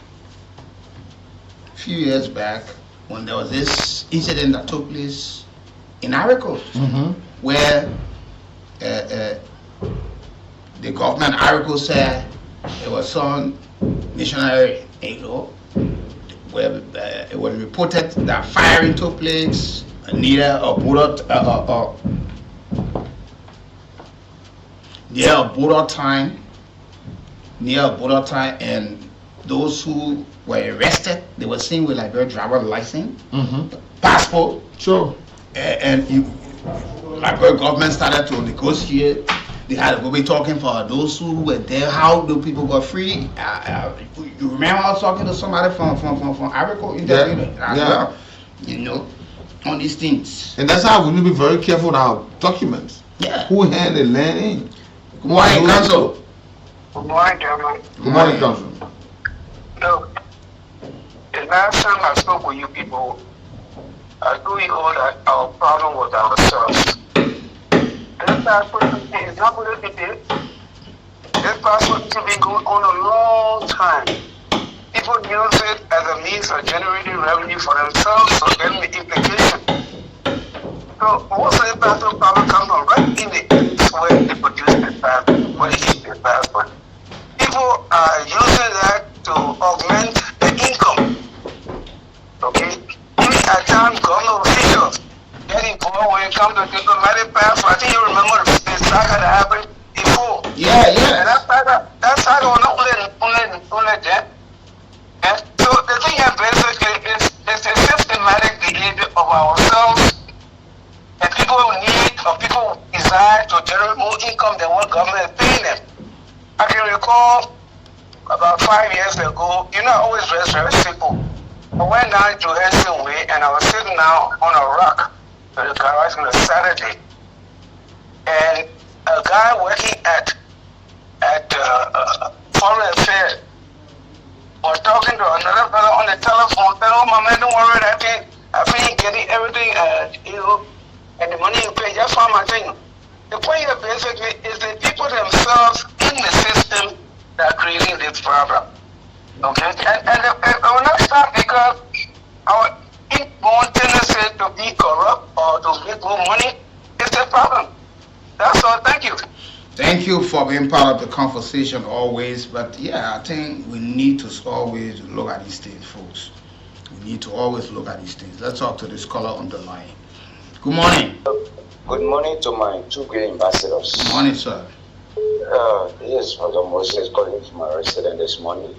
when there was this incident that took place in Ivory Coast, where the government of Ivory Coast said it was some missionary, where it was reported that firing took place near a border and those who were arrested, they were seen with Liberia driver license, passport. Sure. And Liberia government started to negotiate. They had to be talking for those who were there, how the people got free. You remember I was talking to somebody from Ivory Coast, you know, on these things. And that's how we need to be very careful with our documents. Yeah. Who hand the land in? Good morning, Council. Good morning, gentlemen. Good morning, Council. Look, the last time I spoke with you people, I told you all that our problem was ourselves. This passport is not going to be there. This passport has been going on a long time. People use it as a means of generating revenue for themselves, so then the implication. So most of the passport problem comes from right in the place where they produce the passport, where they use the passport. People are using that to augment the income. Okay? Even at times, government officials getting involved when it comes to diplomatic passport. I think you remember the saga that happened before. Yeah. And that saga was not only that. And so the thing is basically is a systematic behavior of ourselves and people need or people desire to generate more income than what government is paying them. I can recall about 5 years ago, I always dress very simple. I went down to Johansson Way and I was sitting down on a rock in the garage on a Saturday. And a guy working at Foreign Affairs was talking to another fellow on the telephone, said, "Oh my man, don't worry, I think getting everything, and the money you pay, just for my thing." The point here basically is the people themselves in the system that are creating this problem. Okay? And it will not stop because our inborn tendency to be corrupt or to make more money is the problem. That's all. Thank you. Thank you for being part of the conversation always. But yeah, I think we need to always look at these things, folks. We need to always look at these things. Let's talk to this caller on the line. Good morning. Good morning to my two great ambassadors. Good morning, sir. Yes, Father Moses calling from my resident this morning.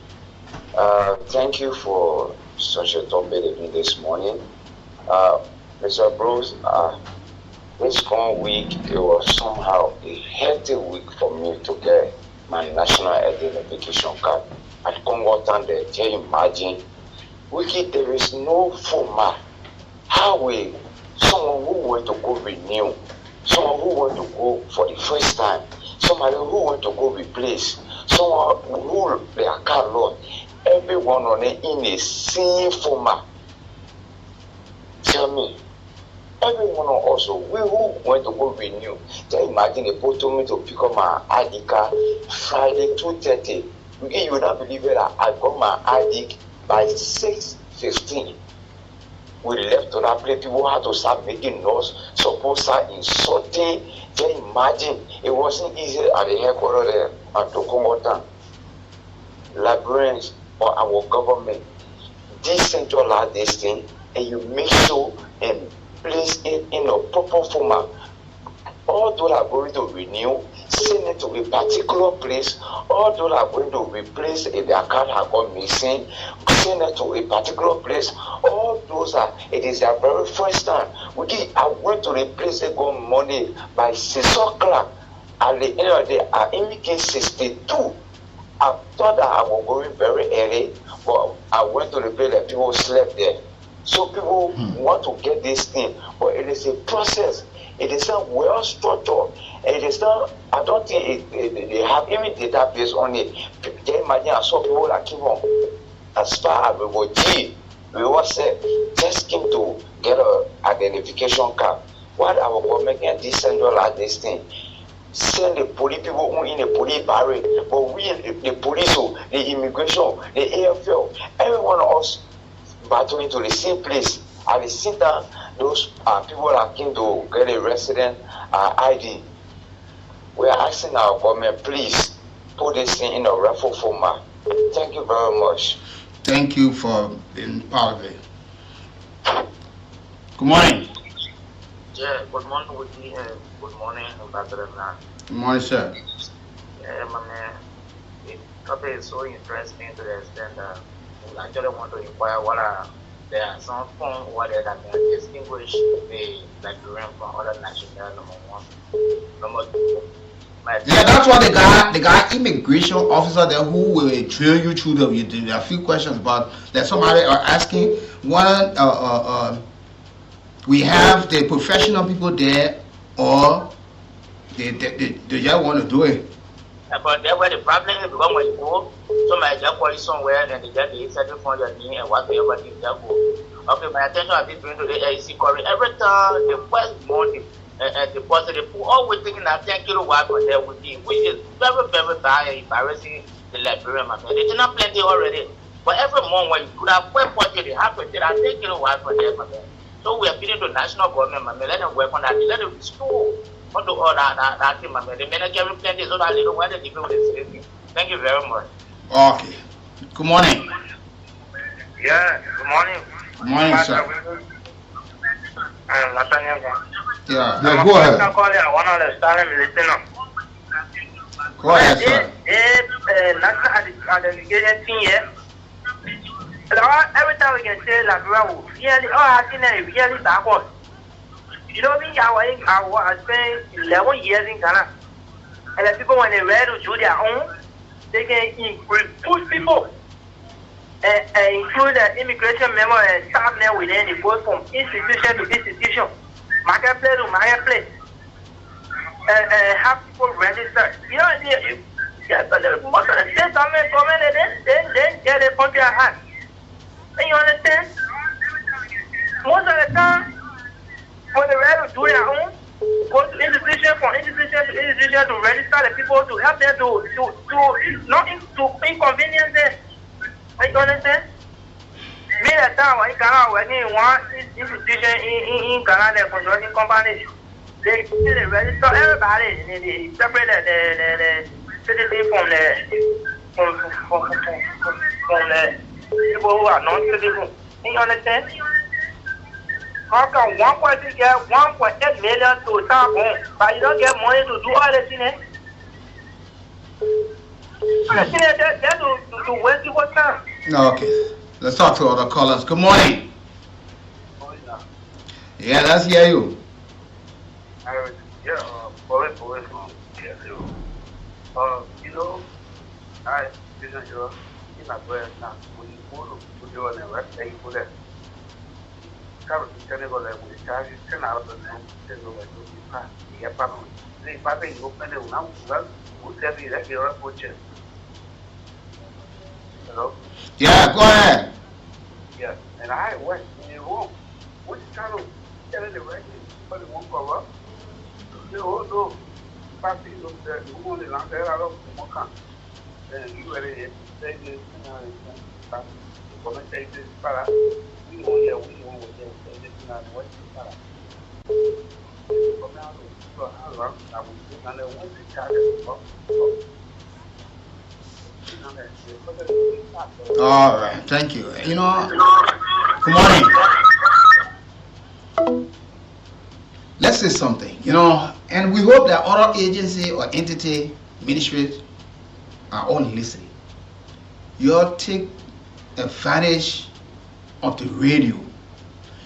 Thank you for such a topic this morning. Mr. Bruce, this coming week, it was somehow a hectic week for me to get my national identification card. At Congo Town, can you imagine? Weekie, there is no format. How will someone who went to go renew, someone who went to go for the first time, somebody who went to go replace, someone who their card lost, everyone on it in the same format. Tell me. Everyone also, we who went to go renew, can you imagine they put me to pick up my ID card Friday 2:30. You would not believe it, I got my ID by 6:15. We left to that place, people had to start making noise, suppose start insulting. Can you imagine? It wasn't easy at the headquarters there at Tokongo. Librarians or our government decentralize this thing and you make sure and place it in a proper format. All those are going to renew, send it to a particular place. All those are going to replace if their card has gone missing, send it to a particular place. All those it is their very first time. I went to replace it on Monday by 6 o'clock. At the end of the day, I indicated 62. I thought that I was going very early, but I went to the place that people slept there. So people want to get this thing, but it is a process. It is not well structured. It is not, I don't think they have even database on it. Can you imagine I saw people that keep on, as far as we go G, we was said, just came to get an identification card. What our government can decentralize this thing? Send the police people who in the police barrack, but we, the police, the immigration, the AFL, every one of us battling to the same place. At the same time, those people that came to get a resident ID. We are asking our government, please put this thing in a raffle format. Thank you very much. Thank you for being part of it. Good morning. Yeah, good morning, Weekie, and good morning, Ambassador Nath. Good morning, sir. Yeah, my man, the topic is so interesting to the extent that we actually want to inquire what there are some forms what that can distinguish the Liberian from other nations. Number one. Number two. Yeah, that's what they got immigration officer there who will drill you through there are a few questions, but that somebody are asking one we have the professional people there or they just want to do it. But that's where the problem is, because when you go, somebody just call you somewhere and they get the exactly from your name and whatever you just go. Okay, my attention has been going to the AEC Corey. Every time the first morning and the positive, always thinking that 10 kilowatts per there would be, which is very, very bad and embarrassing the Liberian man. They did not plenty already. But every month when you could have 12.0, they have to take 10 kilowatts per there, man. So we are appealing to national government, man. Let them work on that. Let them restore. Want to all that thing, man. The manager will plenty so that they don't want to deal with this thing. Thank you very much. Okay. Good morning. Yeah, good morning. Good morning, sir. I'm Nathaniel. Yeah, go ahead. I want to understand and listen. Go ahead, sir. National identification thing here. Every time we can say Liberia will really, I think that really backward. You know me, I spent 11 years in Ghana. And the people, when they're ready to do their own, they can push people. Include the immigration member and staff there within the go from institution to institution, marketplace to marketplace, and have people register. You know, most of the state government, they get a country at hand. And you understand? Most of the time, when they're ready to do their own, go to institution from institution to institution to register the people to help them to not to inconvenience them. You understand? Me at time when Ghana working in one institution in Ghana, the consulting company, they register everybody. They separate the citizen from the people who are non-citizens. You understand? How can one person get 1.8 million to tap home, but you don't get money to do all the things? To waste people's time. Okay. Let's talk to other callers. Good morning. Yeah, let's hear you. You know, I vision you in a way now. When you go to do an arrest, they put it. Cover the technical level, the charge is 10 out of the room, 10 over to the past. You get problem. They probably open it now. Well, we'll tell you that you're a butcher. Hello? Yeah, go ahead. Yeah, and I went in the room. Which kind of telling the right thing? But it won't cover up. No. Party look there, you want to land there out of the Mokan. Then you were there, say this, and comment this para. We know here, we know what they're saying, and what's the para. Come out of how long I was doing, and I went to charge it. All right, thank you. You know, good morning. Let's say something, you know, and we hope that other agency or entity, ministries are all listening. You all take advantage of the radio.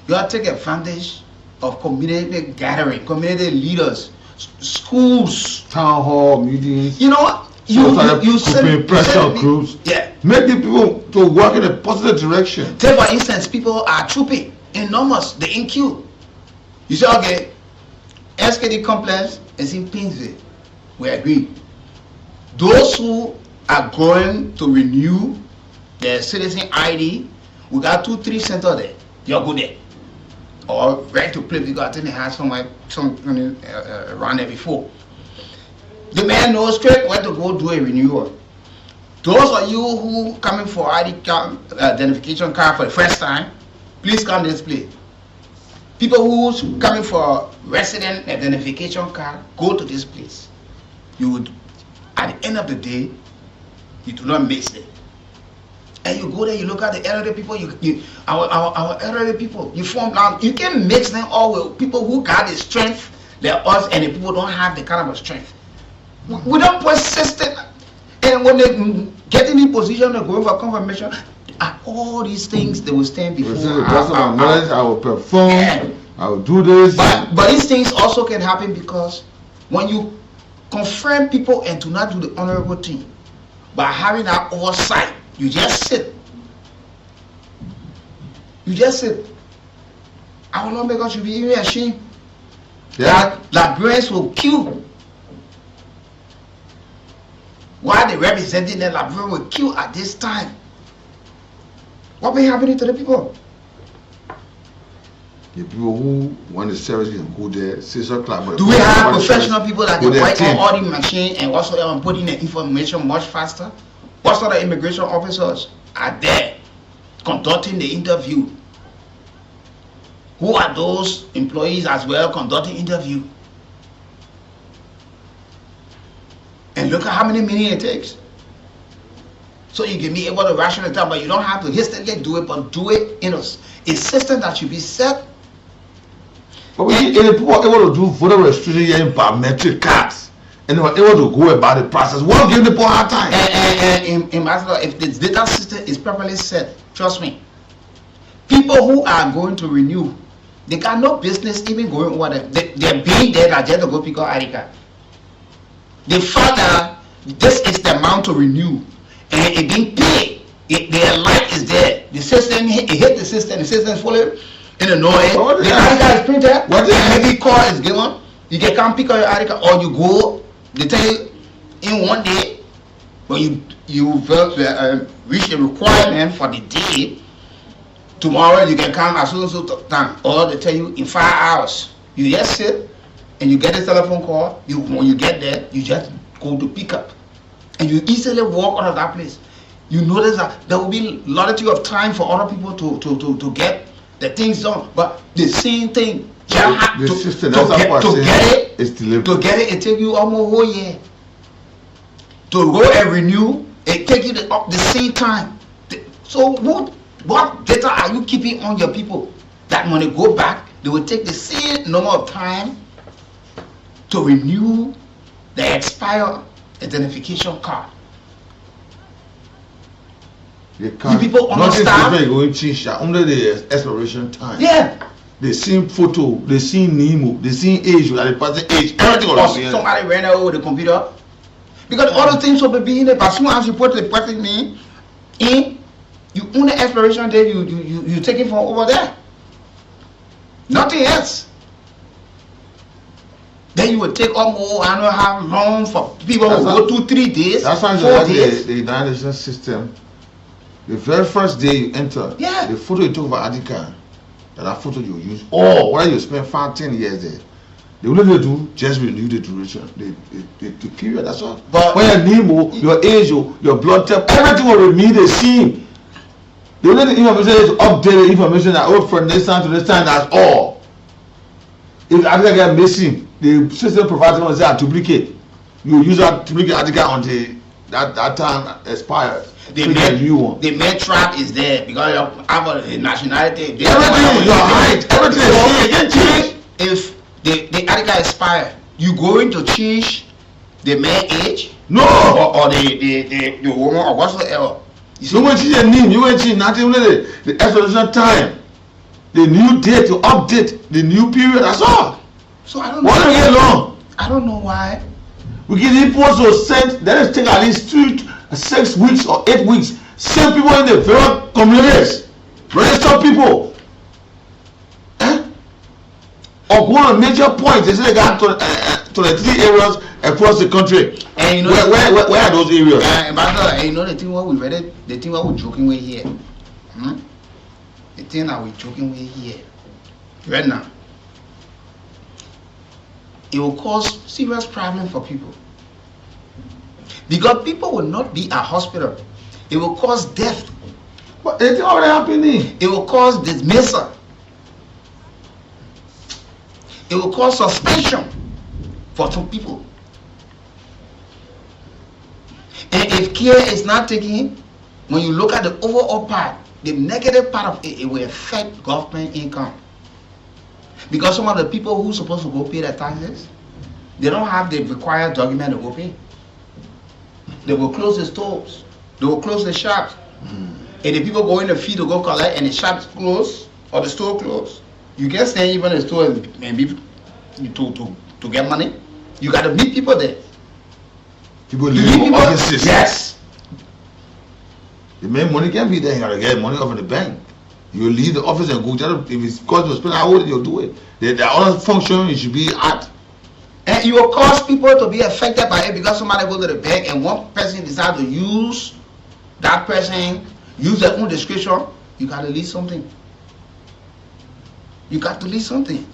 You all take advantage of community gathering, community leaders, schools, town hall meetings. You know, you send pressure groups. Yeah, Make the people to work in a positive direction. Take for instance, people are trooping in numbers, they in queue. You say, okay, SKD complex is in Pinsville. We agree. Those who are going to renew their citizen ID, we got 2-3 centers there. You're good there. Or right to play because I think they had some around there before. The man knows straight where to go do a renewal. Those of you who coming for ID card, identification card for the first time, please come this place. People who's coming for resident identification card, go to this place. You would, at the end of the day, you do not mix them. And you go there, you look at the elderly people, our elderly people, you form now, you can mix them all with people who got the strength, they're us, and the people don't have the kind of strength. We don't put system, and when they get in the position of going for confirmation, all these things they will stand before. I will perform, yeah. I will do this. But these things also can happen because when you confirm people and do not do the honorable thing, by having that oversight, you just sit. You just sit. Our lawmaker should be even ashamed. Yeah. That Librarians will kill. Why they representing the librarian will kill at this time? What be happening to the people? The people who want the service can go there, 6 o'clock. Do we have professional people that can wipe on all the machine and also putting the information much faster? What sort of immigration officers are there conducting the interview? Who are those employees as well conducting interview? And look at how many minutes it takes. So you can be able to rationalize time, but you don't have to hastily do it, but do it in a system that should be set. But if people are able to do voter registration in biometric cards, and they were able to go about the process, what give the people hard time? And if the data system is properly set, trust me, people who are going to renew, they got no business even going over there. They're being there that just to go pick up ID card. The fact that this is the amount to renew and it being paid, their light is there. The system, it hit the system is fully in the noise. The ID card is printed, the heavy call is given, you can come pick up your ID card or you go, they tell you in one day, when you reach the requirement for the day, tomorrow you can come as soon as time, or they tell you in 5 hours. You just sit and you get a telephone call. When you get there, you just go to pick up, and you easily walk out of that place. You notice that there will be a lot of time for other people to get the things done, but the same thing. To get it, it takes you almost a whole year. To go and renew, it takes you the same time. So what data are you keeping on your people that when they go back, they will take the same number of time to renew the expired identification card? The people understand. Nothing is going to change. Only the expiration time. Yeah. The same photo, the same name, the same age, the person age, everything will be. Somebody ran over the computer. Because all the things will be in there. But as soon as you put the person name in, you own the expiration date, you take it from over there. Nothing else. Then you will take almost, I don't know how long for people who go 2-3 days. That's why 4 days. The United Nations system. The very first day you enter, the photo you took of ID card, that photo you use, or whether you spend 5-10 years there, the only thing they do just renew the duration, the period. That's all. But when your name, your age, your blood type, everything will remain the same. The only information is to update the information that from this time to this time. That's all. If ID card get missing, the system provides one say a duplicate. You use that duplicate ID card until that time expires. The main trap is there because of our nationality. Everything is your height. Everything is here. If the ID card expire, you going to change the man age? No. Or the woman or whatsoever. You won't change the name. You won't change nothing. Only the expiration time, the new date to update the new period. That's all. So I don't know. Why don't get long? I don't know why. We get imports to send. Then it take at least 6 weeks or 8 weeks. Same people in the various communities. Register people. Or go on major points. They say they got to the 3 areas across the country. And you know where are those areas? And you know the thing what we read it, the thing what we're joking with here. The thing that we're joking with here. Right now. It will cause serious problem for people. Because people will not be at hospital. It will cause death. But it's already happening. It will cause dismissal. It will cause suspension for some people. And if care is not taken, when you look at the overall part, the negative part of it, it will affect government income. Because some of the people who are supposed to go pay their taxes, they don't have the required document to go pay. They will close the stores. They will close the shops. And the people go in the field to go collect and the shops close or the store close. You can't stay even in the store and be to get money. You got to meet people there. People leave offices. Yes. The main money can't be there. You got to get money off in the bank. You leave the office and go. If it's cost to spend, how would you do it? There are other functions you should be at. And you will cause people to be affected by it because somebody go to the bank and one person decide to use that person, use their own discretion. You got to leave something. You got to leave something.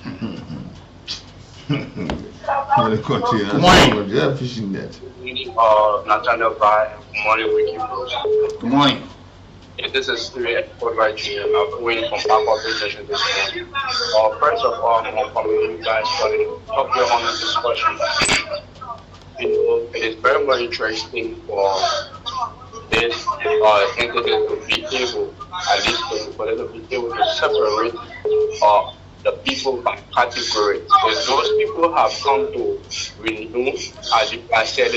Good morning. Yeah, fishing net. Nathaniel Bai, good morning, Weekie Bros. Good morning. This is Stuart Export Right Junior. I'm going from Papa Station this morning. First of all, I'm coming you guys for the top your honest discussion. You know, it is very, very interesting for this entity to be able, at least for them to be able to separate the people by category. Because those people have come to renew, as you said,